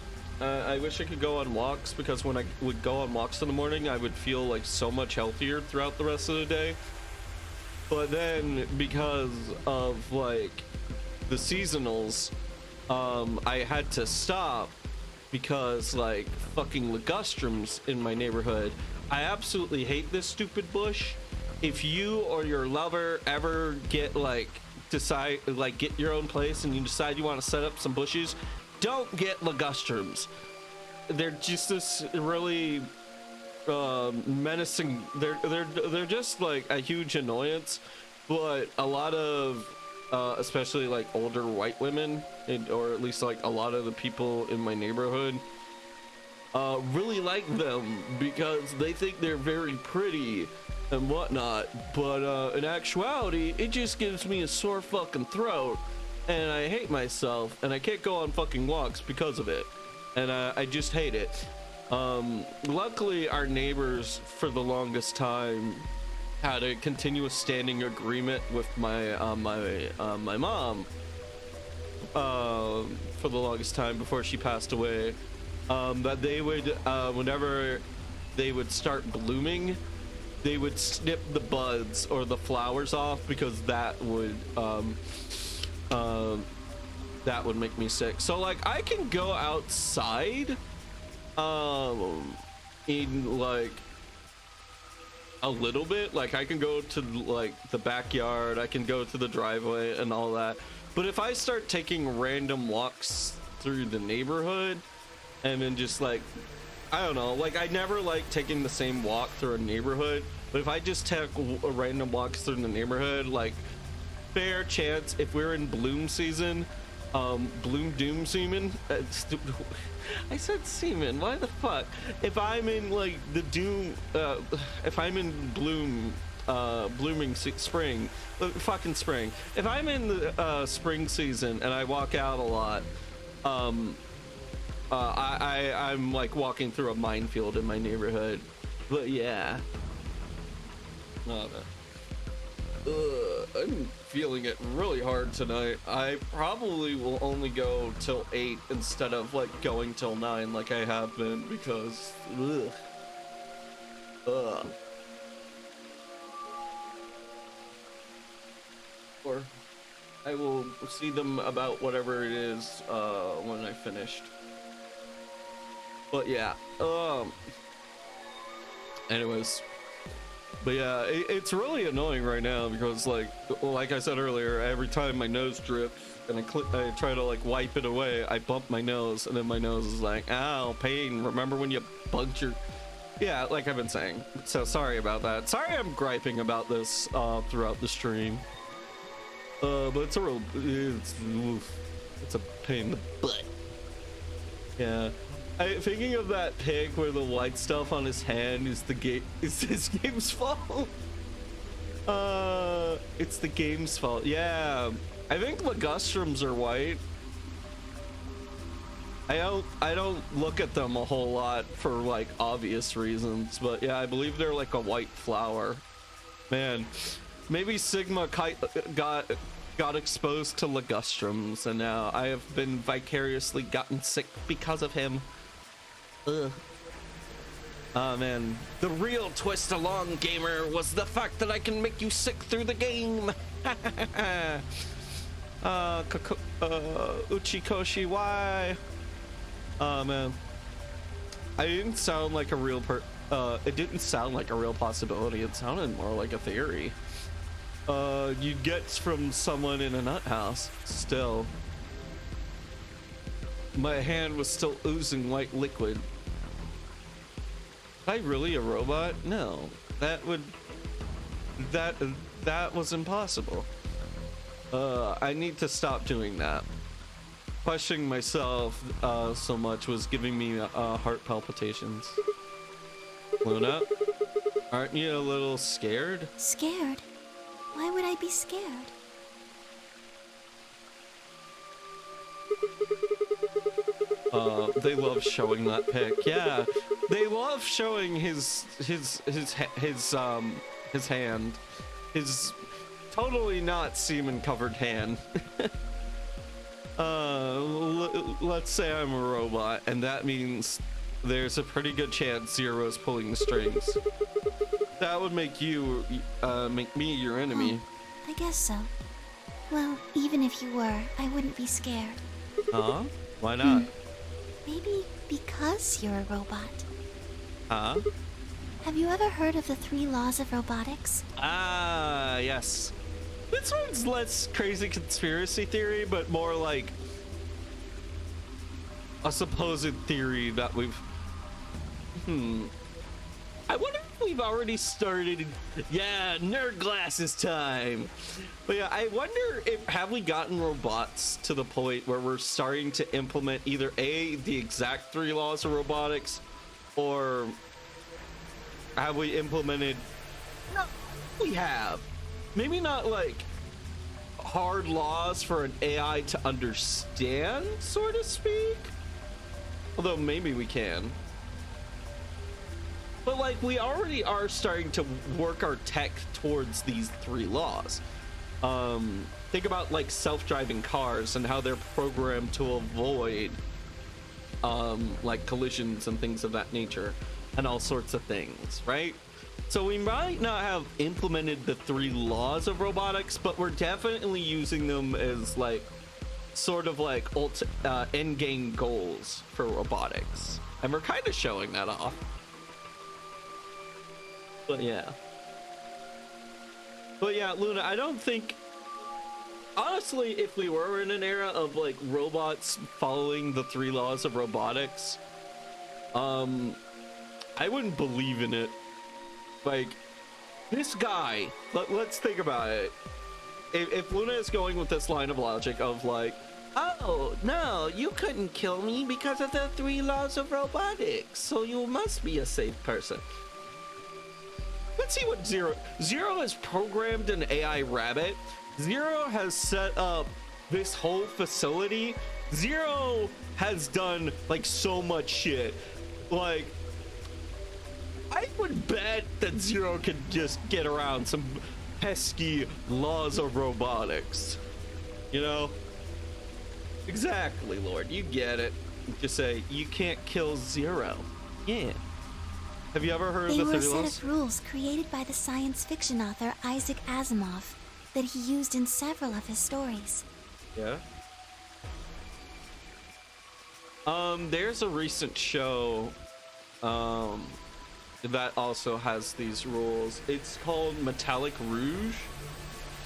I wish I could go on walks, because when I would go on walks in the morning, I would feel like so much healthier throughout the rest of the day. But then because of like the seasonals, I had to stop because like fucking ligustrums in my neighborhood. I absolutely hate this stupid bush. If you or your lover ever get get your own place and you decide you want to set up some bushes, don't get ligustrums. They're just this really menacing. They're just like a huge annoyance, but a lot of especially like older white women, or at least like a lot of the people in my neighborhood really like them because they think they're very pretty and whatnot, but in actuality it just gives me a sore fucking throat and I hate myself and I can't go on fucking walks because of it, and I just hate it. Luckily our neighbors for the longest time had a continuous standing agreement with my my mom for the longest time before she passed away, that they would whenever they would start blooming, they would snip the buds or the flowers off, because that would make me sick. So like I can go outside in like a little bit, like I can go to like the backyard, I can go to the driveway and all that, but if I start taking random walks through the neighborhood and then just like, I don't know, like I never like taking the same walk through a neighborhood, but if I just take random walks through the neighborhood, like fair chance if we're in bloom season, bloom doom season, I said semen, why the fuck? If I'm in like the doom, if I'm in bloom, blooming spring, fucking spring, if I'm in the spring season and I walk out a lot, I'm like walking through a minefield in my neighborhood. But yeah, I'm feeling it really hard tonight. I probably will only go till 8 instead of like going till 9 like I have been, because or I will see them about whatever it is when I finished. But yeah, anyways, but yeah, it's really annoying right now because like I said earlier, every time my nose drips and I try to like wipe it away, I bump my nose and then my nose is like, ow, pain, remember when you bugged your... Yeah, like I've been saying. So sorry about that. Sorry I'm griping about this throughout the stream. But it's a real... It's a pain in the butt. Yeah. Thinking of that pig where the white stuff on his hand is his game's fault. It's the game's fault. Yeah, I think ligustrums are white. I don't look at them a whole lot for like obvious reasons, but yeah, I believe they're like a white flower. Man, maybe Sigma got exposed to ligustrums, and now I have been vicariously gotten sick because of him. Ugh. Oh man, the real twist along, gamer, was the fact that I can make you sick through the game. Uchikoshi, why? Oh man, I didn't sound like a real it didn't sound like a real possibility. It sounded more like a theory. You'd get from someone in a nut house. Still, my hand was still oozing white liquid. Am I really a robot? No, that was impossible. I need to stop doing that. Questioning myself so much was giving me heart palpitations. Luna, aren't you a little scared? Scared? Why would I be scared? They love showing that pic. Yeah, they love showing his hand, his totally not semen covered hand. Let's say I'm a robot, and that means there's a pretty good chance Zero's pulling the strings. That would make you, make me your enemy. I guess so. Well, even if you were, I wouldn't be scared. Huh? Why not? Maybe because you're a robot. Huh? Have you ever heard of the 3 laws of robotics? Ah, yes. This one's less crazy conspiracy theory, but more like a supposed theory that we've... I wonder if we've already started... Yeah, nerd glasses time! But yeah, I wonder if... Have we gotten robots to the point where we're starting to implement either A, the exact 3 laws of robotics, or have we implemented... No, we have. Maybe not like hard laws for an AI to understand, so to speak. Although maybe we can. But like we already are starting to work our tech towards these 3 laws. Think about like self-driving cars and how they're programmed to avoid like collisions and things of that nature and all sorts of things, right? So we might not have implemented the 3 laws of robotics, but we're definitely using them as like sort of like end game goals for robotics, and we're kind of showing that off. But yeah, Luna, I don't think, honestly, if we were in an era of like robots following the 3 laws of robotics, I wouldn't believe in it. Like, this guy, let's think about it. If Luna is going with this line of logic of like, oh, no, you couldn't kill me because of the 3 laws of robotics, so you must be a safe person. Let's see what Zero has programmed an AI rabbit. Zero has set up this whole facility. Zero has done like so much shit. Like, I would bet that Zero could just get around some pesky laws of robotics. You know? Exactly, Lord. You get it. Just say, you can't kill Zero. Yeah. Have you ever heard of the 3 laws? They were a set of rules created by the science fiction author Isaac Asimov that he used in several of his stories. Yeah? There's a recent show, that also has these rules. It's called Metallic Rouge,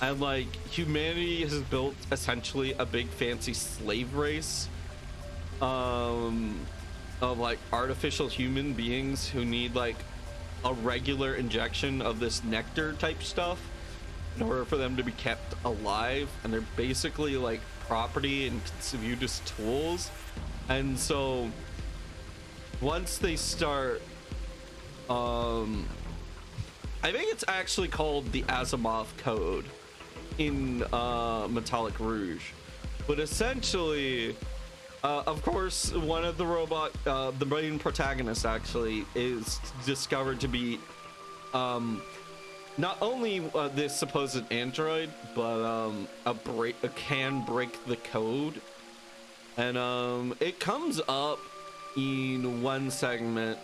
and like humanity has built essentially a big fancy slave race of like artificial human beings who need like a regular injection of this nectar type stuff in order for them to be kept alive, and they're basically like property and viewed as tools. And so once they start, I think it's actually called the Asimov Code in Metallic Rouge, but essentially, of course, one of the the main protagonist actually is discovered to be not only this supposed android, but can break the code, and it comes up in one segment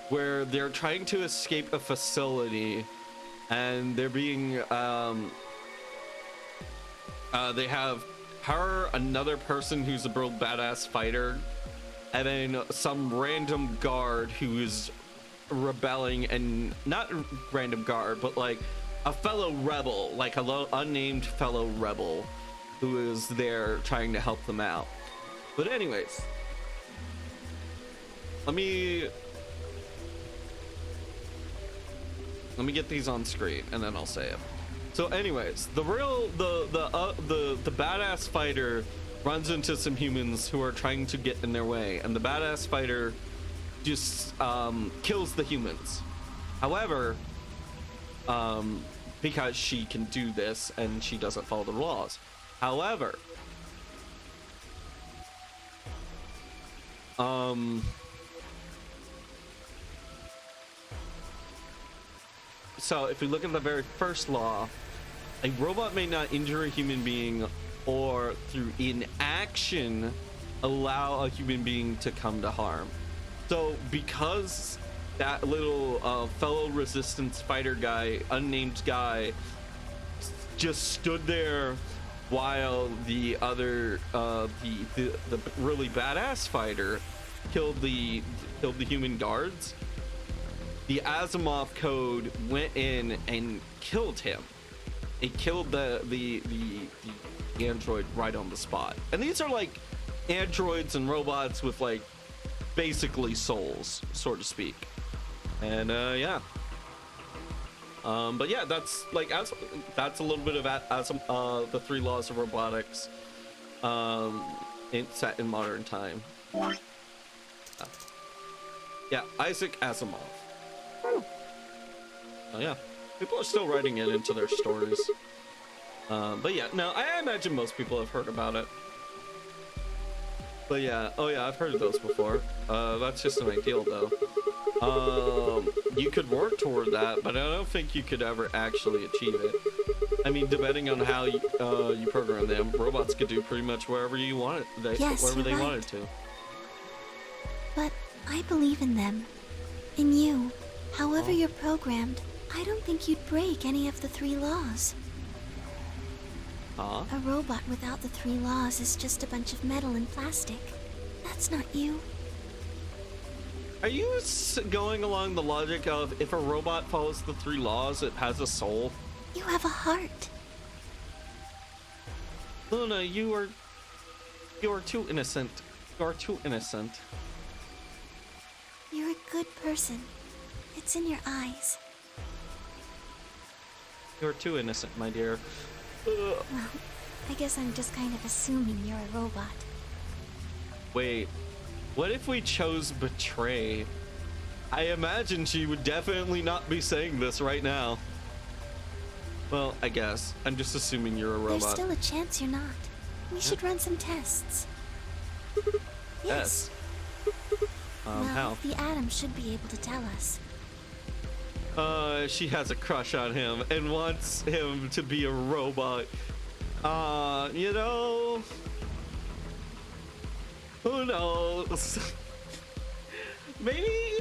where they're trying to escape a facility, and they're being they have her, another person who's a real badass fighter, and then some random guard who is rebelling, and not random guard, but like a fellow rebel, like a unnamed fellow rebel who is there trying to help them out. But anyways, let me get these on screen and then I'll say it. So anyways, the badass fighter runs into some humans who are trying to get in their way, and the badass fighter just kills the humans. However, because she can do this and she doesn't follow the laws. However, so if we look at the very first law, a robot may not injure a human being or through inaction allow a human being to come to harm. So because that little fellow resistance fighter guy, unnamed guy, just stood there while the other the really badass fighter killed the human guards, the Asimov code went in and killed him. It killed the android right on the spot. And these are like androids and robots with like basically souls, so to speak. And yeah. But yeah, that's like that's a little bit of the 3 laws of robotics set in modern time. Yeah, Isaac Asimov. Oh yeah, people are still writing it into their stories. But yeah, no, I imagine most people have heard about it. But yeah, oh yeah, I've heard of those before. That's just an ideal though. You could work toward that, but I don't think you could ever actually achieve it. I mean, depending on how you program them, robots could do pretty much wherever you want it. Wherever they wanted to. But I believe in them. In you. However you're programmed, I don't think you'd break any of the 3 laws. A robot without the 3 laws is just a bunch of metal and plastic. That's not you. Are you going along the logic of if a robot follows the 3 laws, it has a soul? You have a heart. Luna, you are too innocent. You are too innocent. You're a good person. It's in your eyes. You're too innocent, my dear. Well, I guess I'm just kind of assuming you're a robot. Wait, what if we chose betray? I imagine she would definitely not be saying this right now. Well, I guess. I'm just assuming you're a robot. There's still a chance you're not. We should run some tests. Yes. Well, how? the Atom should be able to tell us. She has a crush on him and wants him to be a robot. You know, who knows? Maybe.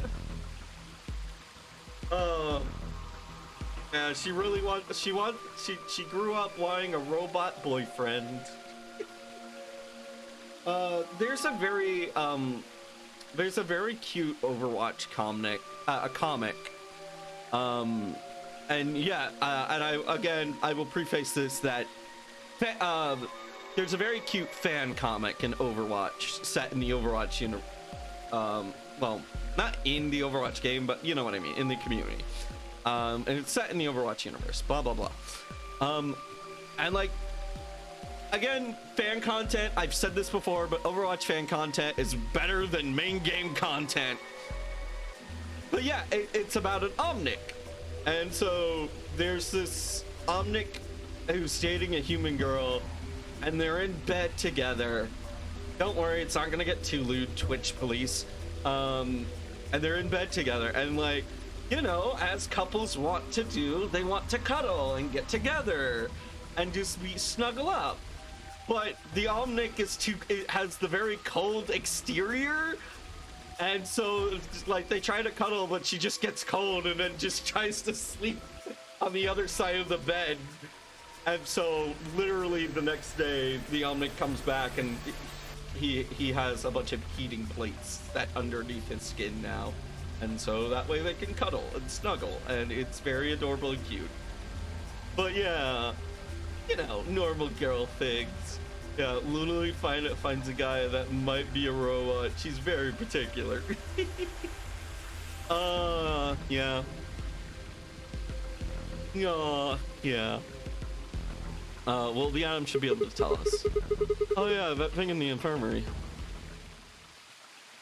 Yeah, she really she grew up wanting a robot boyfriend. There's a very cute Overwatch comic. And yeah, and I will preface this that there's a very cute fan comic in Overwatch set in the Overwatch well, not in the Overwatch game, but you know what I mean, in the community. And it's set in the Overwatch universe, blah blah blah. And like, again, fan content, I've said this before, but Overwatch fan content is better than main game content. But yeah, it's about an Omnic. And so there's this Omnic who's dating a human girl, and they're in bed together. Don't worry, it's not gonna get too lewd, Twitch police. And they're in bed together, and like, you know, as couples want to do, they want to cuddle and get together and just snuggle up. But the Omnic it has the very cold exterior. And so, like, they try to cuddle, but she just gets cold and then just tries to sleep on the other side of the bed. And so, literally the next day, the Omnic comes back and he has a bunch of heating plates that underneath his skin now. And so that way they can cuddle and snuggle, and it's very adorable and cute. But yeah, you know, normal girl things. Yeah, literally finds a guy that might be a robot. She's very particular. Yeah. Yeah. Well, the Atom should be able to tell us. Oh yeah, that thing in the infirmary.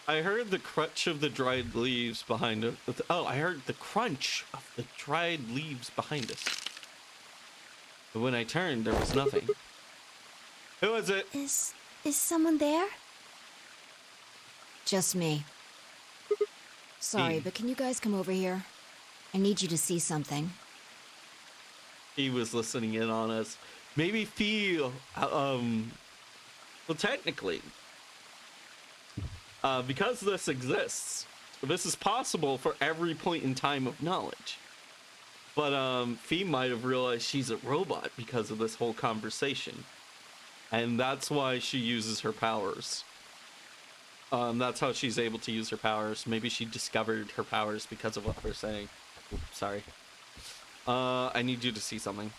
I heard the crunch of the dried leaves behind it. Oh, I heard the crunch of the dried leaves behind us. But when I turned, there was nothing. Who is it? Is someone there? Just me. Sorry, He- but can you guys come over here? I need you to see something. He was listening in on us. Maybe feel, well, technically, because this exists, this is possible for every point in time of knowledge. But Fee might have realized she's a robot because of this whole conversation. And that's why she uses her powers. That's how she's able to use her powers. Maybe she discovered her powers because of what we're saying. Oops, sorry. I need you to see something.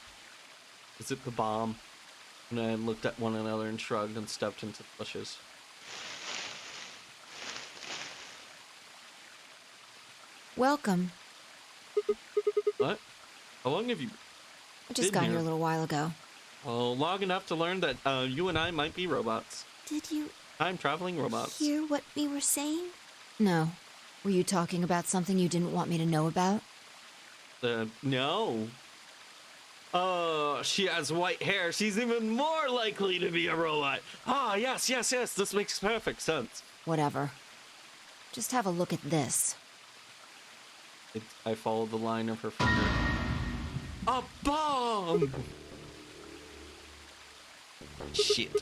Is it the bomb? And I looked at one another and shrugged and stepped into the bushes. Welcome. What? How long have you I just been got here a little while ago. Well, long enough to learn that you and I might be robots. Did you Time-traveling robots. hear what we were saying? No. Were you talking about something you didn't want me to know about? No. Oh, she has white hair. She's even more likely to be a robot. Ah, yes. This makes perfect sense. Whatever. Just have a look at this. I followed the line of her finger. A bomb! Shit.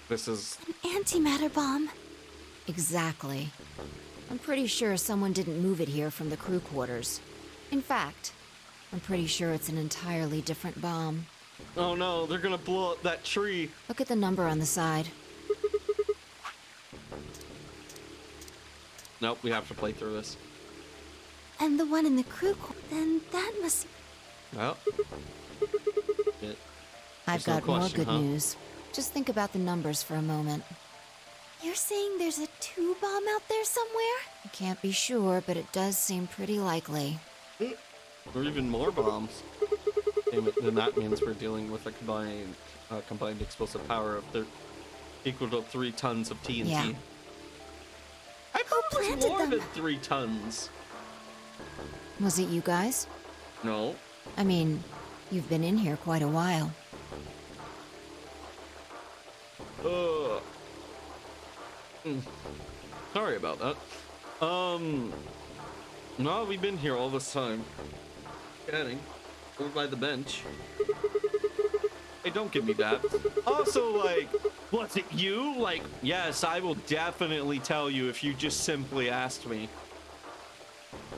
This is... An antimatter bomb. Exactly. I'm pretty sure someone didn't move it here from the crew quarters. In fact, I'm pretty sure it's an entirely different bomb. Oh no, they're gonna blow up that tree. Look at the number on the side. Nope, we have to play through this. And the one in the then that must... Well. It, I've there's no got more question, good huh? news. Just think about the numbers for a moment. You're saying there's a 2 bomb out there somewhere? I can't be sure, but it does seem pretty likely. Or even more bombs. Damn it, then that means we're dealing with a combined explosive power of equal to 3 tons of TNT. Yeah. I thought it was planted more them? than 3 tons. Was it you guys? No. I mean, you've been in here quite a while. Sorry about that. No, we've been here all this time. Chatting. Over by the bench. Hey, don't give me that. Also, like, was it you? Like, yes, I will definitely tell you if you just simply asked me.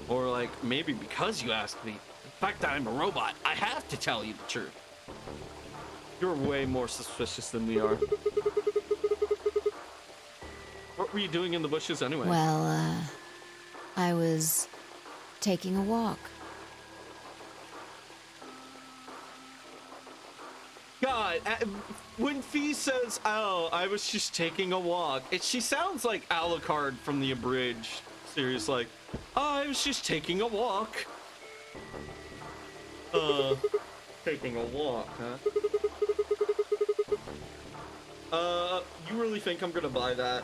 Or, like, maybe because you asked me. The fact that I'm a robot, I have to tell you the truth. You're way more suspicious than we are. What were you doing in the bushes anyway? Well, I was taking a walk. God, when Fee says, "Oh, I was just taking a walk," she sounds like Alucard from the Abridged series. Like, "Oh, I was just taking a walk." Taking a walk, huh? You really think I'm gonna buy that?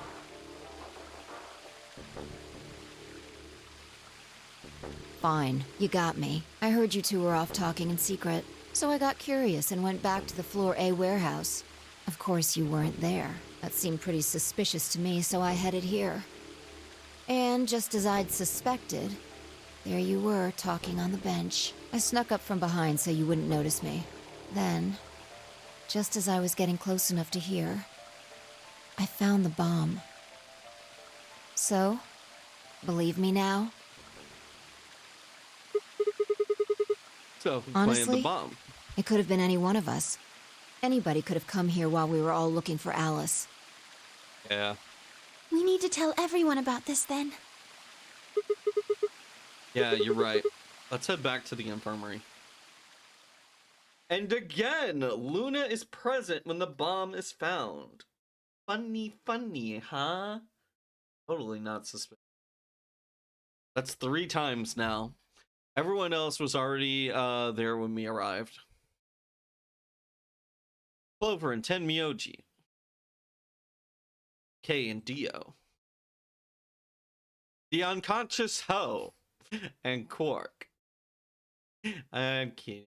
Fine, you got me. I heard you two were off talking in secret, so I got curious and went back to the Floor A warehouse. Of course, you weren't there. That seemed pretty suspicious to me, so I headed here. And just as I'd suspected, there you were, talking on the bench. I snuck up from behind so you wouldn't notice me. Then, just as I was getting close enough to hear, I found the bomb. So, believe me now? So, playing the Honestly, bomb. It could have been any one of us. Anybody could have come here while we were all looking for Alice. Yeah. We need to tell everyone about this then. Yeah, you're right. Let's head back to the infirmary. And again, Luna is present when the bomb is found. Funny, funny, huh? Totally not suspicious. That's 3 times now. Everyone else was already there when we arrived. Clover and Tenmyoji. Kay and Dio. The unconscious Ho and Quark. I'm kidding.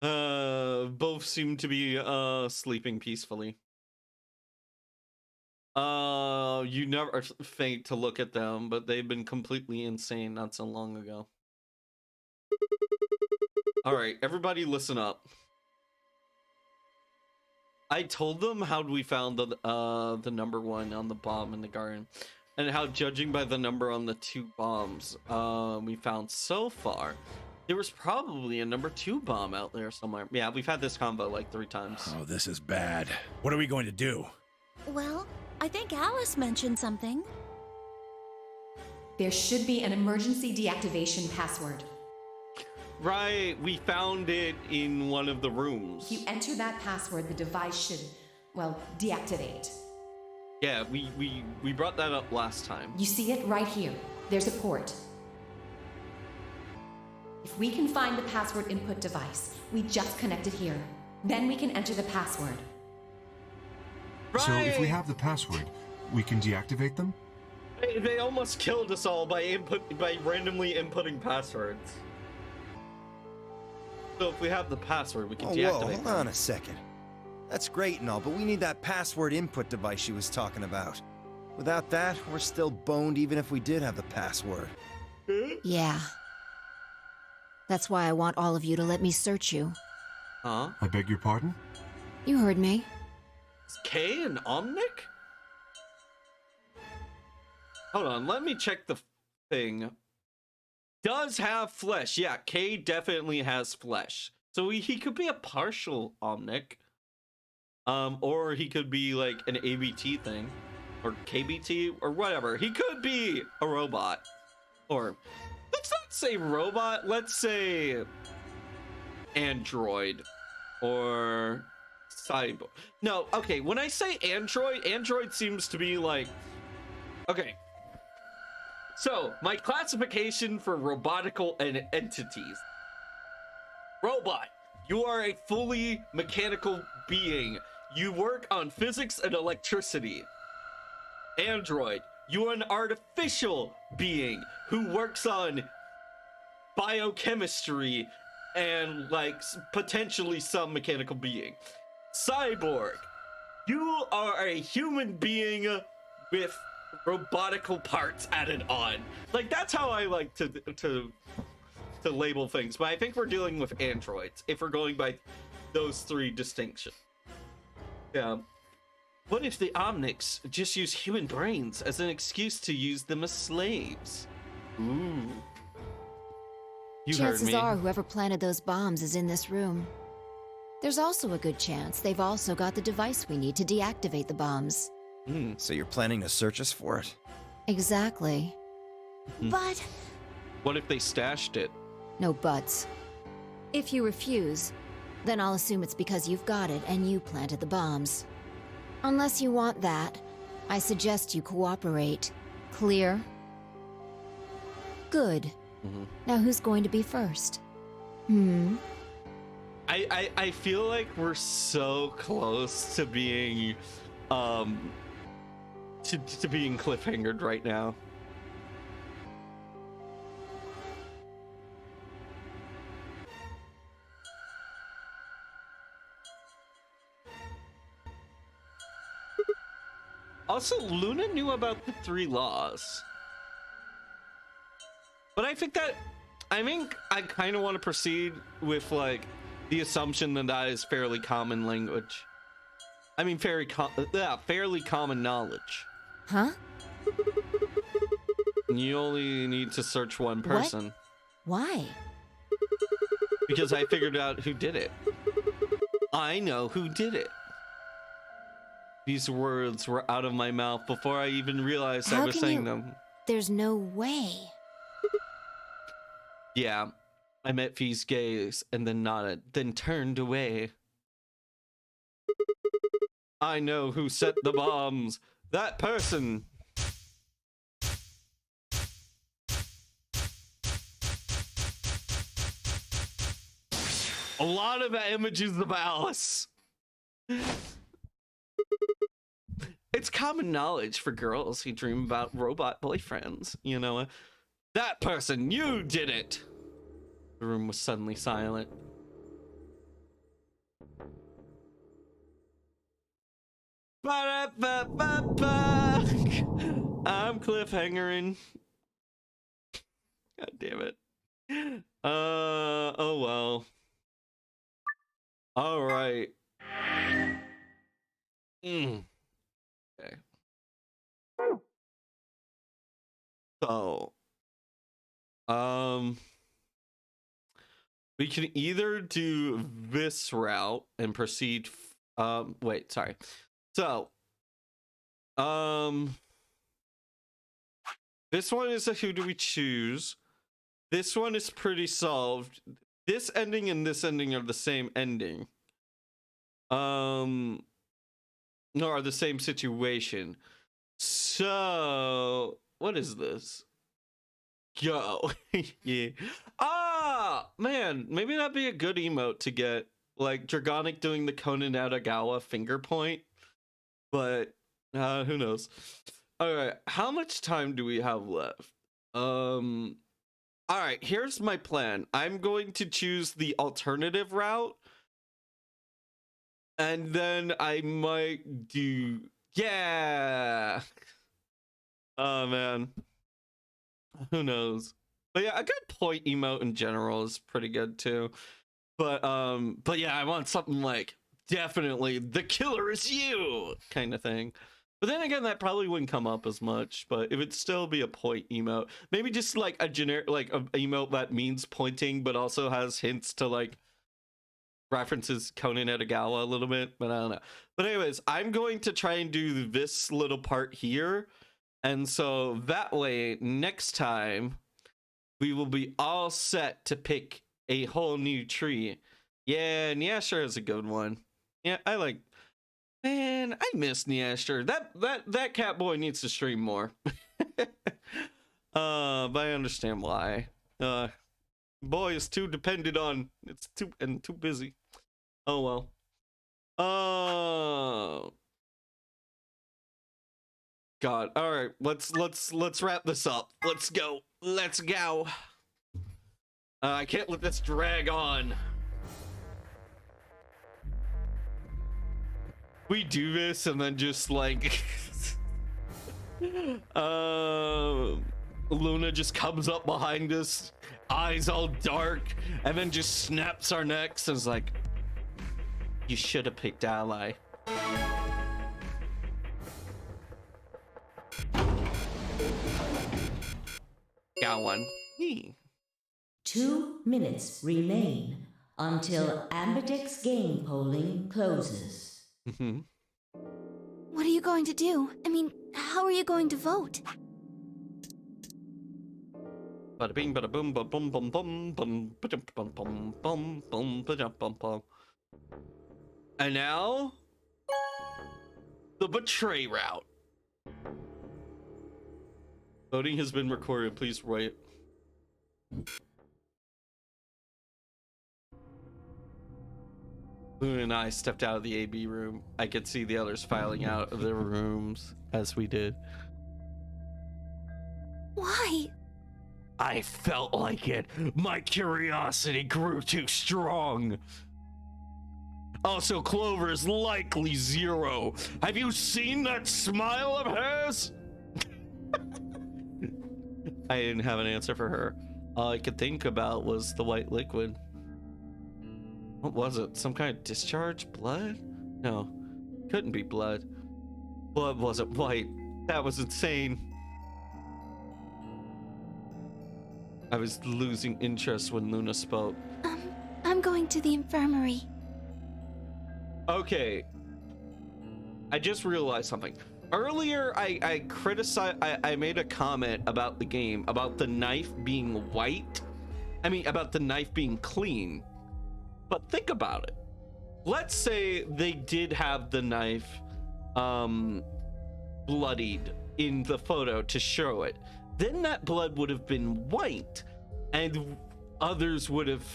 Both seem to be sleeping peacefully. You never think to look at them, but they've been completely insane not so long ago. Alright, everybody listen up. I told them how we found the number 1 on the bomb in the garden, and how, judging by the number on the 2 bombs we found so far, there was probably a number 2 bomb out there somewhere. Yeah, we've had this combo like 3 times. Oh, this is bad. What are we going to do? Well, I think Alice mentioned something. There should be an emergency deactivation password. Right, we found it in one of the rooms. If you enter that password, the device should, well, deactivate. Yeah, we brought that up last time. You see it right here. There's a port. If we can find the password input device, we just connect it here. Then we can enter the password. Right. So if we have the password, we can deactivate them? They almost killed us all by randomly inputting passwords. So if we have the password, we can deactivate Whoa, hold them. on a second. That's great and all, but we need that password input device she was talking about. Without that, we're still boned even if we did have the password. Yeah. That's why I want all of you to let me search you. Huh? I beg your pardon? You heard me. Is Kay and Omnic? Hold on, let me check the thing. Does have flesh. Yeah, Kay definitely has flesh. So he could be a partial Omnic. Or he could be like an ABT thing. Or KBT, or whatever. He could be a robot. Or, let's not say robot, let's say android. Or cyborg. No, okay, when I say android seems to be like... Okay. So, my classification for robotical entities. Robot. You are a fully mechanical being. You work on physics and electricity. Android. You are an artificial being who works on biochemistry and, like, potentially some mechanical being. Cyborg. You are a human being with robotical parts added on. Like, that's how I like to label things. But I think we're dealing with androids if we're going by those 3 distinctions. Yeah. What if the Omnics just use human brains as an excuse to use them as slaves? Ooh. You heard Chances me. are whoever planted those bombs is in this room. There's also a good chance they've also got the device we need to deactivate the bombs. So you're planning to search us for it? Exactly. But What if they stashed it? No buts. If you refuse, then I'll assume it's because you've got it and you planted the bombs. Unless you want that, I suggest you cooperate. Clear? Good. Now who's going to be first? I feel like we're so close to being to being cliffhangered right now. Also, Luna knew about the 3 laws. But I think I kind of want to proceed with, like, the assumption that that is fairly common language. I mean, fairly common knowledge. Huh? You only need to search one person. Why? because I figured out who did it. I know who did it. These words were out of my mouth before I even realized I was saying them. There's no way. Yeah, I met Fee's gaze and then nodded, then turned away. I know who set the bombs. That person. A lot of images of Alice. It's common knowledge for girls who dream about robot boyfriends, you know. That person, you did it. The room was suddenly silent. Ba-da-ba-ba-ba. I'm cliffhangering. God damn it. Oh well. All right. Okay. So, we can either do this route and proceed. Wait, sorry. So, this one is a who do we choose? This one is pretty solved. This ending and this ending are the same ending. No, are the same situation. So, what is this? Go. Yeah. Ah, man, maybe that'd be a good emote to get. Like Dragonic doing the Conan Adagawa finger point. But who knows? All right, how much time do we have left? All right, here's my plan. I'm going to choose the alternative route. And then I might do, yeah. Oh man, who knows? But yeah, a good point emote in general is pretty good too. But yeah, I want something like definitely the killer is you kind of thing. But then again, that probably wouldn't come up as much. But it would still be a point emote. Maybe just like a generic, like a emote that means pointing, but also has hints to like references Conan Edogawa a little bit. But I don't know. But anyways, I'm going to try and do this little part here. And so that way, next time, we will be all set to pick a whole new tree. Yeah, Nyasher is a good one. Yeah, I like... Man, I miss Nyasher. That cat boy needs to stream more. But I understand why. Boy is too dependent on... It's too busy. Oh, well. God. All right, let's wrap this up. Let's go. Let's go. I can't let this drag on. We do this and then just like Luna just comes up behind us, eyes all dark, and then just snaps our necks and is like, you should have picked Ally. Got one. 2 minutes remain until Ambidex game polling closes. Mm-hmm. What are you going to do? I mean, how are you going to vote? Bada bing, bada boom, bada bum, bum, bum, bum, bada bum, bum, bum, bum, bada bum, bum. And now, the betray route. Voting has been recorded. Please wait. Luna and I stepped out of the AB room. I could see the others filing out of their rooms as we did. Why? I felt like it. My curiosity grew too strong. Also, Clover is likely Zero. Have you seen that smile of hers? I didn't have an answer for her. All I could think about was the white liquid. What was it? Some kind of discharge? Blood? No, couldn't be blood. Blood wasn't white. That was insane. I was losing interest when Luna spoke. I'm going to the infirmary. Okay. I just realized something. Earlier, I criticized, I made a comment about the game, about the knife being white. I mean, about the knife being clean. But think about it. Let's say they did have the knife bloodied in the photo to show it. Then that blood would have been white, and others would have,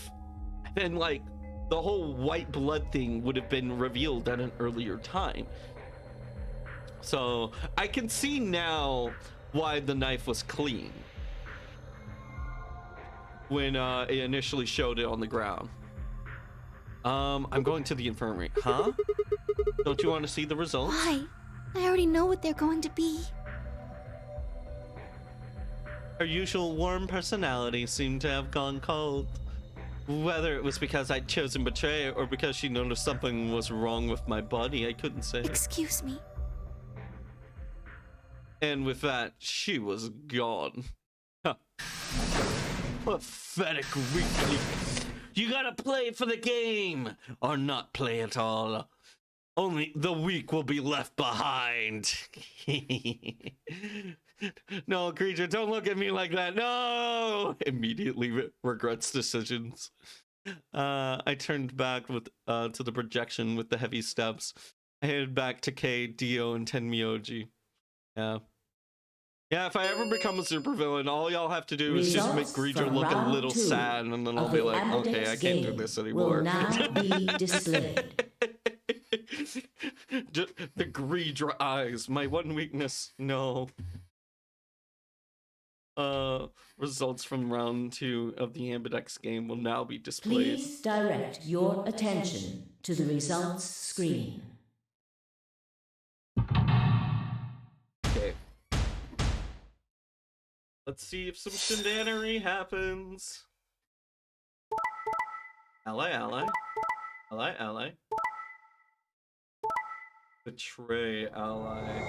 then like the whole white blood thing would have been revealed at an earlier time. So I can see now why the knife was clean when it initially showed it on the ground. I'm going to the infirmary. Huh? Don't you want to see the results? Why? I already know what they're going to be. Her usual warm personality seemed to have gone cold. Whether it was because I'd chosen betrayal or because she noticed something was wrong with my body, I couldn't say. Excuse me. And with that, she was gone. Huh. Pathetic weakling. You gotta play for the game, or not play at all. Only the weak will be left behind. No, creature, don't look at me like that. No! Immediately regrets decisions. I turned back with to the projection with the heavy steps. I headed back to Kei, Dio, and Tenmyoji. Yeah. Yeah, if I ever become a supervillain, all y'all have to do is just make Greedra look a little sad, and then I'll be like, okay, I can't do this anymore. Will now be displayed. The Greedra eyes, my one weakness. No. Results from round 2 of the Ambidex game will now be displayed. Please direct your attention to the results screen. Okay. Let's see if some shenanigery happens. Ally, ally. Ally, ally. Betray ally.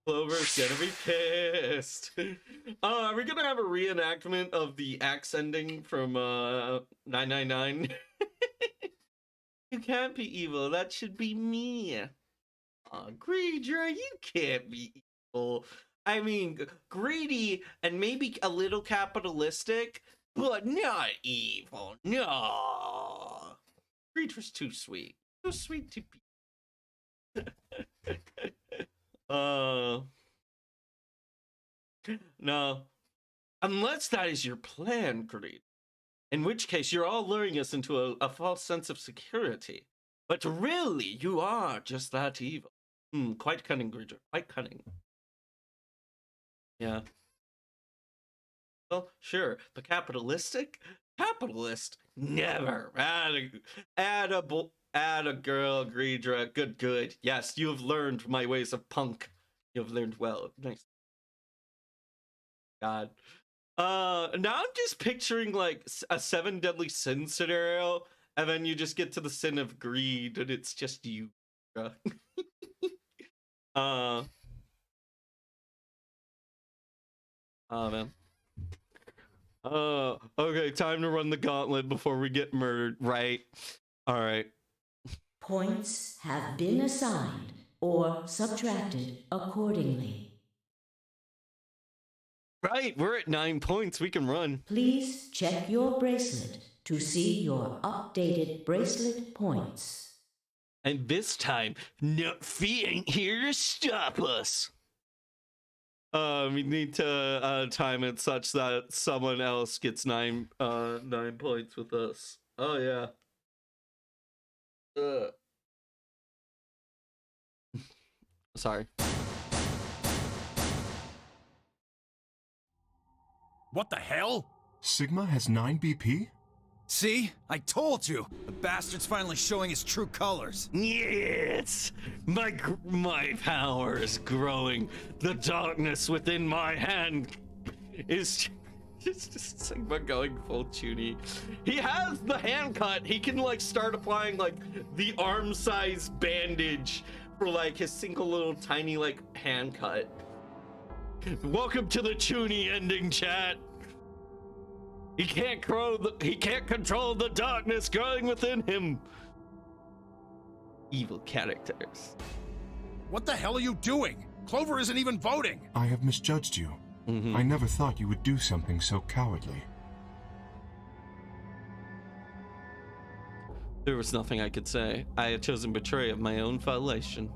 Clover's gonna be pissed. Are we gonna have a reenactment of the axe ending from 999? You can't be evil, that should be me. Aw, Greedra, you can't be evil. I mean, greedy and maybe a little capitalistic, but not evil. No. Greedra's too sweet. Too sweet to be. No. Unless that is your plan, Greed. In which case, you're all luring us into a false sense of security. But really, you are just that evil. Quite cunning, Greedra. Quite cunning. Yeah. Well, sure, but capitalistic? Capitalist? Never. Add a girl, Greedra. Good. Yes, you have learned my ways of punk. You have learned well. Nice. God. Now I'm just picturing like a 7 deadly sin scenario, and then you just get to the sin of greed, and it's just you. Oh man. Okay, time to run the gauntlet before we get murdered, right? Alright. Points have been assigned or subtracted accordingly. Right, we're at 9 points, we can run. Please check your bracelet to see your updated bracelet points. And this time, no fee ain't here to stop us. We need to time it such that someone else gets 9 points with us. Oh yeah. Sorry. What the hell? Sigma has 9 BP? See? I told you! The bastard's finally showing his true colors. Yes! My power is growing. The darkness within my hand is just Sigma going full Chuny. He has the hand cut. He can like start applying like the arm size bandage for like his single little tiny like hand cut. Welcome to the Chuny ending, chat. He can't control the darkness growing within him. Evil characters. What the hell are you doing? Clover isn't even voting. I have misjudged you. I never thought you would do something so cowardly. There was nothing I could say. I had chosen betrayal of my own violation.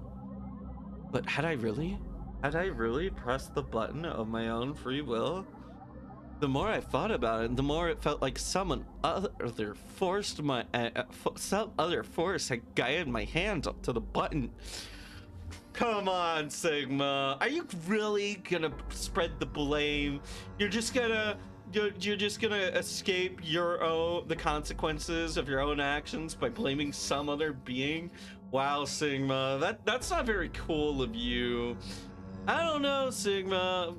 But had I really pressed the button of my own free will? The more I thought about it, the more it felt like some other force had guided my hand up to the button. Come on, Sigma. Are you really gonna spread the blame? You're just gonna escape the consequences of your own actions by blaming some other being? Wow, Sigma, that's not very cool of you. I don't know, Sigma.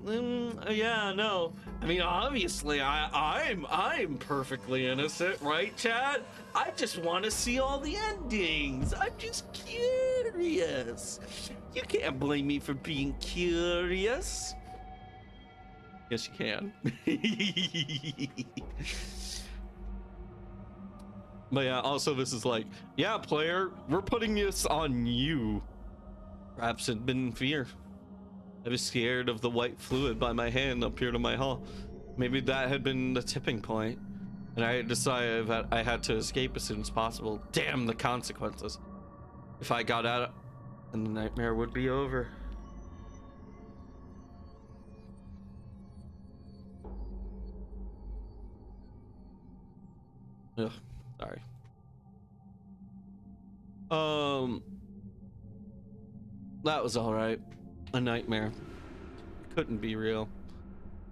Yeah, no. I mean, obviously, I'm perfectly innocent, right, Chad? I just want to see all the endings. I'm just curious. You can't blame me for being curious. Yes, you can. But yeah, also this is like, yeah, player, we're putting this on you. Perhaps it'd been fear. I was scared of the white fluid by my hand up here to my hull. Maybe that had been the tipping point, and I decided that I had to escape as soon as possible. Damn the consequences. If I got out, then the nightmare would be over. Ugh, sorry. That was all right. A nightmare. It couldn't be real.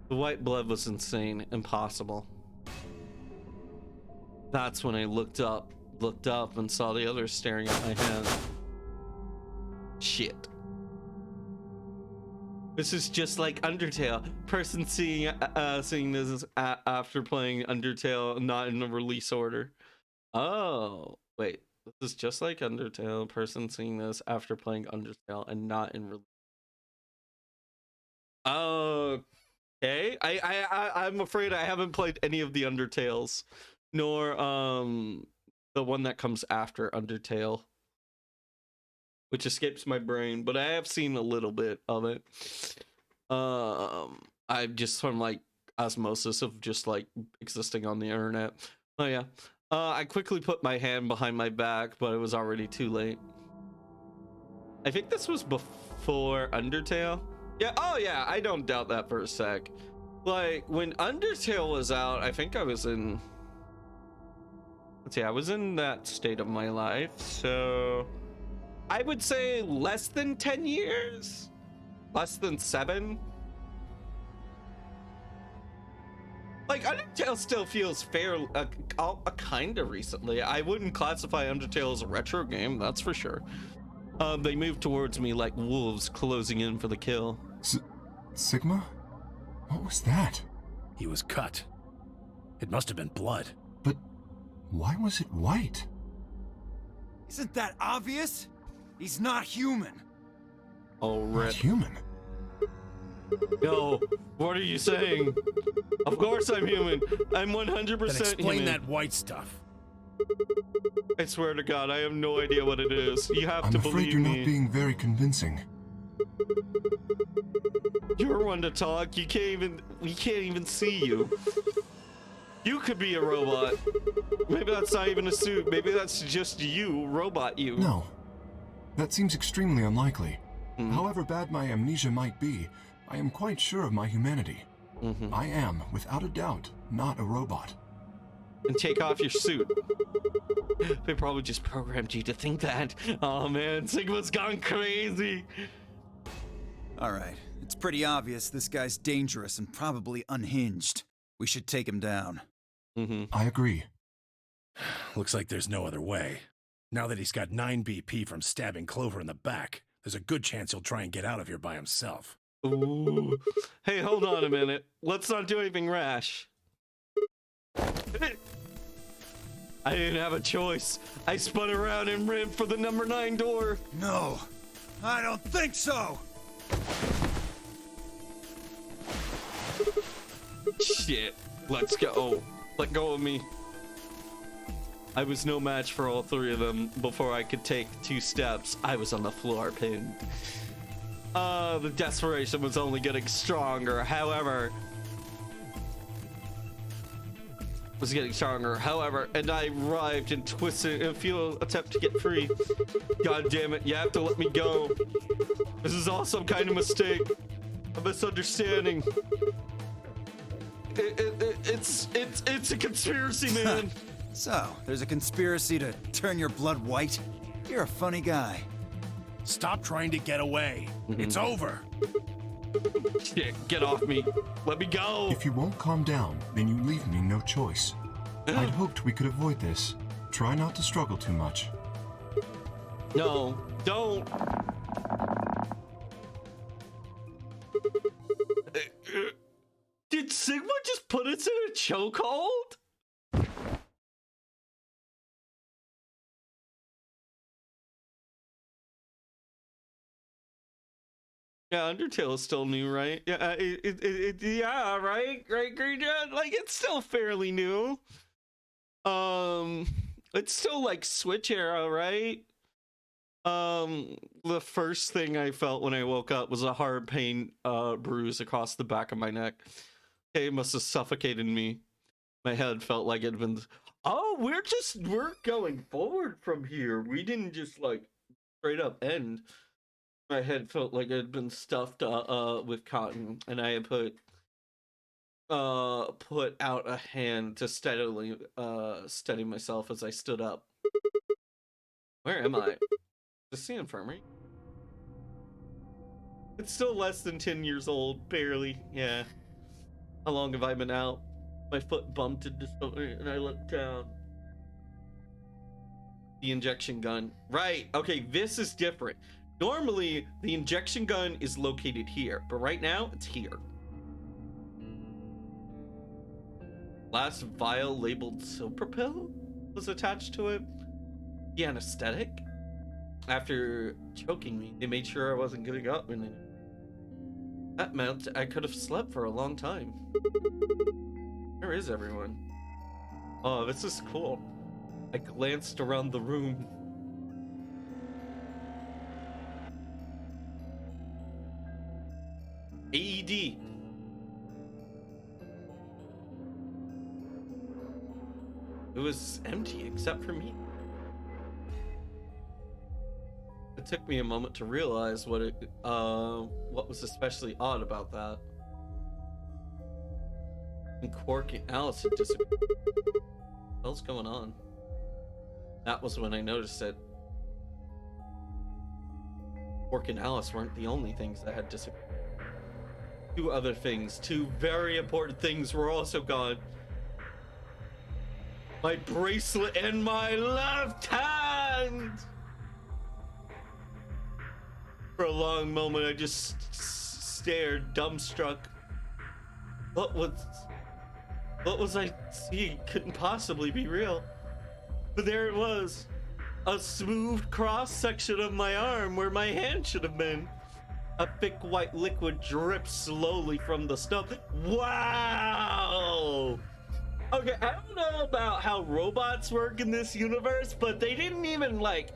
The white blood was insane, impossible. That's when I looked up and saw the others staring at my hand. Shit. This is just like Undertale. Person seeing this after playing Undertale, not in the release order. Oh, wait. This is just like Undertale. Person seeing this after playing Undertale and not in release. Okay. I'm afraid I haven't played any of the Undertales, nor the one that comes after Undertale, which escapes my brain, but I have seen a little bit of it. I just from like osmosis of just like existing on the internet. Oh yeah. I quickly put my hand behind my back, but it was already too late. I think this was before Undertale. Yeah, oh yeah, I don't doubt that for a sec. Like, when Undertale was out, I think I was in... Let's see, I was in that state of my life, so... I would say less than 10 years? Less than 7? Like, Undertale still feels fair, kinda recently. I wouldn't classify Undertale as a retro game, that's for sure. They moved towards me like wolves closing in for the kill. Sigma? What was that? He was cut. It must have been blood. But why was it white? Isn't that obvious? He's not human. Oh, rip. Not human? Yo, what are you saying? Of course I'm human. I'm 100% Then explain human. that white stuff. I swear to God, I have no idea what it is. You have to believe me. I'm afraid you're not being very convincing. You're one to talk. We can't even see you. You could be a robot. Maybe that's not even a suit. Maybe that's just you, robot you. No. That seems extremely unlikely. However bad my amnesia might be, I am quite sure of my humanity. I am, without a doubt, not a robot. And take off your suit. They probably just programmed you to think that. Oh man, Sigma's gone crazy. Alright, it's pretty obvious this guy's dangerous and probably unhinged. We should take him down. I agree. Looks like there's no other way. Now that he's got 9 BP from stabbing Clover in the back, there's a good chance he'll try and get out of here by himself. Ooh. Hey, hold on a minute. Let's not do anything rash. I didn't have a choice. I spun around and ran for the number 9 door. No, I don't think so. Shit. Let's go. Let go of me. I was no match for all three of them. Before I could take 2 steps, I was on the floor pinned. The desperation was only getting stronger. However, and I writhed and twisted in a futile attempt to get free. God damn it, you have to let me go. This is all some kind of mistake. A misunderstanding. It's a conspiracy, man. So, there's a conspiracy to turn your blood white? You're a funny guy. Stop trying to get away. It's over. Shit, get off me. Let me go. If you won't calm down, then you leave me no choice. I'd hoped we could avoid this. Try not to struggle too much. No, don't. Did Sigma just put us in a chokehold? Yeah, Undertale is still new, right? Yeah, yeah, right, Green Jet? Like, it's still fairly new. It's still like Switch era, right? The first thing I felt when I woke up was a hard pain bruise across the back of my neck. Okay, it must have suffocated me. My head felt like it had been. Oh, we're going forward from here. We didn't just like straight up end. My head felt like it had been stuffed with cotton, and I had put out a hand to steady myself as I stood up. Where am I? Is this the infirmary? It's still less than 10 years old, barely. Yeah. How long have I been out? My foot bumped into something, and I looked down. The injection gun. Right. Okay, this is different. Normally, the injection gun is located here, but right now, it's here. Last vial labeled Sopropyl was attached to it. The anesthetic. After choking me, they made sure I wasn't getting up, and that meant I could have slept for a long time. Where is everyone? Oh, this is cool. I glanced around the room. AED. It was empty except for me. It took me a moment to realize what was especially odd about that. And Quark and Alice had disappeared. What the hell's going on? That was when I noticed that Quark and Alice weren't the only things that had disappeared. 2 other things, 2 very important things were also gone. My bracelet and my left hand! For a long moment, I just stared, dumbstruck. What was I seeing? Couldn't possibly be real. But there it was. A smooth cross-section of my arm where my hand should have been. A thick white liquid drips slowly from the stump. Wow! Okay, I don't know about how robots work in this universe, but they didn't even, like,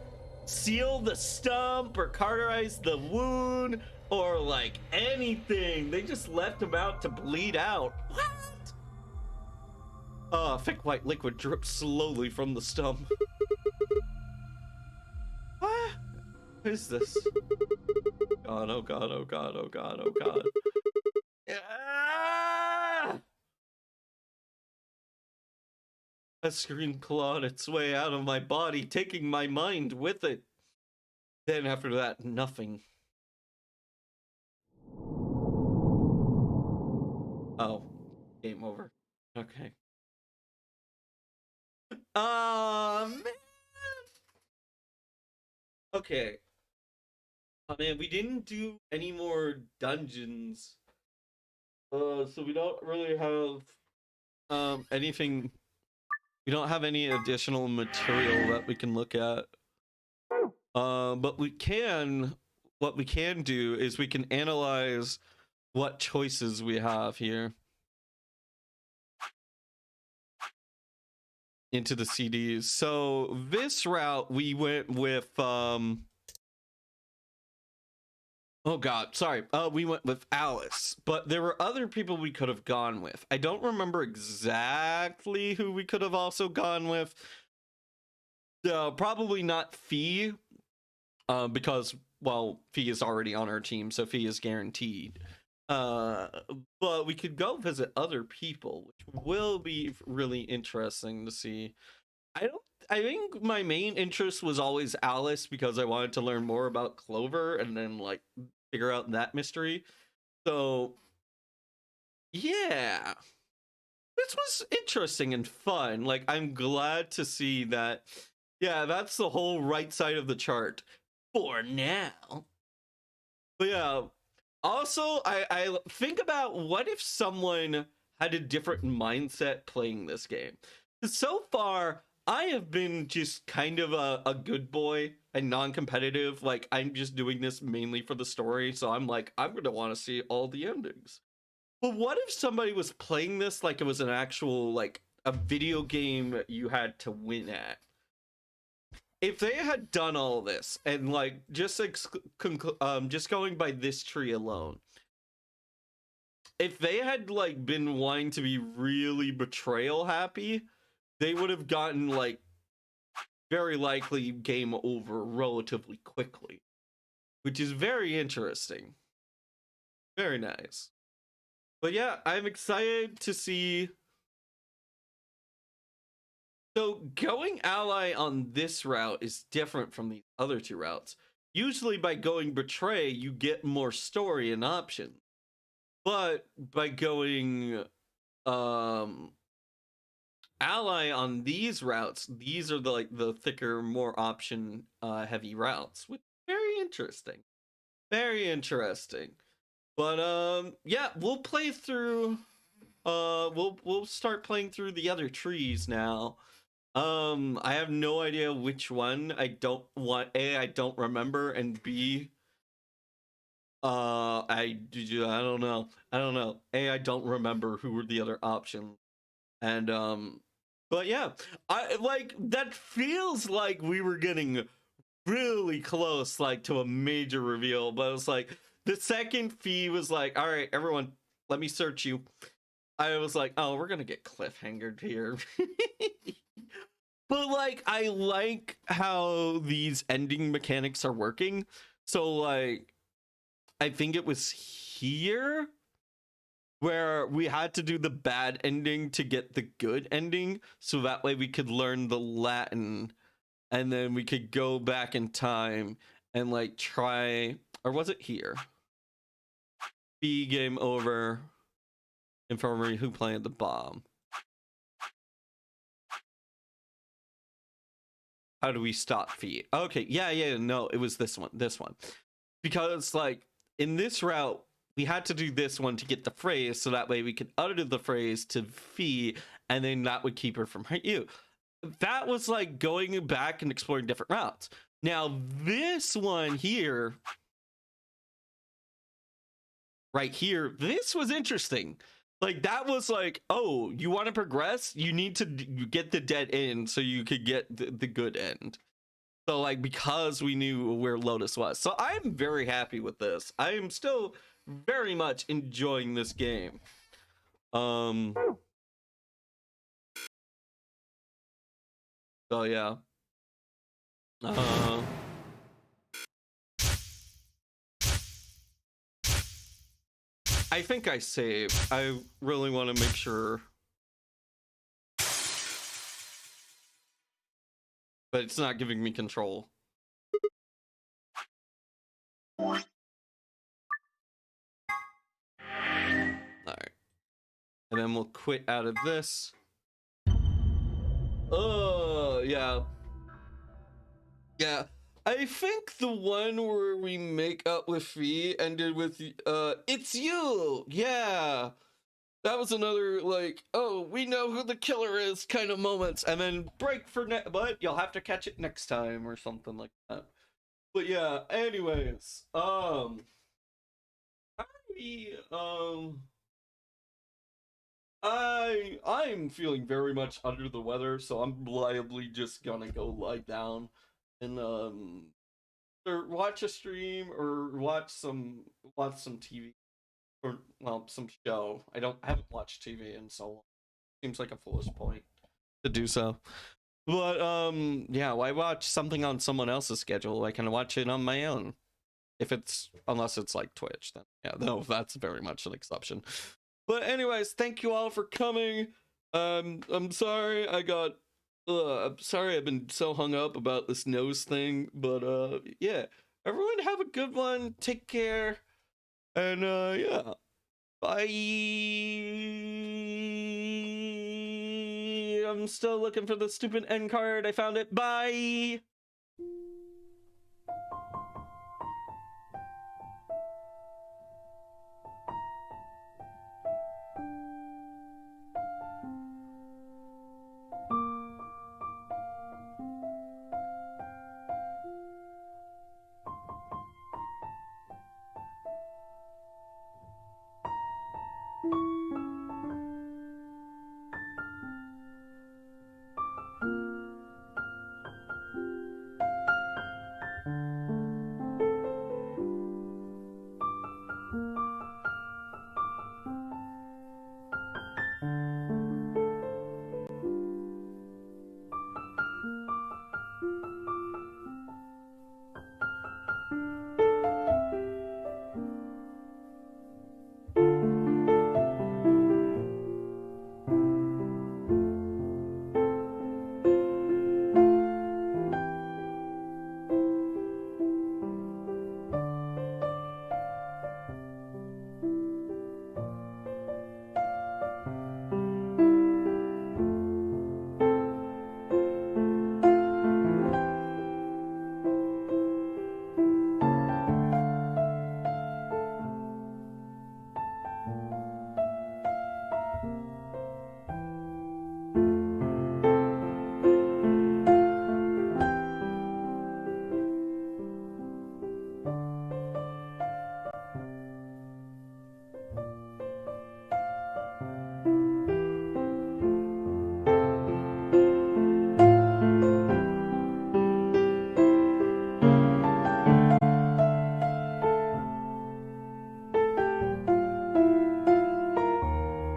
seal the stump or cauterize the wound or, like, anything. They just left him out to bleed out. What? Thick white liquid drips slowly from the stump. What? What is this? God, oh god, oh god, oh god, oh god. Ah! A scream clawed its way out of my body, taking my mind with it. Then after that, nothing. Oh, game over. Okay. Man. Okay. Oh man, we didn't do any more dungeons. So we don't really have anything. We don't have any additional material that we can look at. But what we can do is we can analyze what choices we have here. into the CDs. So this route we went with oh god, sorry. We went with Alice, but there were other people we could have gone with. I don't remember exactly who we could have also gone with. Probably not Fee, because, well, Fee is already on our team, so Fee is guaranteed. But we could go visit other people, which will be really interesting to see. I think my main interest was always Alice because I wanted to learn more about Clover and then like figure out that mystery. So yeah, this was interesting and fun. Like, I'm glad to see that. Yeah, that's the whole right side of the chart for now. But yeah, also I think about what if someone had a different mindset playing this game. So far, I have been just kind of a good boy and non-competitive. Like, I'm just doing this mainly for the story, so I'm like, I'm gonna want to see all the endings. But what if somebody was playing this like it was an actual, like, a video game you had to win at? If they had done all this and like just going by this tree alone, if they had like been wanting to be really betrayal happy, they would have gotten like very likely game over relatively quickly, which is very interesting. Very nice. But yeah, I'm excited to see. So going ally on this route is different from the other two routes. Usually by going betray, you get more story and options. But by going ally on these routes, these are the like the thicker, more option heavy routes, which is very interesting. Very interesting. But yeah, we'll play through we'll start playing through the other trees now. I have no idea which one. I don't remember, and B, I don't know. I don't remember who were the other options. And but yeah, I like that feels like we were getting really close, like, to a major reveal, but it was like the second Fee was like, all right, everyone, let me search you. I was like, oh, we're gonna get cliffhangered here. But like, I like how these ending mechanics are working. So like, I think it was here where we had to do the bad ending to get the good ending, so that way we could learn the Latin, and then we could go back in time and like try, or was it here? B, game over, infirmary, who planted the bomb? How do we stop Fee? Okay, yeah, no, it was this one. Because, like, in this route, we had to do this one to get the phrase, so that way we could utter the phrase to Fee, and then that would keep her from hurt you. That was, like, going back and exploring different routes. Now, this one here, right here, this was interesting. Like, that was like, oh, you want to progress? You need to get the dead end so you could get the good end. So, like, because we knew where Lotus was. So I'm very happy with this. I am still very much enjoying this game. So yeah. I think I saved. I really want to make sure. But it's not giving me control. Alright. And then we'll quit out of this. Oh, yeah. Yeah. I think the one where we make up with Fee ended with, it's you! Yeah! That was another, like, oh, we know who the killer is kind of moments. And then break for but you'll have to catch it next time or something like that. But yeah, anyways, I'm feeling very much under the weather, so I'm liably just gonna go lie down and or watch a stream or watch some TV or well some show. Haven't watched TV in so long. Seems like a foolish point to do so. But yeah, why watch something on someone else's schedule? I can watch it on my own. Unless it's like Twitch, then yeah, no, that's very much an exception. But anyways, thank you all for coming. I'm sorry I'm sorry I've been so hung up about this nose thing, but yeah, everyone have a good one. Take care, and yeah, bye. I'm still looking for the stupid end card. I found it. Bye.